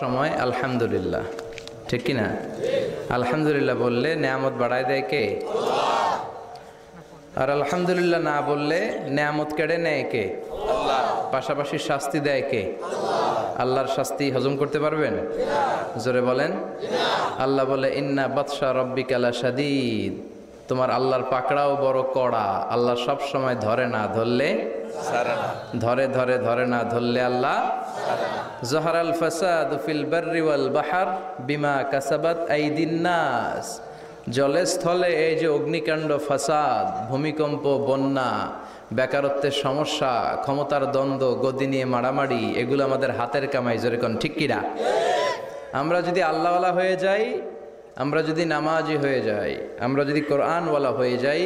সময় আলহামদুলিল্লাহ, ঠিক কি না? আলহামদুলিল্লাহ বললে নেয়ামত বাড়ায় দেয় কে? আর আলহামদুলিল্লাহ না বললে নেয়ামত কেড়ে নেয় কে? পাশাপাশি শাস্তি দেয় কে? আল্লাহর শাস্তি হজম করতে পারবেন? জোরে বলেন। আল্লাহ বলে ইন্না বাতশা রব্বিকা লাশাদীদ, তোমার আল্লাহর পাকড়াও বড় কড়া। আল্লাহ সব সময় ধরে না, ধরলে ধরে ধরে ধরে না, ধরলে আল্লাহ। জহরাল ফাসাদু ফিল বাররি ওয়াল বাহর বিমা কাসাবাত আইদিন নাস, জলে স্থলে এই যে অগ্নিকাণ্ড, ফাসাদ, ভূমিকম্প, বন্যা, বেকারত্বের সমস্যা, ক্ষমতার দ্বন্দ্ব, গদি নিয়ে মারামারি, এগুলো আমাদের হাতের কামাই। যেরকম ঠিক কিনা? আমরা যদি আল্লাহওয়ালা হয়ে যাই, আমরা যদি নামাজি হয়ে যাই, আমরা যদি কোরআনওয়ালা হয়ে যাই,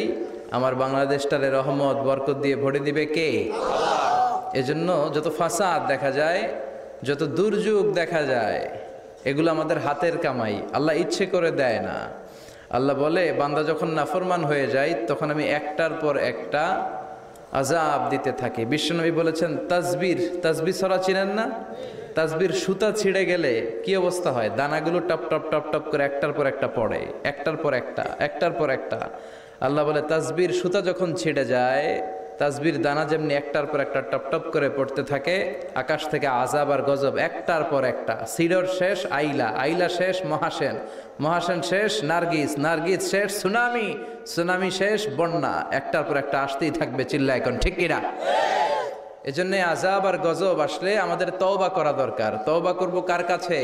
আমার বাংলাদেশটারে রহমত বরকত দিয়ে ভরে দিবে কে? এজন্য যত ফাসাদ দেখা যায়, যত দুর্যোগ দেখা যায়, এগুলো আমাদের হাতের কামাই, আল্লাহ ইচ্ছে করে দেয় না। আল্লাহ বলে বান্দা যখন নাফরমান হয়ে যায় তখন আমি একটার পর একটা আযাব দিতে থাকি। বিশ্বনবী বলেছেন তাসবির, তাসবিহ ছড়া চিনেন না? তাসবির সুতা ছিঁড়ে গেলে কি অবস্থা হয়? দানাগুলো টপ টপ টপ টপ করে একটার পর একটা পড়ে, একটার পর একটা, একটার পর একটা। আল্লাহ বলে তাসবির সুতা যখন ছিঁড়ে যায়, তাসবির দানা যেমনি একটার পর একটা টপ টপ করে পড়তে থাকে, আকাশ থেকে আযাব আর গজব একটার পর একটা। সিডর শেষ আইলা, আইলা শেষ মহাসেন, মহাসেন শেষ নার্গিস, নার্গিস শেষ সুনামি, সুনামি শেষ বন্যা, একটার পর একটা আসতেই থাকবে। চিল্লা এখন ঠিক কিনা? এজন্য আযাব আর গজব আসলে আমাদের তওবা করা দরকার। তওবা করব কার কাছে?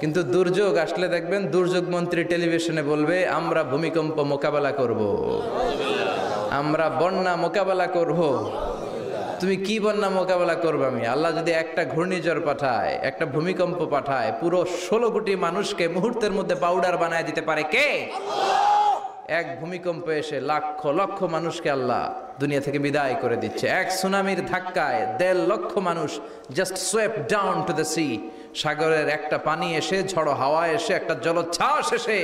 কিন্তু দুর্যোগ আসলে দেখবেন দুর্যোগ মন্ত্রী টেলিভিশনে বলবে আমরা ভূমিকম্প মোকাবেলা করব, আমরা বন্যা মোকাবেলা করব। তুমি কি বন্যা মোকাবেলা করবে? আমি আল্লাহ যদি একটা ঘূর্ণিঝড় পাঠায়, একটা ভূমিকম্প পাঠায়, পুরো 16 কোটি মানুষকে মুহূর্তের মধ্যে পাউডার বানায় দিতে পারে কে? এক ভূমিকম্প এসে লক্ষ লক্ষ মানুষকে আল্লাহ দুনিয়া থেকে বিদায় করে দিচ্ছে। এক সুনামির ধাক্কায় 1.5 লক্ষ মানুষ just সোয়েপ down to the sea. সাগরের একটা পানি এসে, ঝড়ো হাওয়া এসে, একটা জলোচ্ছ্বাস এসে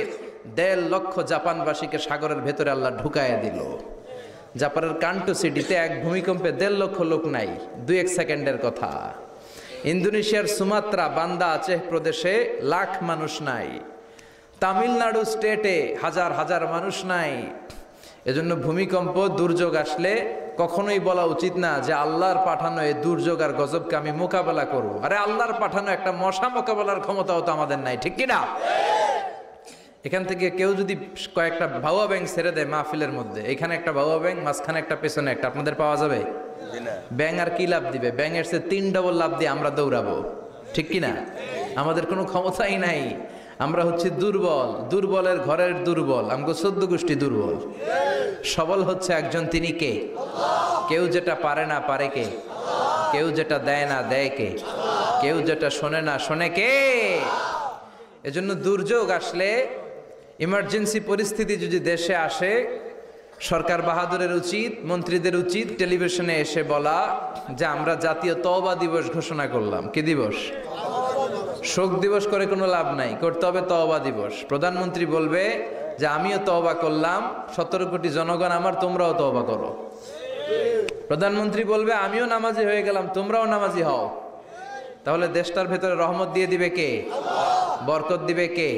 1.5 লক্ষ জাপানবাসীকে সাগরের ভেতরে আল্লাহ ঢুকাইয়া দিল। জাপানের কান্টো সিটিতে এক ভূমিকম্পে 1.5 লক্ষ লোক নাই, 2-1 সেকেন্ডের কথা। ইন্দোনেশিয়ার সুমাত্রা, বান্দা আচেহ প্রদেশে লাখ মানুষ নাই। তামিলনাড়ু স্টেটে হাজার হাজার মানুষ নাই। এজন্য ভূমিকম্প দুর্যোগ আসলে কখনোই বলা উচিত না যে আল্লাহর পাঠানো এই দুর্যোগ আর গজবকে আমি মোকাবেলা করব। আরে আল্লাহর পাঠানো একটা মশা মোকাবেলার ক্ষমতাও তো আমাদের নাই, ঠিক কিনা? এখান থেকে কেউ যদি কয়েকটা ভাউয়া ব্যাংক ছেড়ে দেয় মাহফিলের মধ্যে, এখানে একটা ভাউয়া ব্যাংক, মাঝখানে একটা, পেছনে একটা, আপনাদের পাওয়া যাবে? ব্যাং আর কি লাভ দিবে? ব্যাঙের সে 3 ডবল লাভ দিয়ে আমরা দৌড়াবো, ঠিক কিনা? আমাদের কোনো ক্ষমতাই নাই। আমরা হচ্ছে দুর্বল, দুর্বলের ঘরের দুর্বল। আমগো 14 গোষ্ঠী দুর্বল। সবল হচ্ছে একজন, তিনি কে? কেউ যেটা পারে না পারে কে? কেউ যেটা দেয় না দেয় কে? কেউ যেটা শোনে না শোনে কে? এজন্য দুর্যোগ আসলে, ইমার্জেন্সি পরিস্থিতি যদি দেশে আসে, সরকার বাহাদুরের উচিত, মন্ত্রীদের উচিত টেলিভিশনে এসে বলা যে আমরা জাতীয় তওবা দিবস ঘোষণা করলাম। কি দিবস? শোক দিবস করে কোনো লাভ নাই, করতে হবে তওবা দিবস। প্রধানমন্ত্রী বলবে যে আমিও তওবা করলাম, 17 কোটি জনগণ আমার, তোমরাও তওবা করো। প্রধানমন্ত্রী বলবে আমিও নামাজি হয়ে গেলাম, তোমরাও নামাজি হও। তাহলে দেশটার ভেতরে রহমত দিয়ে দিবে কে? বরকত দিবে কে?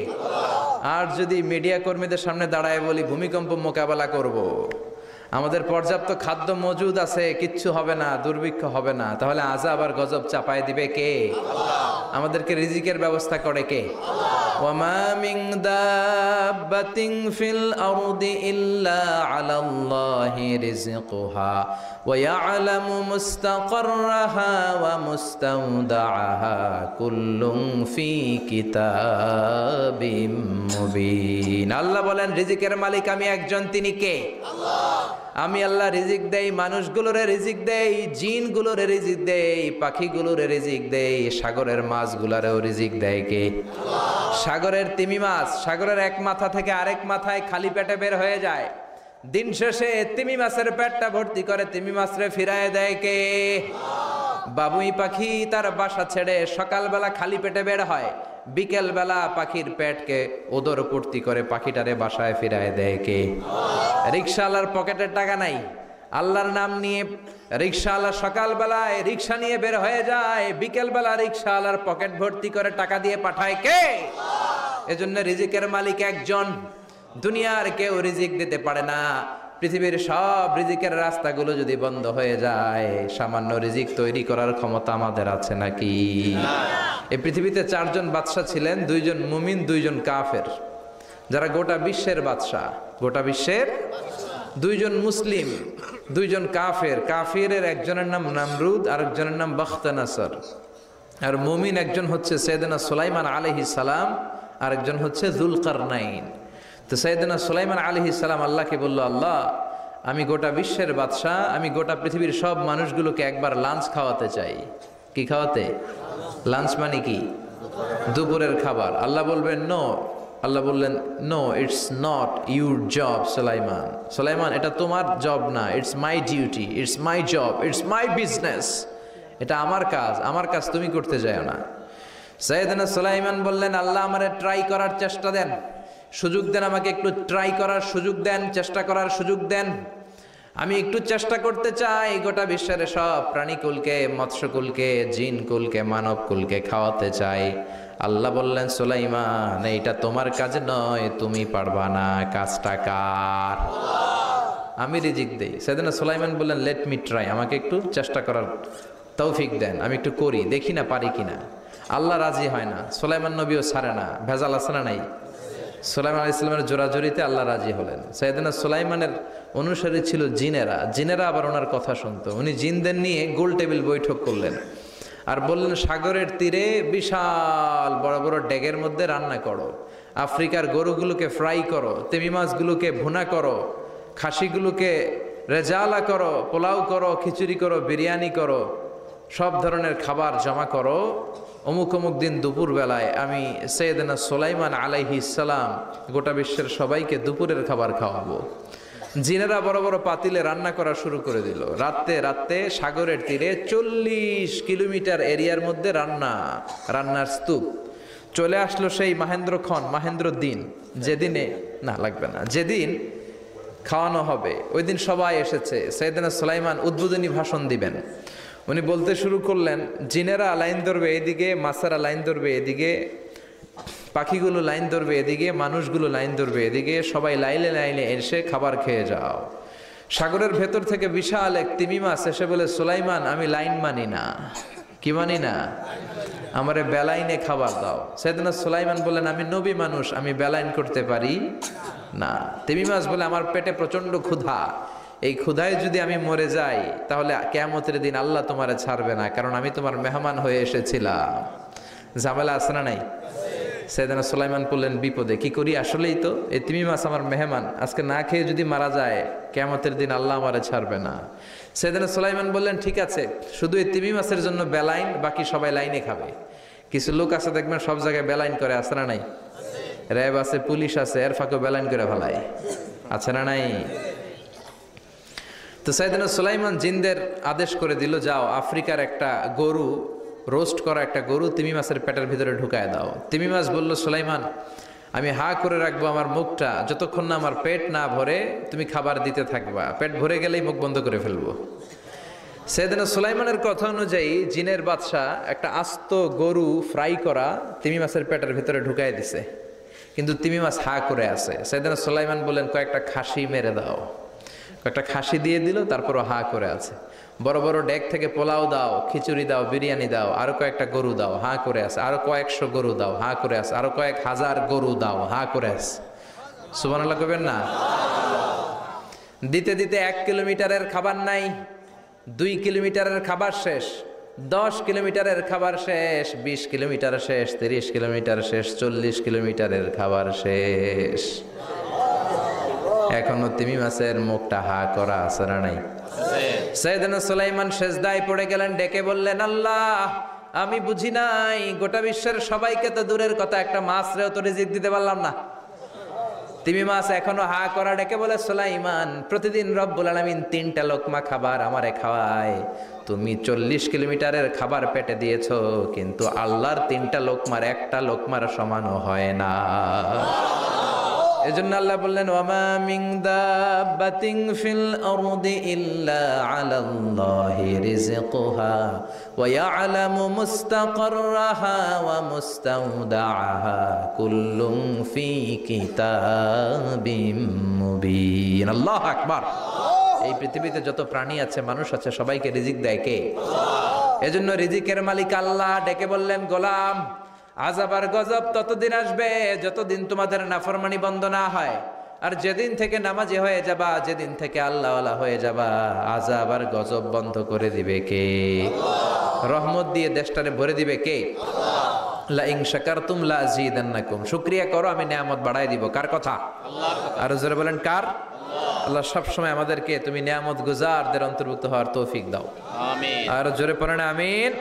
আর যদি মিডিয়া কর্মীদের সামনে দাঁড়ায় বলি ভূমিকম্প মোকাবেলা করব, আমাদের পর্যাপ্ত খাদ্য মজুদ আছে, কিচ্ছু হবে না, দুর্ভিক্ষ হবে না, তাহলে আযাব আর গজব চাপায় দিবে কে? আমাদেরকে রিজিকের ব্যবস্থা করে কে? ওয়ামা মিন দাব্বাতিন ফিল আরদি ইল্লা আলাল্লাহি রিজকুহা ওয়া ইয়ালামু মুস্তাকাররাহা ওয়া মুস্তাওদাআহা কুল্লুন ফি কিতাবিম মুবিন। আল্লাহ বলেন রিজিকের মালিক আমি একজন, তিনি কে? আল্লাহ। আমি আল্লাহ রিজিক দেই, মানুষগুলোরে রিজিক দেই, জিনগুলোরে রিজিক দেই, পাখিগুলোরে রিজিক দেই, সাগরের মাছগুলোরেও রিজিক দেয় কে? সাগরের তিমি মাছ সাগরের এক মাথা থেকে আরেক মাথায় খালি পেটে বের হয়ে যায়, দিন শেষে তিমি মাছের পেটটা ভর্তি করে তিমি মাছরে ফিরায় দেয় কে? বাবুই পাখি তার বাসা ছেড়ে সকালবেলা খালি পেটে বের হয়, বিকেল বেলা পাখির পেটকে ওদর পূর্তি করে পাখিটারে বাসায় ফিরায় দেয় কে? রিকশাওয়ালার পকেটের টাকা নাই, আল্লাহর নাম নিয়ে রিক্সাওয়ালা সকালবেলায় রিক্সা নিয়ে বের হয়ে যায়, বিকেলবেলা রিক্সাওয়ালার পকেট ভর্তি করে টাকা দিয়ে পাঠায় কে? এজন্য রিজিকের মালিক একজন, দুনিয়ার কেউ রিজিক দিতে পারে না। পৃথিবীর সব রিজিকের রাস্তাগুলো যদি বন্ধ হয়ে যায়, সামান্য রিজিক তৈরি করার ক্ষমতা আমাদের আছে নাকি? এই পৃথিবীতে 4 জন বাদশা ছিলেন, 2 জন মুমিন, 2 জন কাফের, যারা গোটা বিশ্বের বাদশা। গোটা বিশ্বের 2 জন মুসলিম, 2 জন কাফের। কাফিরের একজনের নাম নামরুদ, আর একজনের নাম বখতানাসর। আর মুমিন একজন হচ্ছে সাইয়েদনা সুলাইমান আলাইহিস সালাম, আর একজন হচ্ছে যুলকারনাইন। তো সাইয়েদনা সুলাইমান আলাইহিস সালাম আল্লাহকে বলল, আল্লাহ আমি গোটা বিশ্বের বাদশাহ, আমি গোটা পৃথিবীর সব মানুষগুলোকে একবার লাঞ্চ খাওয়াতে চাই। কি খাওয়াতে? লাঞ্চ মানে কি? দুপুরের খাবার। আল্লাহ বলবেন নো। আল্লাহ বললেন no, it's not your job Sulaiman. Sulaiman, এটা তোমার জব না, it's my duty, it's my job, it's my business. এটা আমার কাজ, আমার কাজ তুমি করতে যাও না। সাইয়েদনা সুলাইমান বললেন, আল্লাহ আমারে ট্রাই করার চেষ্টা দেন, সুযোগ দেন, আমাকে একটু ট্রাই করার সুযোগ দেন, চেষ্টা করার সুযোগ দেন। আমি একটু চেষ্টা করতে চাই গোটা বিশ্বের সব প্রাণীকুলকে, মৎস্যকুলকে, জিনকুলকে, মানবকুলকে খাওয়াতে চাই। আল্লাহ বললেন, সুলাইমান এইটা তোমার কাজ নয়, তুমি পারবা না, কাজটা কার? আমি রিজিক দেই। সেদিন সুলাইমান বললেন, লেট মি ট্রাই, আমাকে একটু চেষ্টা করার তৌফিক দেন, আমি একটু করি, দেখি না পারি কিনা। আল্লাহ রাজি হয় না, সুলাইমান নবীও ছাড়ে না। ভেজাল আছে না নাই? সুলাইমান আলাইহিস সালামের জোরাজুরিতে আল্লাহ রাজি হলেন। সাইয়েদনা সুলাইমানের অনুসারী ছিল জিনেরা। জিনেরা আবার ওনার কথা শুনতো। উনি জিনদের নিয়ে গোল টেবিল বৈঠক করলেন আর বললেন, সাগরের তীরে বিশাল বড় বড় ডেগের মধ্যে রান্না করো, আফ্রিকার গরুগুলোকে ফ্রাই করো, তিমি মাছগুলোকে ভুনা করো, খাসিগুলোকে রেজালা করো, পোলাও করো, খিচুড়ি করো, বিরিয়ানি করো, সব ধরনের খাবার জমা করো। অমুক অমুক দিন দুপুর বেলায় আমি সাইয়েদনা সুলাইমান আলাইহিস সালাম গোটা বিশ্বের সবাইকে দুপুরের খাবার খাওয়াবো। জিনেরা বড় বড় পাতিলে রান্না করা শুরু করে দিল। রাতে সাগরের তীরে 40 কিলোমিটার এরিয়ার মধ্যে রান্নার স্তূপ। চলে আসলো সেই মাহেন্দ্র দিন, যেদিনে না লাগবে না, যেদিন খাওয়ানো হবে ওই দিন সবাই এসেছে। সাইয়েদনা সুলাইমান উদ্বোধনী ভাষণ দিবেন। উনি বলতে শুরু করলেন, জিনেরা লাইন ধরবে এদিকে, মাছেরা লাইন ধরবে এদিকে, পাখিগুলো লাইন ধরবে এদিকে, মানুষগুলো লাইন ধরবে এদিকে, সবাই লাইনে লাইনে এসে খাবার খেয়ে যাও। সাগরের ভেতর থেকে বিশাল এক তিমি মাছ এসে বলে, সুলাইমান আমি লাইন মানি না। কি মানি না? আমারে বেলাইনে খাবার দাও। সাইয়েদনা সুলাইমান বললেন, আমি নবী মানুষ, আমি বেলাইন করতে পারি না। তিমি মাছ বলে, আমার পেটে প্রচন্ড ক্ষুধা, এই ক্ষুধায় যদি আমি মরে যাই তাহলে কিয়ামতের দিন আল্লাহ তোমারে ছাড়বে না, কারণ আমি তোমার মেহমান হয়ে এসেছিলাম। ঝামেলা আছে না নাই? সাইয়েদনা সুলাইমান বললেন, বিপদে কি করি? আসলেই তো এই তিমি মাছ আমার মেহমান, আজকে না খেয়ে যদি মারা যায় কিয়ামতের দিন আল্লাহ আমারে ছাড়বে না। সাইয়েদনা সুলাইমান বললেন, ঠিক আছে, শুধু এই তিমি মাছের জন্য বেলাইন, বাকি সবাই লাইনে খাবে। কিছু লোক আছে দেখবেন সব জায়গায় বেলাইন করে, আছে না নাই? র্যাব আছে, পুলিশ আছে, এর ফাঁকে বেলাইন করে ফেলায়, আছে না নাই? তো সাইয়েদনা সুলাইমান জিনদের আদেশ করে দিল, যাও আফ্রিকার একটা গরু, রোস্ট করা একটা গরু তিমি মাছের পেটের ভিতরে ঢুকায় দাও। তিমি মাছ বলল, সুলাইমান আমি হা করে রাখবো আমার মুখটা, যতক্ষণ না আমার পেট না ভরে তুমি খাবার দিতে থাকবা, পেট ভরে গেলেই মুখ বন্ধ করে ফেলবো। সাইয়েদনা সুলাইমানের কথা অনুযায়ী জিনের বাদশা একটা আস্ত গরু ফ্রাই করা তিমি মাছের পেটের ভিতরে ঢুকায় দিছে, কিন্তু তিমি মাছ হা করে আছে। সাইয়েদনা সুলাইমান বললেন, কয়েকটা খাসি মেরে দাও। একটা খাসি দিয়ে দিল, তারপরও হা করে আছে। বড় বড় ডেক থেকে পোলাও দাও, খিচুড়ি দাও, বিরিয়ানি দাও, আরো কয়েকটা গরু দাও, হা করে আছে। আরো কয়েকশো গরু দাও, হা করে আছে। আরো কয়েক হাজার গরু দাও, হা করে আছে। সুবহানাল্লাহ কইবেন না? দিতে দিতে 1 কিলোমিটারের খাবার নাই, 2 কিলোমিটারের খাবার শেষ, 10 কিলোমিটারের খাবার শেষ, 20 কিলোমিটার শেষ, 30 কিলোমিটার শেষ, 40 কিলোমিটারের খাবার শেষ। এখনো তিমি মাছের মুখটা হা করা আছে না নাই? সাইয়েদনা সুলাইমান সেজদায় পড়ে গেলেন, ডেকে বললেন, আল্লাহ আমি বুঝি নাই, গোটা বিশ্বের সবাইকে তো দূরের কথা, একটা মাছরেও তো রিজিক দিতে পারলাম না। তিমি মাছ এখনো হা করা, ডেকে বলে, সুলাইমান প্রতিদিন রব্বুল আলামিন 3টা লোকমা খাবার আমারে খাওয়ায়, তুমি 40 কিলোমিটারের খাবার পেটে দিয়েছো, কিন্তু আল্লাহর 3টা লোকমার একটা লোকমার সমানও হয় না। এজন্য আল্লাহ বললেন ওয়ামা মিন দাব্বাতিন ফিল আরদি ইল্লা আলাল্লাহি রিজকুহা ওয়া ইয়ালামু মুস্তাকাররাহা ওয়া মুস্তাওদাআহা কুল্লুন ফি কিতাবিম মুবিন। আল্লাহু আকবার। এই পৃথিবীতে যত প্রাণী আছে, মানুষ আছে, সবাইকে রিজিক দেয় কে? এজন্য রিজিকের মালিক আল্লাহ ডেকে বললেন, গোলাম আযাব আর গজব ততদিন আসবে যতদিন তোমাদের নাফরমানি বন্ধ না হয়। আর যেদিন থেকে নামাজি হয়ে যাবা, যেদিন থেকে আল্লাহওয়ালা হয়ে যাবা, আযাব আর গজব বন্ধ করে দিবে কে? রহমত দিয়ে দেশটারে ভরে দিবে কে? লা ইন শাকারতুম লা আযীদান্নাকুম। শুকরিয়া করো, আমি নিয়ামত বাড়াই দিব। কার কথা? আল্লাহর কথা। আর জোরে বলেন কার? আল্লাহ সব সময় আমাদেরকে তুমি নিয়ামত গুজারদের অন্তর্ভুক্ত হওয়ার তৌফিক দাও, আমিন। আর জোরে পড়েন আমিন।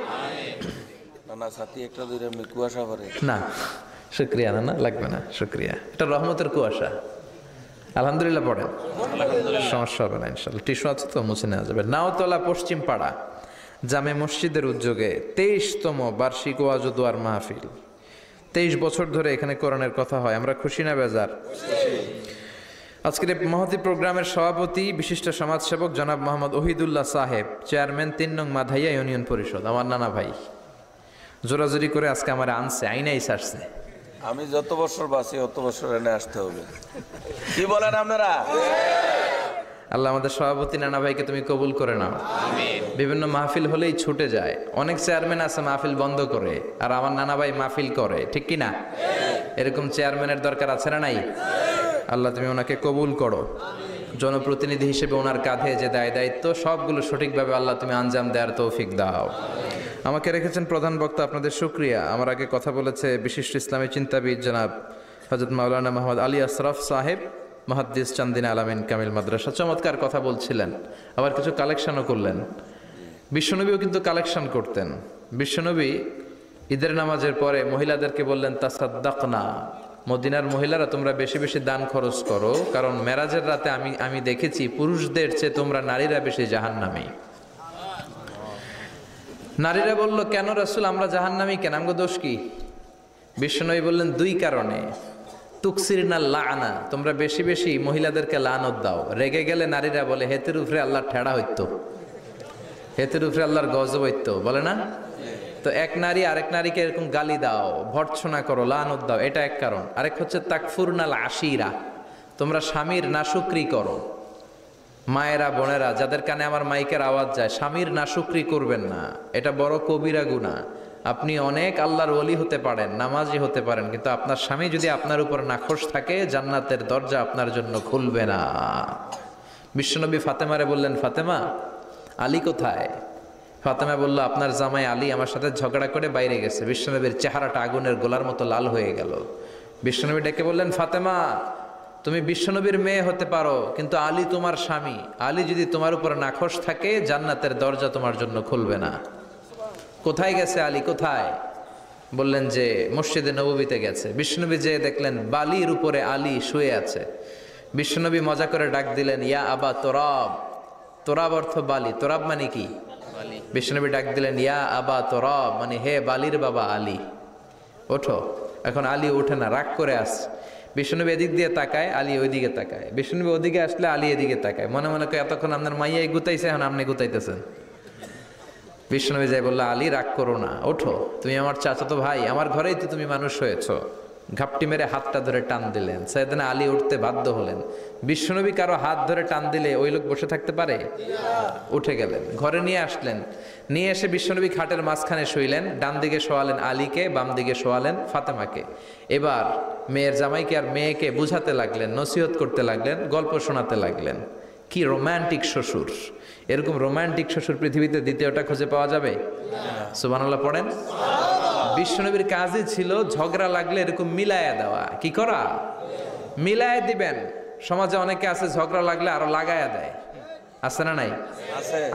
না সাথী একটা দুইটা কুয়াশা পড়ে না, শুকরিয়া না লাগবে না, শুকরিয়া। এটা রহমতের কুয়াশা। আলহামদুলিল্লাহ পড়েন, সমস্যা হবে না ইনশাআল্লাহ। টিস্যু আছে তো, মুছে নেওয়া যাবে। নাওতলা পশ্চিম পাড়া জামে মসজিদের উদ্যোগে 23তম বার্ষিক ওয়াজ ও দোয়ার মাহফিল। 23 বছর ধরে এখানে কোরআনের কথা হয়। আমরা খুশি না বেজার? আজকের এই মহতী প্রোগ্রামের সভাপতি বিশিষ্ট সমাজসেবক জনাব মোহাম্মদ ওহিদুল্লাহ সাহেব, চেয়ারম্যান 3 নং মাধাইয়া ইউনিয়ন পরিষদ, আমার নানা ভাই। জোরাজোরি করে আজকে আমার আনছে, আইনাই সারছে। আমি যত বছর বাঁচি অত বছর এনে আসতে হবে। কি বলেন আপনারা? আল্লাহ আমাদের সভাপতি নানা ভাইকে তুমি কবুল করে নাও, আমিন। বিভিন্ন মাহফিল হলেই ছুটে যায়। অনেক চেয়ারম্যান আছে মাহফিল বন্ধ করে, আর আমার নানা ভাই মাহফিল করে, ঠিক কি না? এরকম চেয়ারম্যানের দরকার আছে না নাই? আল্লাহ তুমি ওনাকে কবুল করো। জনপ্রতিনিধি হিসেবে ওনার কাঁধে যে দায় দায়িত্ব, সবগুলো সঠিকভাবে আল্লাহ তুমি আঞ্জাম দেওয়ার তৌফিক দাও। আমাকে রেখেছেন প্রধান বক্তা, আপনাদের শুকরিয়া। আমার আগে কথা বলেছে বিশিষ্ট ইসলামী চিন্তাবিদ জনাব হযরত মাওলানা মোহাম্মদ আলী আশরাফ সাহেব, মুহাদ্দিস চান্দিনা আলামিন কামিল মাদ্রাসা। চমৎকার কথা বলছিলেন, আবার কিছু কালেকশনও করলেন। বিশ্বনবীও কিন্তু কালেকশন করতেন। বিশ্বনবী ঈদের নামাজের পরে মহিলাদেরকে বললেন, তাসাদ্দাকনা, মদিনার মহিলারা তোমরা বেশি বেশি দান খরচ করো, কারণ মেরাজের রাতে আমি দেখেছি পুরুষদের চেয়ে তোমরা নারীরা বেশি জাহান্নামী। নারীরা বলল, কেন রাসূল, আমরা জাহান্নামী কেন, আমগো দোষ কি? বিশ্বনবী বললেন, 2 কারণে। তুকসিরনা লাআনা, তোমরা বেশি বেশি মহিলাদেরকে লানত দাও। রেগে গেলে নারীরা বলে, হেতের উপরে আল্লাহর ঠেড়া হইতো, হেতের উপরে আল্লাহর গজব হইতো, বলে না? তো এক নারী আরেক নারীকে এরকম গালি দাও, ভর্ৎসনা করো, লানত দাও, এটা এক কারণ। আরেক হচ্ছে তাকফুরনাল আশিরা, তোমরা স্বামীর নাশুকরি করো। মায়েরা, বোনেরা, যাদের কানে আমার মাইকের আওয়াজ যায়, স্বামীর নাশুকরি করবেন না, এটা বড় কবিরা গুনাহ। আপনি অনেক আল্লাহর ওলি হতে পারেন, নামাজি হতে পারেন, কিন্তু আপনার স্বামী যদি আপনার উপর নাখোশ থাকে, জান্নাতের দরজা আপনার জন্য খুলবে না। বিশ্বনবী ফাতেমারে বললেন, ফাতেমা, আলী কোথায়? ফাতেমা বলল, আপনার জামাই আলী আমার সাথে ঝগড়া করে বাইরে গেছে। বিশ্বনবীর চেহারাটা আগুনের গোলার মতো লাল হয়ে গেল। বিশ্বনবী ডেকে বললেন, ফাতেমা, তুমি বিশ্বনবীর মেয়ে হতে পারো, কিন্তু আলী তোমার স্বামী। আলী যদি তোমার উপর নাখোশ থাকে, জান্নাতের দরজা তোমার জন্য খুলবে না। কোথায় গেছে আলী, কোথায়? বললেন যে মসজিদে নববীতে গেছে। বিশ্বনবী যে দেখলেন বালির উপরে আলী শুয়ে আছে। বিশ্বনবী মজা করে ডাক দিলেন, ইয়া আবা তোরাব। তোরাব অর্থ বালি, তোরাব মানে কি? বিশ্বনবী ডাক দিলেন, ইয়া আবা তোরাব, মানে হে বালির বাবা আলী, ওঠো। এখন আলী ওঠে না, রাগ করে আসছে। বিশ্বনবী এদিক দিয়ে তাকায়, আলী ওইদিকে তাকায়। বিশ্বনবী ওদিকে আসলে আলী এদিকে তাকায়। মনে মনে করে, এতক্ষণ আপনার মাইয়াই গুতাইছে, এখন আপনি গুতাইতেছেন। বিশ্বনবী যাই বললো, আলী রাগ করো না, ওঠো, তুমি আমার চাচাতো ভাই, আমার ঘরেই তো তুমি মানুষ হয়েছ। ঘাপটি মেরে হাতটা ধরে টান দিলেন। সাইয়েদনা আলী উঠতে বাধ্য হলেন। বিশ্বনবী কারো হাত ধরে টান দিলে ওই লোক বসে থাকতে পারে? উঠে গেলেন, ঘরে নিয়ে আসলেন। নিয়ে এসে বিশ্বনবী খাটের মাঝখানে শুইলেন। ডান দিকে শোয়ালেন আলীকে, বাম দিকে শোয়ালেন ফাতেমাকে। এবার মেয়ের জামাইকে আর মেয়েকে বুঝাতে লাগলেন, নসিহত করতে লাগলেন, গল্প শোনাতে লাগলেন। কি রোমান্টিক শ্বশুর! এরকম রোমান্টিক শ্বশুর পৃথিবীতে দ্বিতীয়টা খুঁজে পাওয়া যাবে? সুবহানাল্লাহ পড়েন। বিশ্বনবীর কাজই ছিল ঝগড়া লাগলে এরকম মিলায়া দেওয়া। কি করা? মিলায়া দিবেন। সমাজে অনেকে আছে ঝগড়া লাগলে আরো লাগায়া দেয়, আছে না নাই?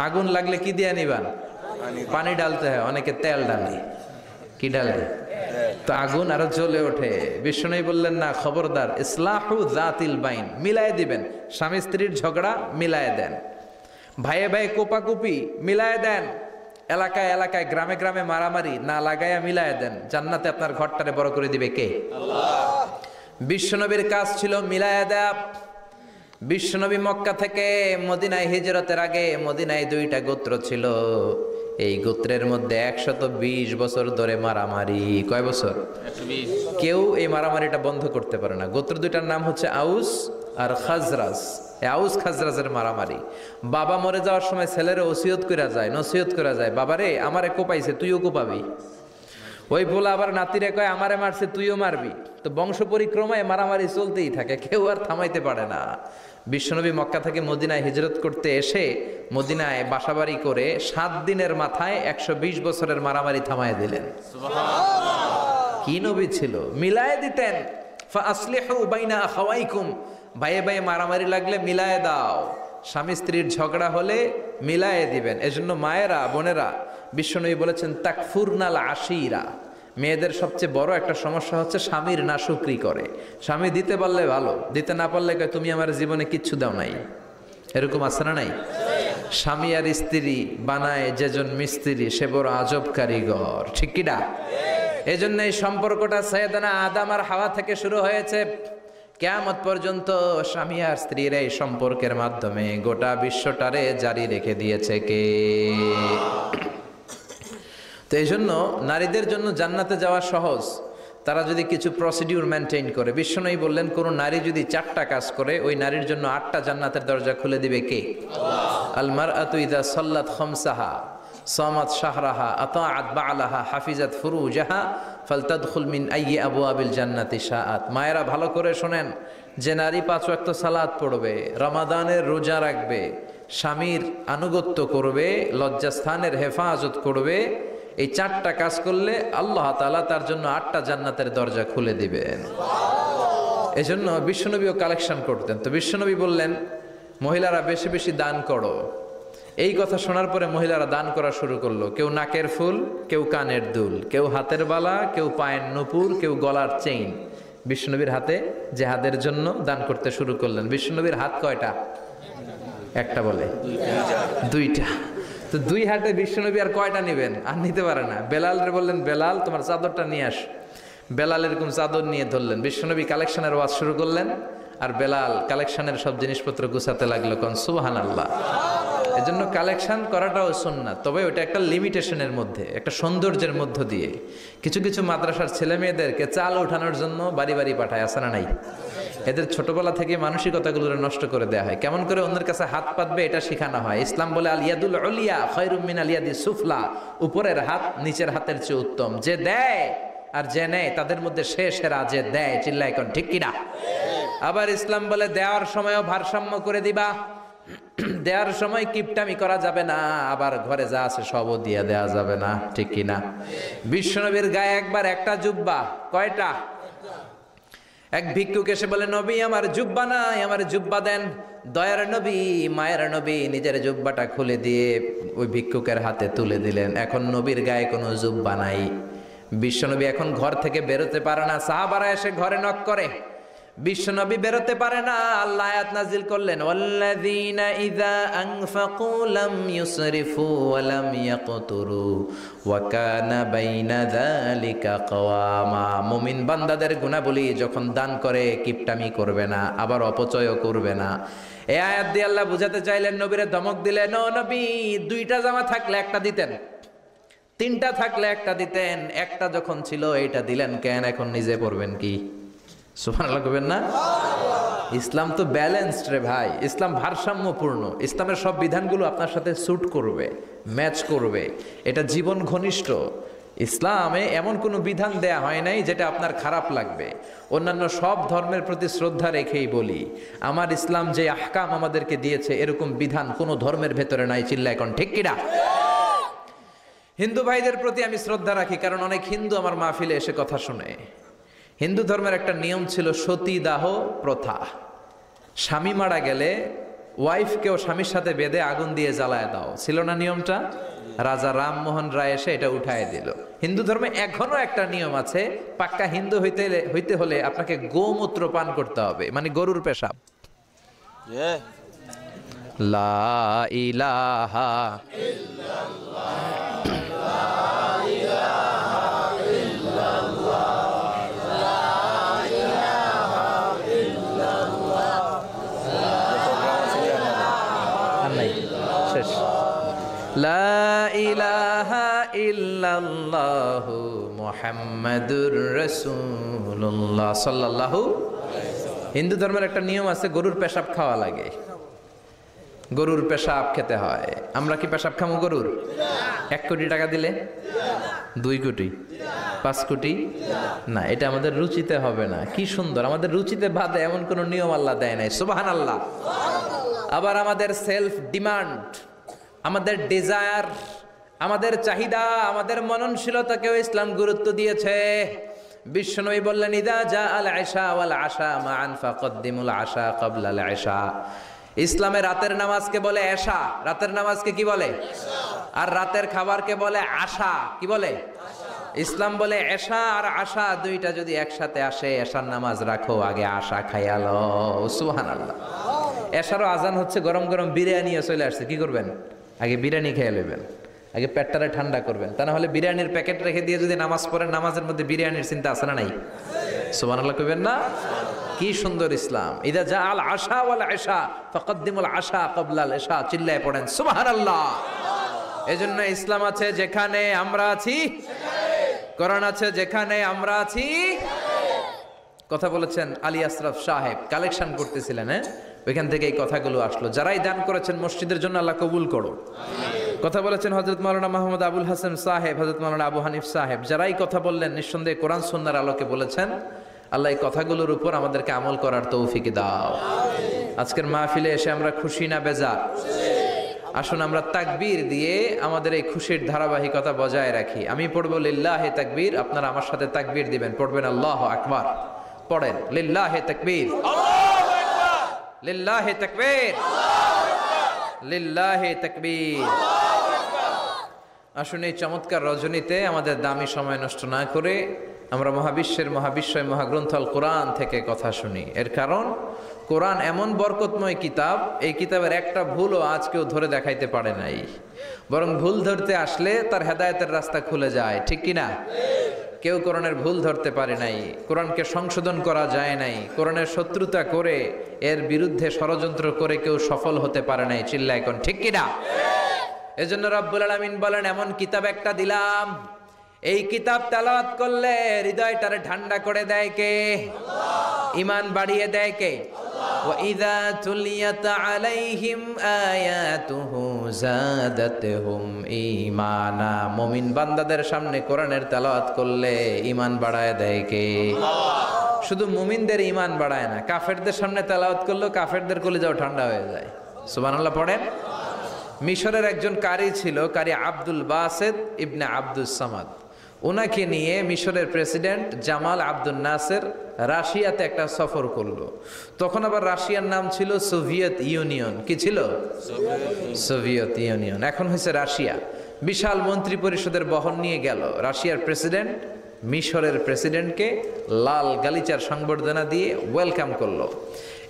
আগুন লাগলে কি দিয়ে নিবান? পানি ডালতে হয়, অনেকে তেল ডালে। কি ডালে? তো আগুন আরো জ্বলে ওঠে। বিশ্বনবী বললেন, না, খবরদার, ইসলাহু যাতিল বাইন, মিলায় দিবেন। স্বামী স্ত্রীর ঝগড়া মিলায় দেন, ভাইয়ে ভাইয়ে কোপাকুপি মিলায় দেন, এলাকায় এলাকায় গ্রামে গ্রামে মারামারি না লাগাইয়া মিলায় দেন। জান্নাতে আপনার ঘরটারে বড় করে দিবে কে? আল্লাহ। বিশ্বনবীর কাজ ছিল মিলায়া দেয়া। বিশ্বনবী মক্কা থেকে মদিনায় হিজরতের আগে মদিনায় 2টা গোত্র ছিল। এই গোত্রের মধ্যে 120 বছর ধরে মারামারি। কয় বছর? 120। কেউ এই মারামারিটা বন্ধ করতে পারে না। গোত্র 2টার নাম হচ্ছে আউস আর খাজরাজ। এই আউস খাজরাজের মারামারি। বাবা মরে যাওয়ার সময় ছেলেরা ওসিয়ত করা যায়, নসিহত করা যায়, বাবারে আমারে কোপাইছে তুইও কোপাবি। ওই বলে আবার নাতিরে কয় আমারে মারছে তুইও মারবি। তো বংশ পরিক্রমায় মারামারি চলতেই থাকে, কেউ আর থামাইতে পারে না। বিশ্বনবী মক্কা থেকে মদিনায় হিজরত করতে এসে মদিনায় বাসাবাড়ি করে 7 দিনের মাথায় 120 বছরের মারামারি থামায় দিলেন। কি নবী ছিল, মিলায় দিতেন। ফাসলিহু বাইনা আখাওয়াইকুম, ভাইয়ে ভাইয়ে মারামারি লাগলে মিলায় দাও। স্বামী স্ত্রীর ঝগড়া হলে মিলায়ে দিবেন। এজন্য মায়েরা বোনেরা বিশ্বনবী বলেছেন তাকফুরনাল আশিরা, মেয়েদের সবচেয়ে বড় একটা সমস্যা হচ্ছে স্বামীর নাশুকরি করে। স্বামী দিতে পারলে ভালো, দিতে না পারলে কয় তুমি আমার জীবনে কিচ্ছু দাও নাই। এরকম আছে না নাই? স্বামী আর স্ত্রী বানায় যেজন মিস্ত্রি সে বড় আজব কারিগর, ঠিক কিনা? এজন্য এই সম্পর্কটা সাইয়েদানা আদম আর হাওয়া থেকে শুরু হয়েছে। কিয়ামত পর্যন্ত স্বামী আর স্ত্রীর এই সম্পর্কের মাধ্যমে গোটা বিশ্বটারে জারি রেখে দিয়েছে কে? তো এই জন্য নারীদের জন্য জান্নাতে যাওয়া সহজ, তারা যদি কিছু প্রসিডিউর মেনটেন করে। বিশ্বনবী বললেন কোন নারী যদি 4টা কাজ করে ওই নারীর জন্য 8টা জান্নাতের দরজা খুলে দিবে কে? আল মারআতু ইযা সাল্লাত খামসাহা সামাত শাহরাহা আতাআত বা'লাহা হাফিজাত ফুরুজাহা ফালতাদখুল মিন আইয়ি আবওয়াবিল জান্নাতি শাআত। মায়েরা ভালো করে শোনেন, যে নারী 5 ওয়াক্ত সালাত পড়বে, রমাদানের রোজা রাখবে, স্বামীর আনুগত্য করবে, লজ্জাস্থানের হেফাজত করবে, এই 4টা কাজ করলে আল্লাহ তাআলা তার জন্য 8টা জান্নাতের দরজা খুলে দিবেন। এজন্য বিশ্বনবীও কালেকশন করতেন। তো বিশ্বনবী বললেন মহিলারা বেশি বেশি দান করো। এই কথা শোনার পরে মহিলারা দান করা শুরু করলো। কেউ নাকের ফুল, কেউ কানের দুল, কেউ হাতের বালা, কেউ পায়ের নুপুর, কেউ গলার চেইন বিশ্বনবীর হাতে জেহাদের জন্য দান করতে শুরু করলেন। বিশ্বনবীর হাত কয়টা? একটা বলে 2টা। তো 2 হাতে বিশ্বনবী আর কয়টা নেবেন? আর নিতে পারে না। বেলালের বললেন বেলাল তোমার চাদরটা নিয়ে আস। বেলাল এরকম চাদর নিয়ে ধরলেন। বিশ্বনবী কালেকশনের ওয়াজ শুরু করলেন আর বেলাল কালেকশনের সব জিনিসপত্র গুছাতে লাগলো। কোন সুবহানাল্লাহ। এজন্য কালেকশন করাটাও সুন্নাত, তবে ওটা একটা লিমিটেশনের মধ্যে, একটা সৌন্দর্যের মধ্য দিয়ে। কিছু কিছু মাদ্রাসার ছেলে মেয়েদেরকে চাল ওঠানোর জন্য বাড়ি বাড়ি পাঠায়, আসে না নাই? এদের ছোটবেলা থেকে মানসিকতাগুলো নষ্ট করে দেওয়া হয়। কেমন করে অন্যের কাছে হাত পাতবে এটা শেখানো হয়। ইসলাম বলে আল ইয়াদুল উলিয়া খায়রুম মিনাল ইয়াদিস সুফলা, উপরের হাত নিচের হাতের চেয়ে উত্তম। যে দেয় আর যে নেয় তাদের মধ্যে সেরা যে দেয়। চিল্লায় কোন ঠিক কিনা? আবার ইসলাম বলে দেওয়ার সময়ও ভারসাম্য করে দিবা। দেওয়ার সময় কিপটামি করা যাবে না, আবার ঘরে যা আছে সবও দিয়ে দেওয়া যাবে না, ঠিক কিনা? বিশ্বনবীর গায়ে একবার একটা জুব্বা, কয়টা? এক ভিক্ষুক এসে বলে নবী আমার জুব্বা নাই, আমার জুব্বা দেন। দয়ার নবী মায়ের নবী নিজের জুব্বাটা খুলে দিয়ে ওই ভিক্ষুকের হাতে তুলে দিলেন। এখন নবীর গায়ে কোনো জুব্বা নাই। বিশ্বনবী এখন ঘর থেকে বেরোতে পারে না। সাহাবারা এসে ঘরে নক করে, বিশ্বনবী বেরোতে পারে না। আল্লাহ আয়াত নাজিল করলেন ওয়াল্লাযীনা ইযা আনফাকু লাম ইউসরিফু ওয়া লাম ইয়াকতুরু ওয়া কানা বাইনা যালিকা কওয়ামা। মুমিন বান্দাদের গুণাবলী যখন দান করে কিপটামি করবে না, আবার অপচয়ও করবে না। এই আয়াত দিয়ে আল্লাহ বুঝাতে চাইলেন, নবীরে ধমক দিলেন, ও নবী 2টা জামা থাকলে একটা দিতেন, 3টা থাকলে একটা দিতেন, একটা যখন ছিল এইটা দিলেন কেন? এখন নিজে পড়বেন কি? সুবহানাল্লাহ কইবেন না? ইসলাম তো ব্যালেন্সড রে ভাই, ইসলাম ভারসাম্যপূর্ণ। ইসলামের সব বিধানগুলো আপনার সাথে স্যুট করবে, ম্যাচ করবে, এটা জীবন ঘনিষ্ঠ। ইসলামে এমন কোনো বিধান দেয়া হয় নাই যেটা আপনার খারাপ লাগবে। অন্যান্য সব ধর্মের প্রতি শ্রদ্ধা রেখেই বলি, আমার ইসলাম যে আহকাম আমাদেরকে দিয়েছে এরকম বিধান কোনো ধর্মের ভেতরে নাই। চিল্লায় এখন ঠিক কিনা? হিন্দু ভাইদের প্রতি আমি শ্রদ্ধা রাখি, কারণ অনেক হিন্দু আমার মাহফিলে এসে কথা শুনে। হিন্দু ধর্মের একটা নিয়ম ছিল সতীদাহ প্রথা। স্বামী মারা গেলে ওয়াইফকেও স্বামীর সাথে বেঁধে আগুন দিয়ে জ্বালায় দাও, ছিল না নিয়মটা? রাজা রামমোহন রায় এসে এটা উঠায় দিল। হিন্দু ধর্মে এখনো একটা নিয়ম আছে, পাক্কা হিন্দু হইতে হলে আপনাকে গোমূত্র পান করতে হবে, মানে গরুর পেশাব। লা ইলাহা ইল্লাল্লাহ, লা ইলাহা ইল্লাল্লাহ, লা ইলাহা মুহাম্মাদুর রাসূলুল্লাহ সাল্লাল্লাহু। হিন্দু ধর্মের একটা নিয়ম আছে, গরুর পেশাব খাওয়া লাগে, গরুর পেশাব খেতে হয়। আমরা কি পেশাব খামো গরুর? 1 কোটি টাকা দিলে? 2 কোটি? 5 কোটি? না, এটা আমাদের রুচিতে হবে না। কি সুন্দর, আমাদের রুচিতে বাদে এমন কোন নিয়ম আল্লাহ দেয় নাই। সুবহানাল্লাহ। আবার আমাদের সেলফ ডিমান্ড, আমাদের ডিজায়ার, আমাদের চাহিদা, আমাদের মননশীলতাকেও ইসলাম গুরুত্ব দিয়েছে। বিশ্বনবী বললেন, ইদা জা আল আশা ওয়াল আশা মান ফাকদ্দিমুল আশা ক্বাবলা আল আশা। ইসলামে রাতের নামাজকে বলে এশা, রাতের নামাজকে কি বলে? আর রাতের খাবারকে বলে আশা, কি বলে? ইসলাম বলে এশা আর আশা দুইটা যদি একসাথে আসে, এশার নামাজ রাখো, আগে আশা খাইয়া লও। সুবহানাল্লাহ। এশারও আজান হচ্ছে, গরম গরম বিরিয়ানিও চলে আসছে, কি করবেন? আগে বিরিয়ানি খেয়ে নেবেন, আগে পেটটারে ঠান্ডা করবেন। তা না হলে বিরিয়ানির প্যাকেট রেখে দিয়ে যদি নামাজ পড়েন, নামাজের মধ্যে বিরিয়ানির চিন্তা আছে না নাই? সুবহানাল্লাহ কইবেন না? কি সুন্দর ইসলাম। ইদা জা আল আশা ওয়াল আশা ফাকদ্দিমুল আশা ক্বাবলা আল আশা। চিল্লায় পড়েন সুবহানাল্লাহ। এজন্য ইসলাম আছে যেখানে আমরা আছি, কোরআন আছে যেখানে আমরা আছি। কথা বলেছেন আলী আশরাফ সাহেব, কালেকশন করতেছিলেন, ওইখান থেকে এই কথাগুলো আসলো। যারাই দান করেছেন মসজিদের জন্য, আল্লাহ কবুল করো। কথা বলেছেন হযরত মাওলানা মাহমুদ আবুল হাসান সাহেব, হযরত মাওলানা আবু হানিফ সাহেব। যারাই কথা বললেন, নিঃসন্দেহে কোরআন সুন্নাহর আলোকে বলেছেন। আল্লাহ এই কথাগুলোর উপর আমাদেরকে আমল করার তৌফিক দাও। আজকের মাহফিলে এসে আমরা খুশি না বেজার? আসুন আমরা তাকবীর দিয়ে আমাদের এই খুশির ধারাবাহিকতা বজায় রাখি। আমি পড়বো লিল্লাহে তাকবীর, আপনারা আমার সাথে তাকবীর দিবেন। পড়বেন আল্লাহু আকবার। পড়েন লিল্লাহে তাকবীর, লিল্লাহে তাকবীর, লিল্লাহে তাকবীর। আসুন এই চমৎকার রজনীতে আমাদের দামি সময় নষ্ট না করে আমরা মহাবিশ্বের মহাবিশ্বয় মহাগ্রন্থ আল কোরআন থেকে কথা শুনি। এর কারণ কোরআন এমন বরকতময় কিতাব, এই কিতাবের একটা ভুলও আজ কেউ ধরে দেখাইতে পারে নাই। বরং ভুল ধরতে আসলে তার হেদায়েতের রাস্তা খুলে যায়, ঠিক কিনা? কেউ কোরআনের ভুল ধরতে পারে নাই, কোরআনকে সংশোধন করা যায় নাই, কোরআনের শত্রুতা করে এর বিরুদ্ধে ষড়যন্ত্র করে কেউ সফল হতে পারে নাই। চিল্লা এখন ঠিক কিনা? এজন্য রব্বুল আলামিন বলেন, এমন কিতাব একটা দিলাম, এই কিতাব তেলাওয়াত করলে হৃদয়টারে ঠান্ডা করে দেয় কে? ঈমান বাড়িয়ে দেয় কে? ওয়া ইযা তুলিয়াত আলাইহিম আয়াতুহু যাদাতহুম ঈমানা। মুমিন বান্দাদের সামনে কোরআনের তেলাওয়াত করলে ঈমান বাড়ায় দেয় কে? শুধু মুমিনদের ঈমান বাড়ায় না, কাফেরদের সামনে তেলাওয়াত করলেও কাফেরদের কলিজাও ঠান্ডা হয়ে যায়। সুবহানাল্লাহ পড়েন। মিশরের একজন কারি ছিল, কারি আব্দুল বাসেত ইবনে আব্দুস সামাদ। ওনাকে নিয়ে মিশরের প্রেসিডেন্ট জামাল আব্দুল নাসের রাশিয়াতে একটা সফর করলো। তখন আবার রাশিয়ার নাম ছিল সোভিয়েত ইউনিয়ন। কি ছিল? সোভিয়েত ইউনিয়ন, এখন হয়েছে রাশিয়া। বিশাল মন্ত্রী পরিষদের বহন নিয়ে গেল। রাশিয়ার প্রেসিডেন্ট মিশরের প্রেসিডেন্টকে লাল গালিচার সংবর্ধনা দিয়ে ওয়েলকাম করলো।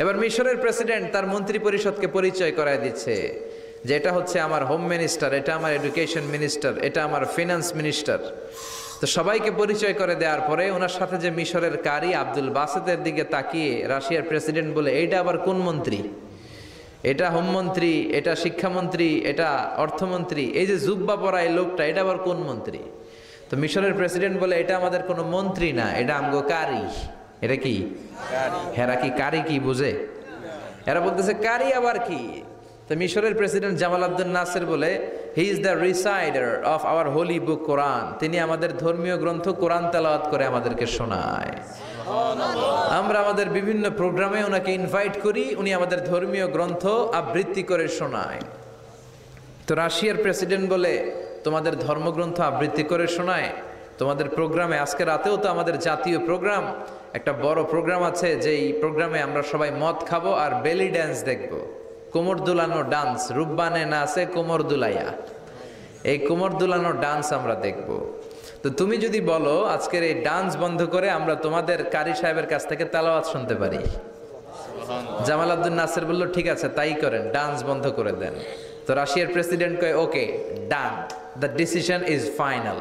এবার মিশরের প্রেসিডেন্ট তার মন্ত্রী পরিষদকে পরিচয় করায় দিচ্ছে যে এটা হচ্ছে আমার হোম মিনিস্টার, এটা আমার এডুকেশন মিনিস্টার, এটা আমার ফিনান্স মিনিস্টার। তো সবাইকে পরিচয় করে দেওয়ার পরে ওনার সাথে যে মিশরের কারি আব্দুল বাসেতের দিকে তাকিয়ে রাশিয়ার প্রেসিডেন্ট বলে, এইটা আবার কোন মন্ত্রী? এটা হোমমন্ত্রী, এটা শিক্ষামন্ত্রী, এটা অর্থমন্ত্রী, এই যে জুব্বা পরা এই লোকটা, এটা আবার কোন মন্ত্রী? তো মিশরের প্রেসিডেন্ট বলে, এটা আমাদের কোনো মন্ত্রী না, এটা আমগো কারি। এটা কি? হেরা কি কারি কি বুঝে? এরা বলতেছে কারি আবার কি? তো মিশরের প্রেসিডেন্ট জামাল আব্দুল নাসের বলে, he is the resider of our holy book Quran. তিনি আমাদের ধর্মীয় গ্রন্থ কোরআন তেলাওয়াত করে আমাদেরকে শোনায়। আমরা আমাদের বিভিন্ন প্রোগ্রামে ওনাকে ইনভাইট করি, উনি আমাদের ধর্মীয় গ্রন্থ আবৃত্তি করে শোনায়। তো রাশিয়ার প্রেসিডেন্ট বলে, তোমাদের ধর্মগ্রন্থ আবৃত্তি করে শোনায় তোমাদের প্রোগ্রামে? আজকে রাতেও তো আমাদের জাতীয় প্রোগ্রাম, একটা বড় প্রোগ্রাম আছে, যেই প্রোগ্রামে আমরা সবাই মদ খাবো আর বেলি ড্যান্স দেখবো। কোমর দুলানো ডান্স, রুব্বানে নাচে কোমর দুলাইয়া, এই কোমর দুলানো ডান্স আমরা দেখব। তো তুমি যদি বলো আজকের এই ডান্স বন্ধ করে আমরা তোমাদের কারি সাহেবের কাছ থেকে তেলাওয়াত শুনতে পারি, জামাল আব্দুল নাসের বলল ঠিক আছে তাই করেন, ডান্স বন্ধ করে দেন। তো রাশিয়ার প্রেসিডেন্ট কয়, ওকে ডান, দ্য ডিসিশন ইজ ফাইনাল।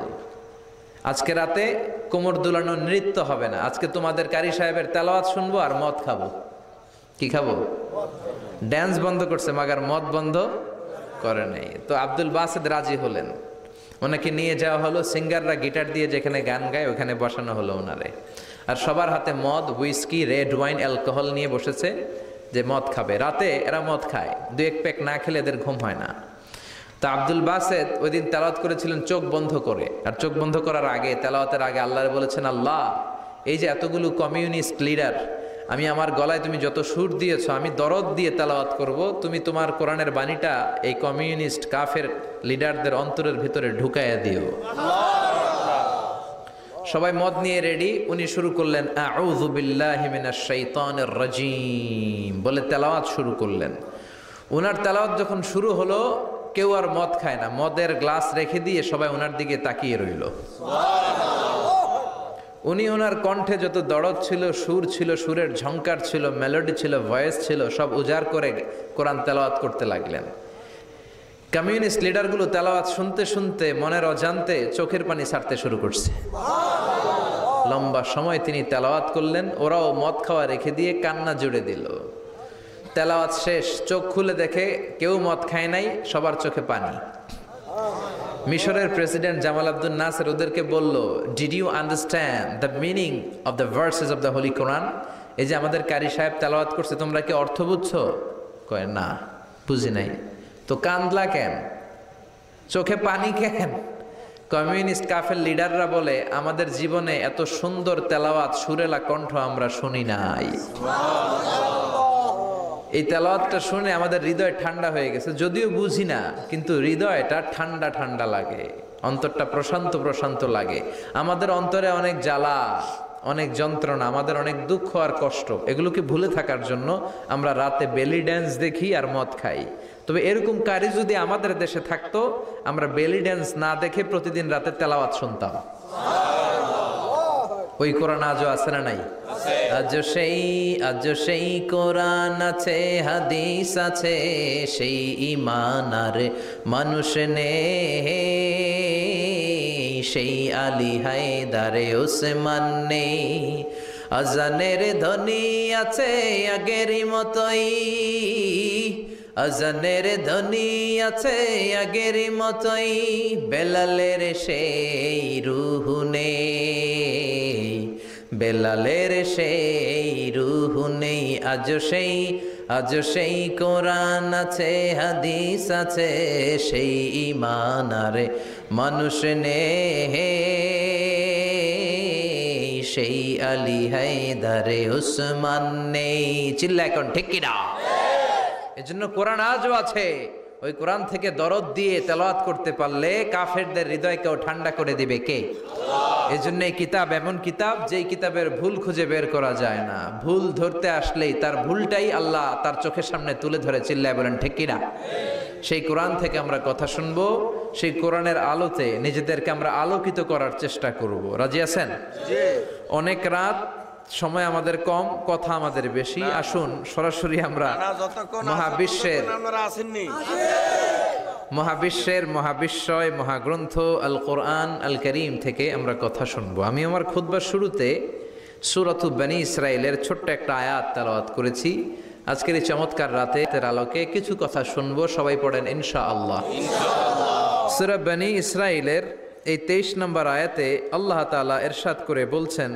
আজকে রাতে কোমর দুলানো নৃত্য হবে না, আজকে তোমাদের কারি সাহেবের তেলাওয়াত শুনবো আর মদ খাবো। কি খাবো? ড্যান্স বন্ধ করছে, মাগার মদ বন্ধ করে নেই। তো আব্দুল বাসেদ রাজি হলেন। ওনাকে নিয়ে যাওয়া হলো, সিঙ্গাররা গিটার দিয়ে যেখানে গান গায় ওখানে বসানো হলো ওনারে। আর সবার হাতে মদ, হুইস্কি, রেড ওয়াইন, অ্যালকোহল নিয়ে বসেছে যে মদ খাবে। রাতে এরা মদ খায়, 2-1 প্যাক না খেলে এদের ঘুম হয় না। তা আব্দুল বাসেত ওই দিন তেলাওয়াত করেছিলেন চোখ বন্ধ করে। আর চোখ বন্ধ করার আগে, তেলাওয়াতের আগে আল্লাহ বলেছেন, আল্লাহ এই যে এতগুলো কমিউনিস্ট লিডার, আমি আমার গলায় তুমি যত সুর দিয়েছ, আমি দরদ দিয়ে তেলাওয়াত করব, তুমি তোমার কোরআনের বাণীটা এই কমিউনিস্ট কাফের লিডারদের অন্তরের ভিতরে ঢুকাইয়া দিও। সবাই মদ নিয়ে রেডি। উনি শুরু করলেন আউযু বিল্লাহি মিনাশ শাইতানির রাজিম বলে তেলাওয়াত শুরু করলেন। ওনার তেলাওয়াত যখন শুরু হলো, কেউ আর মদ খায় না, মদের গ্লাস রেখে দিয়ে সবাই ওনার দিকে তাকিয়ে রইল। উনি ওনার কণ্ঠে যত দরদ ছিল, সুর ছিল, সুরের ঝংকার ছিল, মেলোডি ছিল, ভয়েস ছিল, সব উজাড় করে কোরআন তেলাওয়াত করতে লাগলেন। কমিউনিস্ট লিডারগুলো তেলাওয়াত শুনতে শুনতে মনের অজান্তে চোখের পানি ছাড়তে শুরু করছে। লম্বা সময় তিনি তেলাওয়াত করলেন, ওরাও মদ খাওয়া রেখে দিয়ে কান্না জুড়ে দিল। তেলাওয়াত শেষ, চোখ খুলে দেখে কেউ মদ খায় নাই, সবার চোখে পানি। মিশরের প্রেসিডেন্ট জামাল আব্দুল নাসের ওদেরকে বলল, did you understand the meaning of the verses of the holy Quran? এই যে আমাদের কারি সাহেব তেলাওয়াত করছে, তোমরা কি অর্থ বুঝছো? কয় না, বুঝি নাই। তো কান্দলা কেন, চোখে পানি কেন? কমিউনিস্ট কাফের লিডাররা বলে, আমাদের জীবনে এত সুন্দর তেলাওয়াত, সুরেলা কণ্ঠ আমরা শুনি নাই। এই তেলাওয়াতটা শুনে আমাদের হৃদয় ঠান্ডা হয়ে গেছে, যদিও বুঝি না, কিন্তু হৃদয়টা ঠান্ডা ঠান্ডা লাগে, অন্তরটা প্রশান্ত প্রশান্ত লাগে। আমাদের অন্তরে অনেক জ্বালা, অনেক যন্ত্রণা, আমাদের অনেক দুঃখ আর কষ্ট, এগুলোকে ভুলে থাকার জন্য আমরা রাতে বেলি ড্যান্স দেখি আর মদ খাই। তবে এরকম কারি যদি আমাদের দেশে থাকতো, আমরা বেলি ড্যান্স না দেখে প্রতিদিন রাতে তেলাওয়াত শুনতাম। ওই কোরআন আজও আছে না নাই? আজও সেই কোরআন আছে, হাদিস আছে, সেই ঈমান আর মানুষ নে, সেই আলী হায়দারে ওসমান নেই। আজানের ধ্বনি আছে আগেরই মতোই, আজানের ধ্বনি আছে আগেরই মতোই, বেলালের সেই রূহ নেই, বেলালের সেই রূহ নেই। আজও সেই কোরআন আছে, হাদিস আছে, সেই ঈমান আর মানুষ নেই, সেই আলী হায়দারে ওসমান নেই। চিল্লা এখন ঠিক কিনা? এজন্য কোরআন আজও আছে। ওই কোরআন থেকে দরদ দিয়ে তেলাওয়াত করতে পারলে কাফেরদের হৃদয়কেও ঠান্ডা করে দিবে কে? এজন্য এই কিতাব এমন কিতাব, যেই কিতাবের ভুল খুঁজে বের করা যায় না। ভুল ধরতে আসলেই তার ভুলটাই আল্লাহ তার চোখের সামনে তুলে ধরে, চিল্লায় বলেন ঠিক কিনা? সেই কোরআন থেকে আমরা কথা শুনবো, সেই কোরআনের আলোতে নিজেদেরকে আমরা আলোকিত করার চেষ্টা করব। রাজি আছেন? অনেক রাত, সময় আমাদের কম, কথা আমাদের বেশি। আসুন সরাসরি আমরা মহাবিশ্বের মহাবিশ্বয় মহাগ্রন্থ আল কোরআন আল করিম থেকে আমরা কথা শুনবো। আমি আমার খুতবার শুরুতে সূরাতু বনী ইসরাইলের ছোট্ট একটা আয়াত তেলাওয়াত করেছি। আজকের এই চমৎকার রাতের আলোকে কিছু কথা শুনবো। সবাই পড়েন ইনশাআল্লাহ। সূরা বনী ইসরাইলের এই 23 নম্বর আয়াতে আল্লাহ তাআলা ইরশাদ করে বলছেন,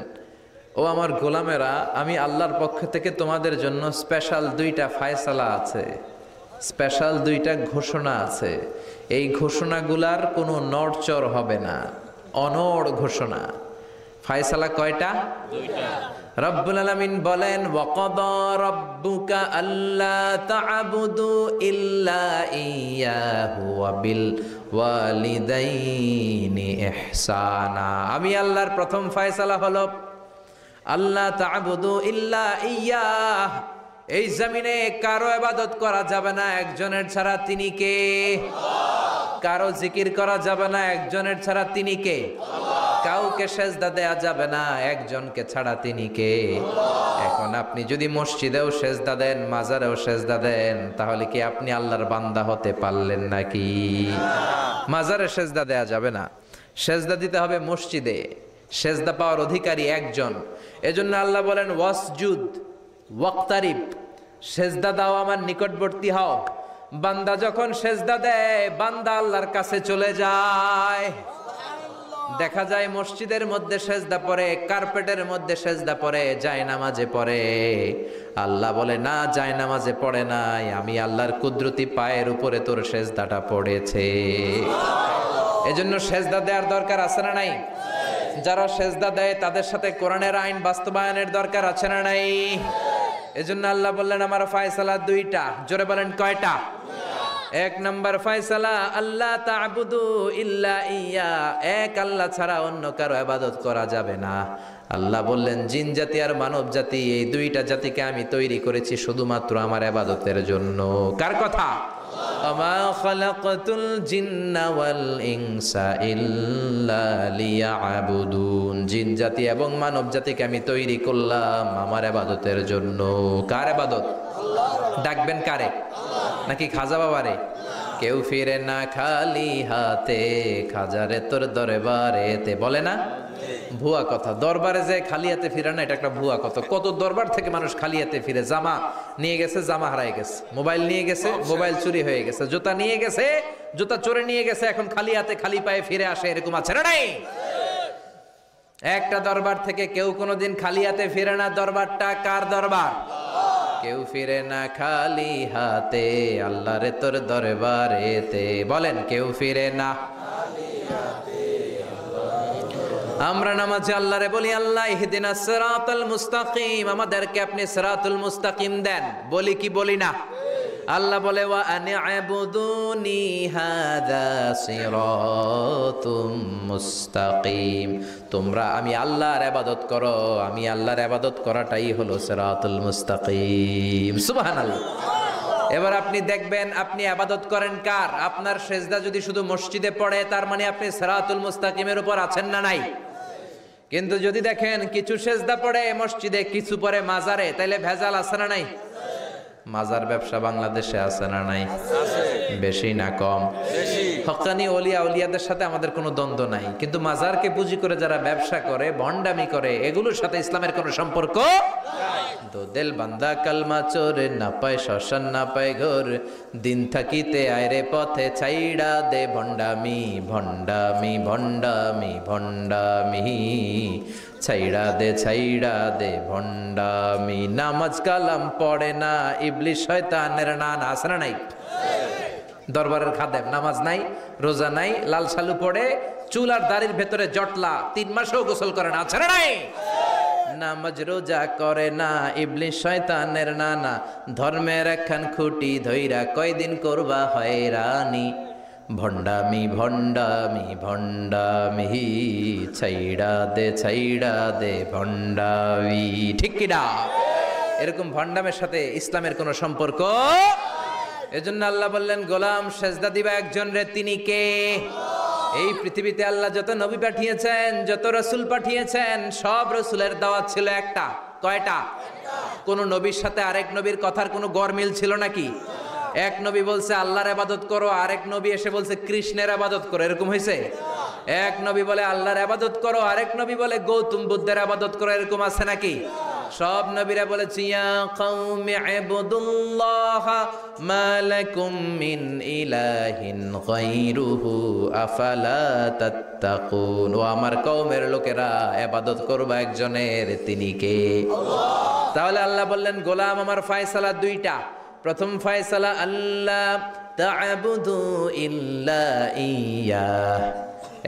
ও আমার গোলামেরা, আমি আল্লাহর পক্ষ থেকে তোমাদের জন্য স্পেশাল 2টা ফায়সালা আছে, স্পেশাল 2টা ঘোষণা আছে। এই ঘোষণাগুলার কোনো নড়চড় হবে না, অনড় ঘোষণা। ফায়সালা কয়টা? 2টা। রব্বুল আলামিন বলেন, ওয়াকাদা রাব্বুকা আল্লা তা'বুদু ইল্লা ইয়াহু ওয়া বিল ওয়ালিদাইনি ইহসানা। আমি আল্লাহর প্রথম ফায়সালা হলো আল্লাহ তা'বুদু ইল্লা ইয়াহ। এই জমিনে কারো ইবাদত করা যাবে না একজনের ছাড়া, তিনি কে? কারো জিকির করা যাবে না একজনের ছাড়া, তিনি কে? কাউকে সেজদা দেয়া যাবে না একজনকে ছাড়া, তিনি কে? এখন আপনি যদি মসজিদেও সেজদা দেন, মাজারেও সেজদা দেন, তাহলে কি আপনি আল্লাহর বান্দা হতে পারলেন নাকি? মাজারে সেজদা দেয়া যাবে না, সেজদা দিতে হবে মসজিদে। সেজদা পাওয়ার অধিকারী একজন। এজন্য আল্লাহ বলেন, ওয়াসজুদ ওয়াক্তারিব, সেজদা দাও, আমার নিকটবর্তী হও। বান্দা যখন সেজদা দেয় বান্দা আল্লাহর কাছে চলে যায়। দেখা যায় মসজিদের মধ্যে সেজদা পড়ে, কার্পেটের মধ্যে সেজদা পড়ে, জায়নামাজে পড়ে। আল্লাহ বলে না, জায়নামাজে পড়ে নাই, আমি আল্লাহর কুদরতি পায়ের উপরে তোর সেজদাটা পড়েছে। এজন্য সেজদা দেওয়ার দরকার আছে না নাই? যারা সেজদা দেয় তাদের সাথে কোরআনের আইন বাস্তবায়নের দরকার আছে না নাই? এজন্য আল্লাহ বললেন আমার ফয়সালা দুইটা। জোরে বলেন কয়টা? এক নম্বর ফয়সালা আল্লাহ তা'বুদু ইল্লা ইয়া, এক আল্লাহ ছাড়া অন্য কারো ইবাদত করা যাবে না। আল্লাহ বললেন জিন জাতি আর মানব জাতি, এই দুইটা জাতিকে আমি তৈরি করেছি শুধুমাত্র আমার ইবাদতের জন্য। কার কথা? ওমা খালাকাতুল জিন্না ওয়াল ইনসা ইল্লা লিয়াবুদুন, জিন জাতি এবং মানব জাতিকে আমি তৈরি করলাম আমার ইবাদতের জন্য। কার ইবাদত? ডাকবেন কারে? নাকি খাজা বাবারে? কেউ ফিরে না খালি হাতে, খাজারে তোর দরবারেতে, বলে না? ভুয়া কথা। দরবারে যে খালি হাতে ফিরে না, এটা একটা ভুয়া কথা। কত দরবার থেকে মানুষ খালি হাতে ফিরে। জামা নিয়ে গেছে, জামা হারাই গেছে। মোবাইল নিয়ে গেছে, মোবাইল চুরি হয়ে গেছে। জুতা নিয়ে গেছে, জুতা চোরে নিয়ে গেছে, এখন খালি হাতে খালি পায়ে ফিরে আসে। এরকম আছে না নাই? একটা দরবার থেকে কেউ কোনোদিন খালি হাতে ফিরে না। দরবারটা কার দরবার? কেউ ফিরে না খালি হাতে, আল্লাহ রে তোর দরবারেতে। বলেন কেউ ফিরে না। আমরা নামাজে আল্লাহরে বলি আল্লাহ ইহদিনাস সিরাতাল মুস্তাকিম, আমাদেরকে আপনি সিরাতুল মুস্তাকিম দেন। বলি কি বলি না? আল্লাহ বলে ওয়া আনি'বুদুনি হাযা সিরাতুম মুস্তাকিম, তোমরা আমি আল্লাহর ইবাদত করো, আমি আল্লাহর ইবাদত করাটাই হলো সিরাতুল মুস্তাকিম। সুবহানাল্লাহ। এবার আপনি দেখবেন আপনি ইবাদত করেন কার? আপনার সেজদা যদি শুধু মসজিদে পড়ে তার মানে আপনি সিরাতুল মুস্তাকিমের উপর আছেন না নাই? কিন্তু যদি দেখেন কিছু সেজদা পড়ে মসজিদে, কিছু পড়ে মাজারে, তাইলে ভেজাল আছে না নাই? মাজার ব্যবসা বাংলাদেশে আছে না নাই? বেশি না কম? হক্কানি ওলিয়া ওলিয়াদের সাথে আমাদের কোনো দ্বন্দ্ব নাই, কিন্তু মাজারকে পুঁজি করে যারা ব্যবসা করে, ভণ্ডামি করে, এগুলোর সাথে ইসলামের কোনো সম্পর্ক তো দিল বান্দা কালমা চোরে, না পায় শ্মশান না পায় ঘর, দিন থাকিতে আয়রে পথে ছাইড়া দে ভণ্ডামি ভণ্ডামি ভণ্ডামি ভণ্ডামি, ছাইড়া দে ভণ্ডামি। নামাজ কালাম পড়ে না, ইবলিশ শয়তানের নানা। আছে না নাই? দরবারের খাদেম, নামাজ নাই, রোজা নাই, লাল সালু পড়ে, চুল আর দাড়ির ভেতরে জটলা, 3 মাসেও গোসল করে না। আছে না নাই? নামাজ রোজা করে না, ইবলিশ শয়তানের নানা। ধর্মের একখান খুঁটি ধইরা কয়দিন করবা হয়রানি, ভণ্ডামি ভণ্ডামি ভণ্ডামি, ছাইড়া দে ভণ্ডামি। ঠিক কিনা? এরকম ভণ্ডামের সাথে ইসলামের কোনো সম্পর্ক। এজন্য আল্লাহ বললেন গোলাম সেজদা দিবা একজন রে, তিনি কে? এই পৃথিবীতে আল্লাহ যত নবী পাঠিয়েছেন, যত রাসূল পাঠিয়েছেন, সব রাসূলের দাওয়াত ছিল একটা। কয়টা? কোন নবীর সাথে আরেক নবীর কথার কোনো গরমিল ছিল নাকি? এক নবী বলছে আল্লাহর ইবাদত করো, আরেক নবী এসে বলছে কৃষ্ণের ইবাদত করো। এরকম হয়েছে? এক নবী বলে আল্লাহর ইবাদত করো, আরেক নবী বলে গৌতম বুদ্ধের ইবাদত করো। এরকম আছে নাকি? সব নবীরা বলেছে ইয়া কওমি ইবুদুল্লাহ মা লাকুম মিন ইলাহিন গায়রুহু আফালা তাত্তাকুন। ও আমার কওমের লোকেরা, ইবাদত করবা একজনের, তিনি কে? আল্লাহ। তাহলে আল্লাহ বললেন গোলাম আমার ফয়সালা দুইটা। প্রথম ফয়সালা আল্লাহ তা'বুদু ইল্লা ইয়া,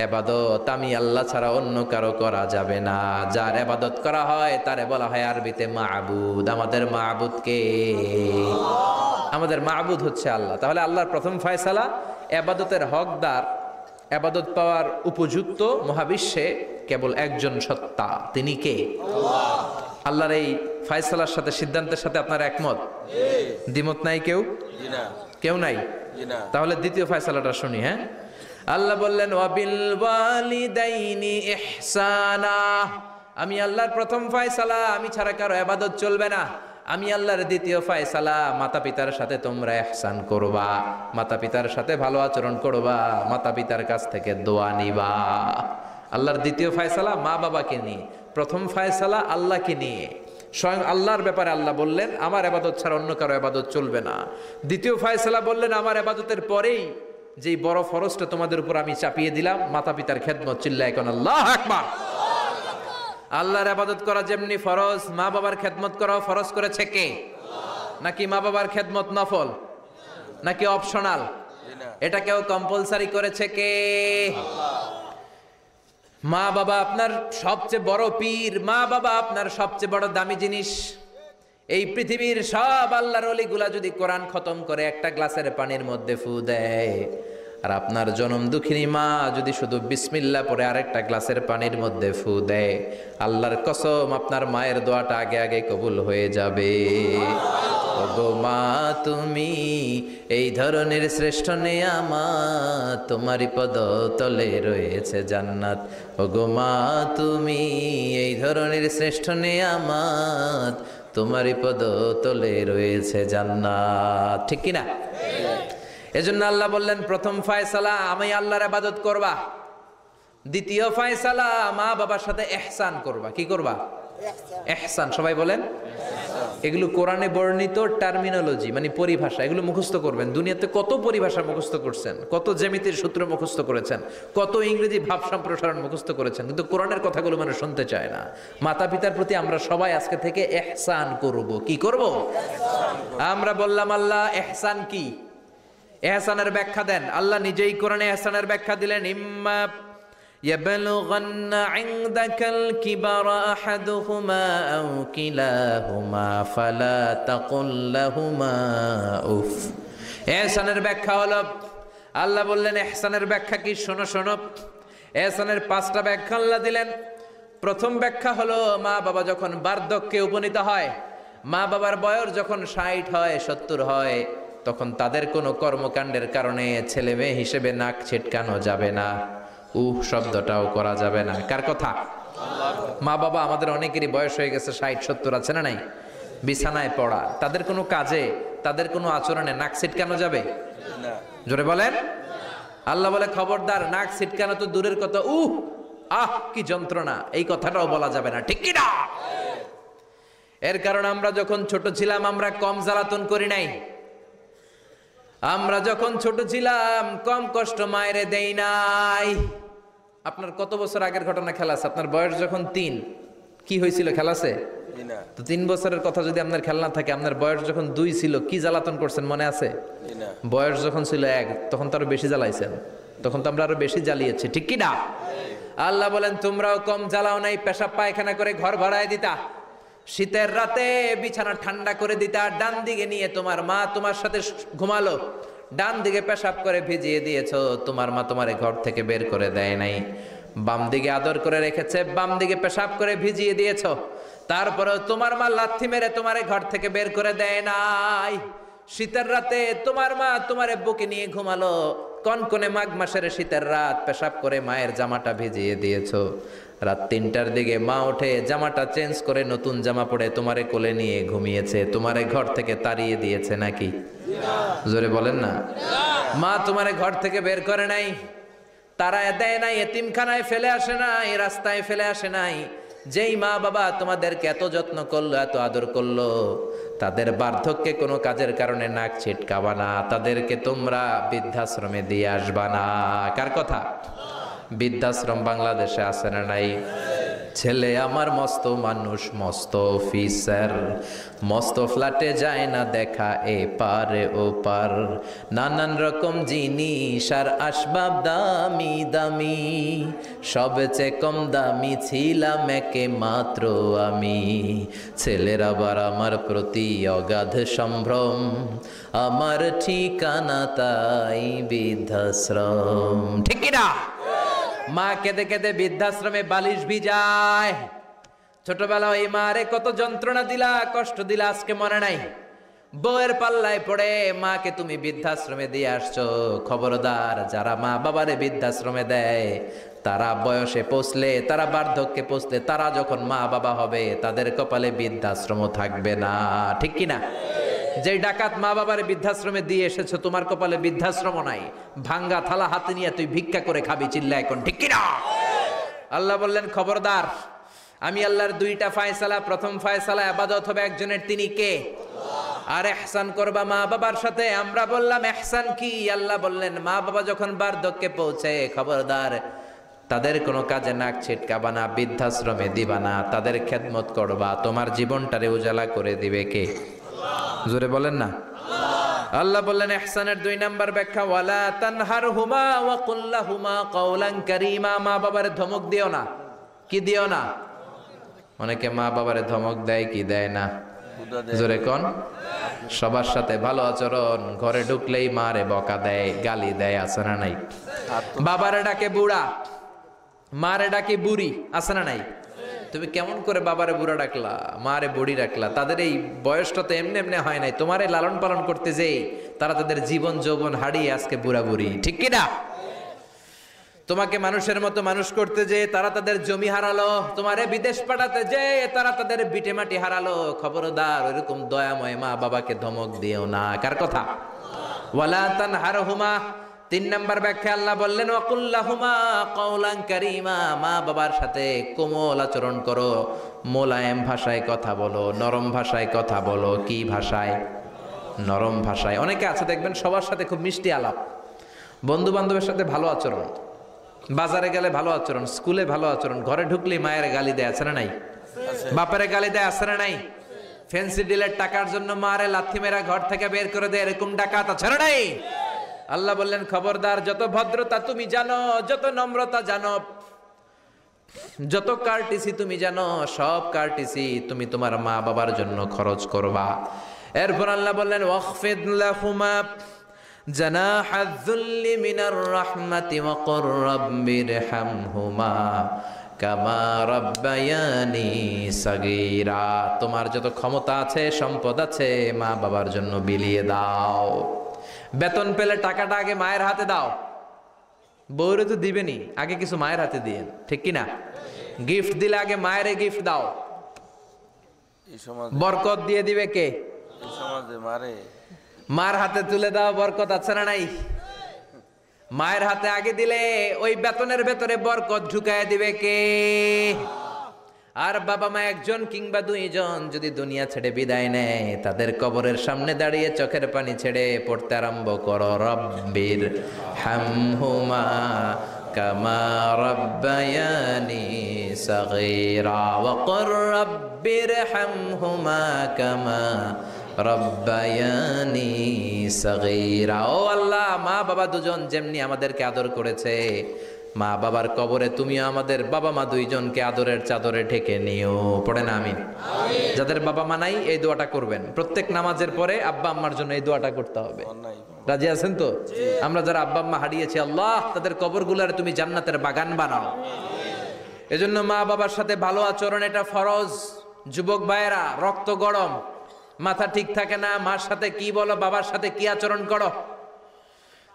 ইবাদত আমি আল্লাহ ছাড়া অন্য কারো করা যাবে না। যার ইবাদত করা হয় তারে বলা হয় আরবিতে মাবুদ। আমাদের মাবুদ কে? আমাদের মাবুদ হচ্ছে আল্লাহ। তাহলে আল্লাহর প্রথম ফয়সালা, ইবাদতের হকদার, ইবাদত পাওয়ার উপযুক্ত মহাবিশ্বে কেবল একজন সত্তা, তিনি কে? আল্লাহ। আল্লাহর এই ফয়সালার সাথে, সিদ্ধান্তের সাথে আপনার একমত? দ্বিমত নাই কেউ? কেউ নাই? তাহলে দ্বিতীয় ফয়সালাটা শুনি। হ্যাঁ, আল্লাহ বললেন ওয়াবিল ওয়ালিদাইনি ইহসানা, আমি আল্লাহর প্রথম ফয়সালা, আমি ছাড়া কারো ইবাদত চলবে না। আমি আল্লাহর দ্বিতীয় ফয়সালা, মাতা পিতার সাথে তোমরা ইহসান করবা, মাতা পিতার সাথে ভালো আচরণ করবা, মাতা পিতার কাছ থেকে দোয়া নিবা। আল্লাহর দ্বিতীয় ফয়সালা মা বাবাকে নিয়ে, প্রথম ফয়সালা আল্লাহকে নিয়ে। স্বয়ং আল্লাহর ব্যাপারে আল্লাহ বললেন আমার ইবাদত ছাড়া অন্য কারো ইবাদত চলবে না। দ্বিতীয় ফয়সালা বললেন আমার ইবাদতের পরেই যেই বড় ফরজটা তোমাদের উপর আমি চাপিয়ে দিলাম, মাতা পিতার খেদমত। চিল্লায় কোন আল্লাহু আকবার। আল্লাহর ইবাদত করা যেমনি ফরজ, মা বাবার খেদমত করাও ফরজ করেছে কে? নাকি মা বাবার খেদমত নফল নাকি অপশনাল? এটা কেউ কম্পালসারি করেছে কে? মা বাবা আপনার সবচেয়ে বড় পীর, মা বাবা আপনার সবচেয়ে বড় দামি জিনিস। এই পৃথিবীর সব আল্লাহর ওলিগুলা যদি কোরআন খতম করে একটা গ্লাসের পানির মধ্যে ফু দেয়, আর আপনার জনম দুঃখিনী মা যদি শুধু বিসমিল্লাহ পড়ে আরেকটা গ্লাসের পানির মধ্যে ফু দেয়, আল্লাহর কসম আপনার মায়ের দোয়াটা আগে আগে কবুল হয়ে যাবে। ওগো মা তুমি এই ধরনের শ্রেষ্ঠ নেয়ামত, তোমারই পদতলে রয়েছে জান্নাত। ওগো মা তুমি এই ধরনের শ্রেষ্ঠ নেয়ামত, তোমারই পদতলে রয়েছে জান্নাত। ঠিক কিনা? এজন্য আল্লাহ বললেন প্রথম ফয়সালা আমি আল্লাহর ইবাদত করবা, দ্বিতীয় ফয়সালা মা বাবার সাথে ইহসান করবা। কি করবা? ইহসান। সবাই বলেন। এগুলো কোরআনে বর্ণিত টার্মিনোলজি, মানে পরিভাষা, এগুলো মুখস্থ করবেন। দুনিয়াতে কত পরিভাষা মুখস্থ করছেন, কত জ্যামিতির সূত্র মুখস্থ করেছেন, কত ইংরেজি ভাব সম্প্রসারণ মুখস্থ করেছেন, কিন্তু কোরআনের কথাগুলো মানুষ শুনতে চায় না। মাতা পিতার প্রতি আমরা সবাই আজকে থেকে ইহসান করব। কি করব? আমরা বললাম আল্লাহ ইহসান কি? ইহসানের ব্যাখ্যা দেন। আল্লাহ নিজেই কোরআনে ইহসানের ব্যাখ্যা দিলেন, ইম্মা يبلغن عندك الكبر أحدهما أو كلاهما فلا تقل لهما أف। ইহসানের ব্যাখ্যা হলো, আল্লাহ বললেন ইহসানের ব্যাখ্যা কি? শোনো শোনো। ইহসানের 5টা ব্যাখ্যা আল্লাহ দিলেন। প্রথম ব্যাখ্যা হলো মা বাবা যখন বার্ধক্যে উপনীত হয়, মা বাবার বয়স যখন 60 হয় 70 হয়, তখন তাদের কোনো কর্মকাণ্ডের কারণে ছেলে মেয়ে হিসেবে নাক ছিটকানো যাবে না, শব্দটাও করা যাবে না। কার কথা? মা বাবা আমাদের অনেকেরই বয়স হয়ে গেছে 60-70, আছে না নাই? বিছানায় পড়া, তাদের কোনো কাজে তাদের কোনো আচরণে নাক ছিটকানো যাবে না। জোরে বলেন। আল্লাহ বলে খবরদার, নাক ছিটকানো তো দূরের কথা, কি যন্ত্রণা, এই কথাটাও বলা যাবে না। ঠিক কি না? এর কারণ আমরা যখন ছোট ছিলাম আমরা কম জ্বালাতন করি নাই। আমরা যখন ছোট ছিলাম কম কষ্ট মায়েরে দেই নাই। আপনার কত বছর আগের ঘটনা খেলা আছে? আপনার বয়স যখন 3, কি হয়েছিল? খেলা আছে তো? 3 বছরের কথা যদি আপনার খেলা না থাকে, আপনার বয়স যখন 2 ছিল কি জ্বালাতন করছেন মনে আছে? বয়স যখন ছিল 1 তখন তো আরো বেশি জ্বালাইছেন, তখন তো আমরা আরো বেশি জ্বালিয়েছি। ঠিক কি না? আল্লাহ বলেন তোমরাও কম জ্বালাও নাই। পেশাব পায়খানা করে ঘর ভরায় দিতা, শীতের রাতে বিছানা ঠান্ডা করে দিতা, ডান দিকে নিয়ে তোমার মা তোমার সাথে ঘুমালো, ডান দিকে পেশাব করে ভিজিয়ে দিয়েছো, তোমার মা তোমারে ঘর থেকে বের করে দেয় নাই। বাম দিকে আদর করে রেখেছে, বাম দিকে পেশাব করে ভিজিয়ে দিয়েছো, তারপরেও তোমার মা লাথি মেরে তোমারে ঘর থেকে বের করে দেয় নাই। শীতের রাতে তোমার মা তোমারে বুকে নিয়ে ঘুমালো, কনকনে মাঘ মাসের শীতের রাত পেশাব করে মায়ের জামাটা ভিজিয়ে দিয়েছো। রাত 3টার দিকে মা উঠে জামাটা চেঞ্জ করে নতুন জামা পরে তোমারে কোলে নিয়ে ঘুমিয়েছে, তোমারে ঘর থেকে তাড়িয়ে দিয়েছে নাকি? জোরে বলেন না। মা তোমারে ঘর থেকে বের করে নাই, তাড়ায় দেয় নাই, এতিমখানায় ফেলে আসে নাই, রাস্তায় ফেলে আসে নাই। যেই মা বাবা তোমাদেরকে এত যত্ন করলো, এত আদর করলো, তাদের বার্ধক্যে কোনো কাজের কারণে নাক ছিটকাবা না, তাদেরকে তোমরা বৃদ্ধাশ্রমে দিয়ে আসবা না। কার কথা? বৃদ্ধাশ্রম বাংলাদেশে আছে না নাই? ছেলে আমার মস্ত মানুষ, মস্ত অফিসার, মস্ত ফ্ল্যাটে যায় না দেখা এ পারে ও পার, নানান রকম জিনিস আর আসবাব দামি দামি, সবচেয়ে কম দামি ছিলাম একে মাত্র আমি। ছেলের আবার আমার প্রতি অগাধ সম্ভ্রম, আমার ঠিকানা তাই বৃদ্ধাশ্রম। ঠিক কিনা? মা কেঁদে কেঁদে বৃদ্ধাশ্রমে বালিশ ভিজায়। ছোটবেলা ওই মারে কত যন্ত্রণা দিলা, কষ্ট দিলা, আজকে মনে নাই? বউয়ের পাল্লায় পড়ে মাকে তুমি বৃদ্ধাশ্রমে দিয়ে আসছো। খবরদার, যারা মা বাবারে বৃদ্ধাশ্রমে দেয় তারা বয়সে পৌঁছলে, তারা বার্ধক্যে পৌঁছলে, তারা যখন মা বাবা হবে তাদের কপালে বৃদ্ধাশ্রম থাকবে না। ঠিক কিনা? যে ডাকাত মা বাবার বৃদ্ধাশ্রমে দিয়ে এসেছো, তোমার কপালে বৃদ্ধাশ্রম নাই। ভাঙ্গা থালা হাতে নিয়ে তুই ভিক্ষা করে খাবি, চিল্লা এখন। ঠিক কিনা? আল্লাহ বললেন খবরদার, আমি আল্লাহর দুইটা ফায়সালা, প্রথম ফায়সালা ইবাদত হবে একজনের, তিনি কে? আর ইহসান করবা মা বাবার সাথে। আমরা বললাম ইহসান কি? আল্লাহ বললেন মা বাবা যখন বার্ধক্যে পৌঁছে, খবরদার তাদের কোনো কাজে নাক ছিটকাবা না, বৃদ্ধাশ্রমে দিবা না, তাদের খেদমত করবা। তোমার জীবনটারে উজালা করে দিবে কে? জোরে বলেন না। আল্লাহ বললেন ইহসানের 2 নাম্বার ব্যাখ্যা, ওয়ালা তানহারহুমা ওয়া কুল লাহুমা কাওলান কারীমা। মা বাবারে ধমক দিও না। কি দিও না? অনেকে মা বাবারে ধমক দেয়, কি দেয় না? জোরে কোন? সবার সাথে ভালো আচরণ, ঘরে ঢুকলেই মারে বকা দেয়, গালি দেয়, আছে না নাই? বাবারে ডাকে বুড়া, মারে ডাকে বুড়ি, আছে না নাই? তুমি কেমন করে বাবারে বুড়া ডাকলা, মারে বুড়ি ডাকলা? তাদের এই বয়সটা তো এমনি এমনি হয় নাই। তোমারে লালন পালন করতে যেই তারা তাদের জীবন যৌবন হারিয়ে আজকে বুড়া বুড়ি, ঠিক কিনা? তোমাকে মানুষের মতো মানুষ করতে যে তারা তাদের জমি হারালো, তোমারে বিদেশ পাঠাতে যে তারা তাদের বিটে মাটি হারালো। খবরদার ওইরকম দয়াময় মা বাবাকে ধমক দিও না। কার কথা? ওয়ালা তানহারহুমা। 3 নাম্বার ব্যাখ্যা আল্লাহ বললেন ওয়াকুল লাহুমা কাওলান কারীমা। মা বাবার সাথে কোমল আচরণ করো, মোলায়েম ভাষায় কথা বলো, নরম ভাষায় কথা বলো। কি ভাষায়? নরম ভাষায়। অনেকে আছে দেখবেন সবার সাথে খুব মিষ্টি আলাপ, বন্ধু বান্ধবের সাথে ভালো আচরণ, বাজারে গেলে ভালো আচরণ, স্কুলে ভালো আচরণ, ঘরে ঢুকলেই মায়ের গালি দেয়, আছে না নাই? বাপের গালি দেয়, আছে না নাই? ফ্যান্সি ডিলের টাকার জন্য মারে লাথি মেরা ঘর থেকে বের করে দেয়, এরকম ডাকাত আছে না নাই? আল্লাহ বললেন খবরদার, যত ভদ্রতা তুমি জানো, যত নম্রতা জানো, যত কার্টিসি তুমি জানো, সব কার্টিসি তুমি তোমার মা বাবার জন্য খরচ করবা। এরপর আল্লাহ বললেন ওয়াখফিদ লাহুমা জানাহায যুল্লি মিনার রাহমাতি ওয়া কুর রাব্বিরহামহুমা কামা রাব্বায়ানি সাগীরা। তোমার যত ক্ষমতা আছে, সম্পদ আছে, মা বাবার জন্য বিলিয়ে দাও। বেতন পেলে টাকাটা আগে মায়ের হাতে দাও। বউরে তো দিবেনি, আগে কিছু মায়ের হাতে দিয়ে, ঠিক কিনা? গিফট দিলে আগে মায়ের গিফট দাও। বরকত দিয়ে দিবে কে? মার হাতে তুলে দাও, বরকত আছে না নাই? মায়ের হাতে আগে দিলে ওই বেতনের ভেতরে বরকত ঢুকায় দিবে কে? আর বাবা মা একজন কিংবা 2 জন যদি দুনিয়া ছেড়ে বিদায় নেয়, তাদের কবরের সামনে দাঁড়িয়ে চোখের পানি ছেড়ে পড়তে আরম্ভ করো রব্বির হামহুমা কামা রাব্বায়ানি সাগীরা ওয়া কুর রাব্বির হামহুমা কামা রাব্বায়ানি সাগীরা। ও আল্লাহ, মা বাবা দুজন যেমনি আমাদেরকে আদর করেছে, মা বাবার কবরে তুমিও আমাদের বাবা মা 2 জনকে আদরের চাদরে ঢেকে নিও। পড়েন আমিন। যাদের বাবা মা নাই এই দোয়াটা করবেন। প্রত্যেক নামাজের পরে আব্বা আম্মার জন্য এই দোয়াটা করতে হবে। রাজি আছেন তো? আমরা যারা আব্বা আম্মা হারিয়েছি, আল্লাহ তাদের কবরগুলোর তুমি জান্নাতের বাগান বানাও। এজন্য মা বাবার সাথে ভালো আচরণ এটা ফরজ। যুবক ভাইয়েরা, রক্ত গরম, মাথা ঠিক থাকে না, মার সাথে কি বলো, বাবার সাথে কি আচরণ করো।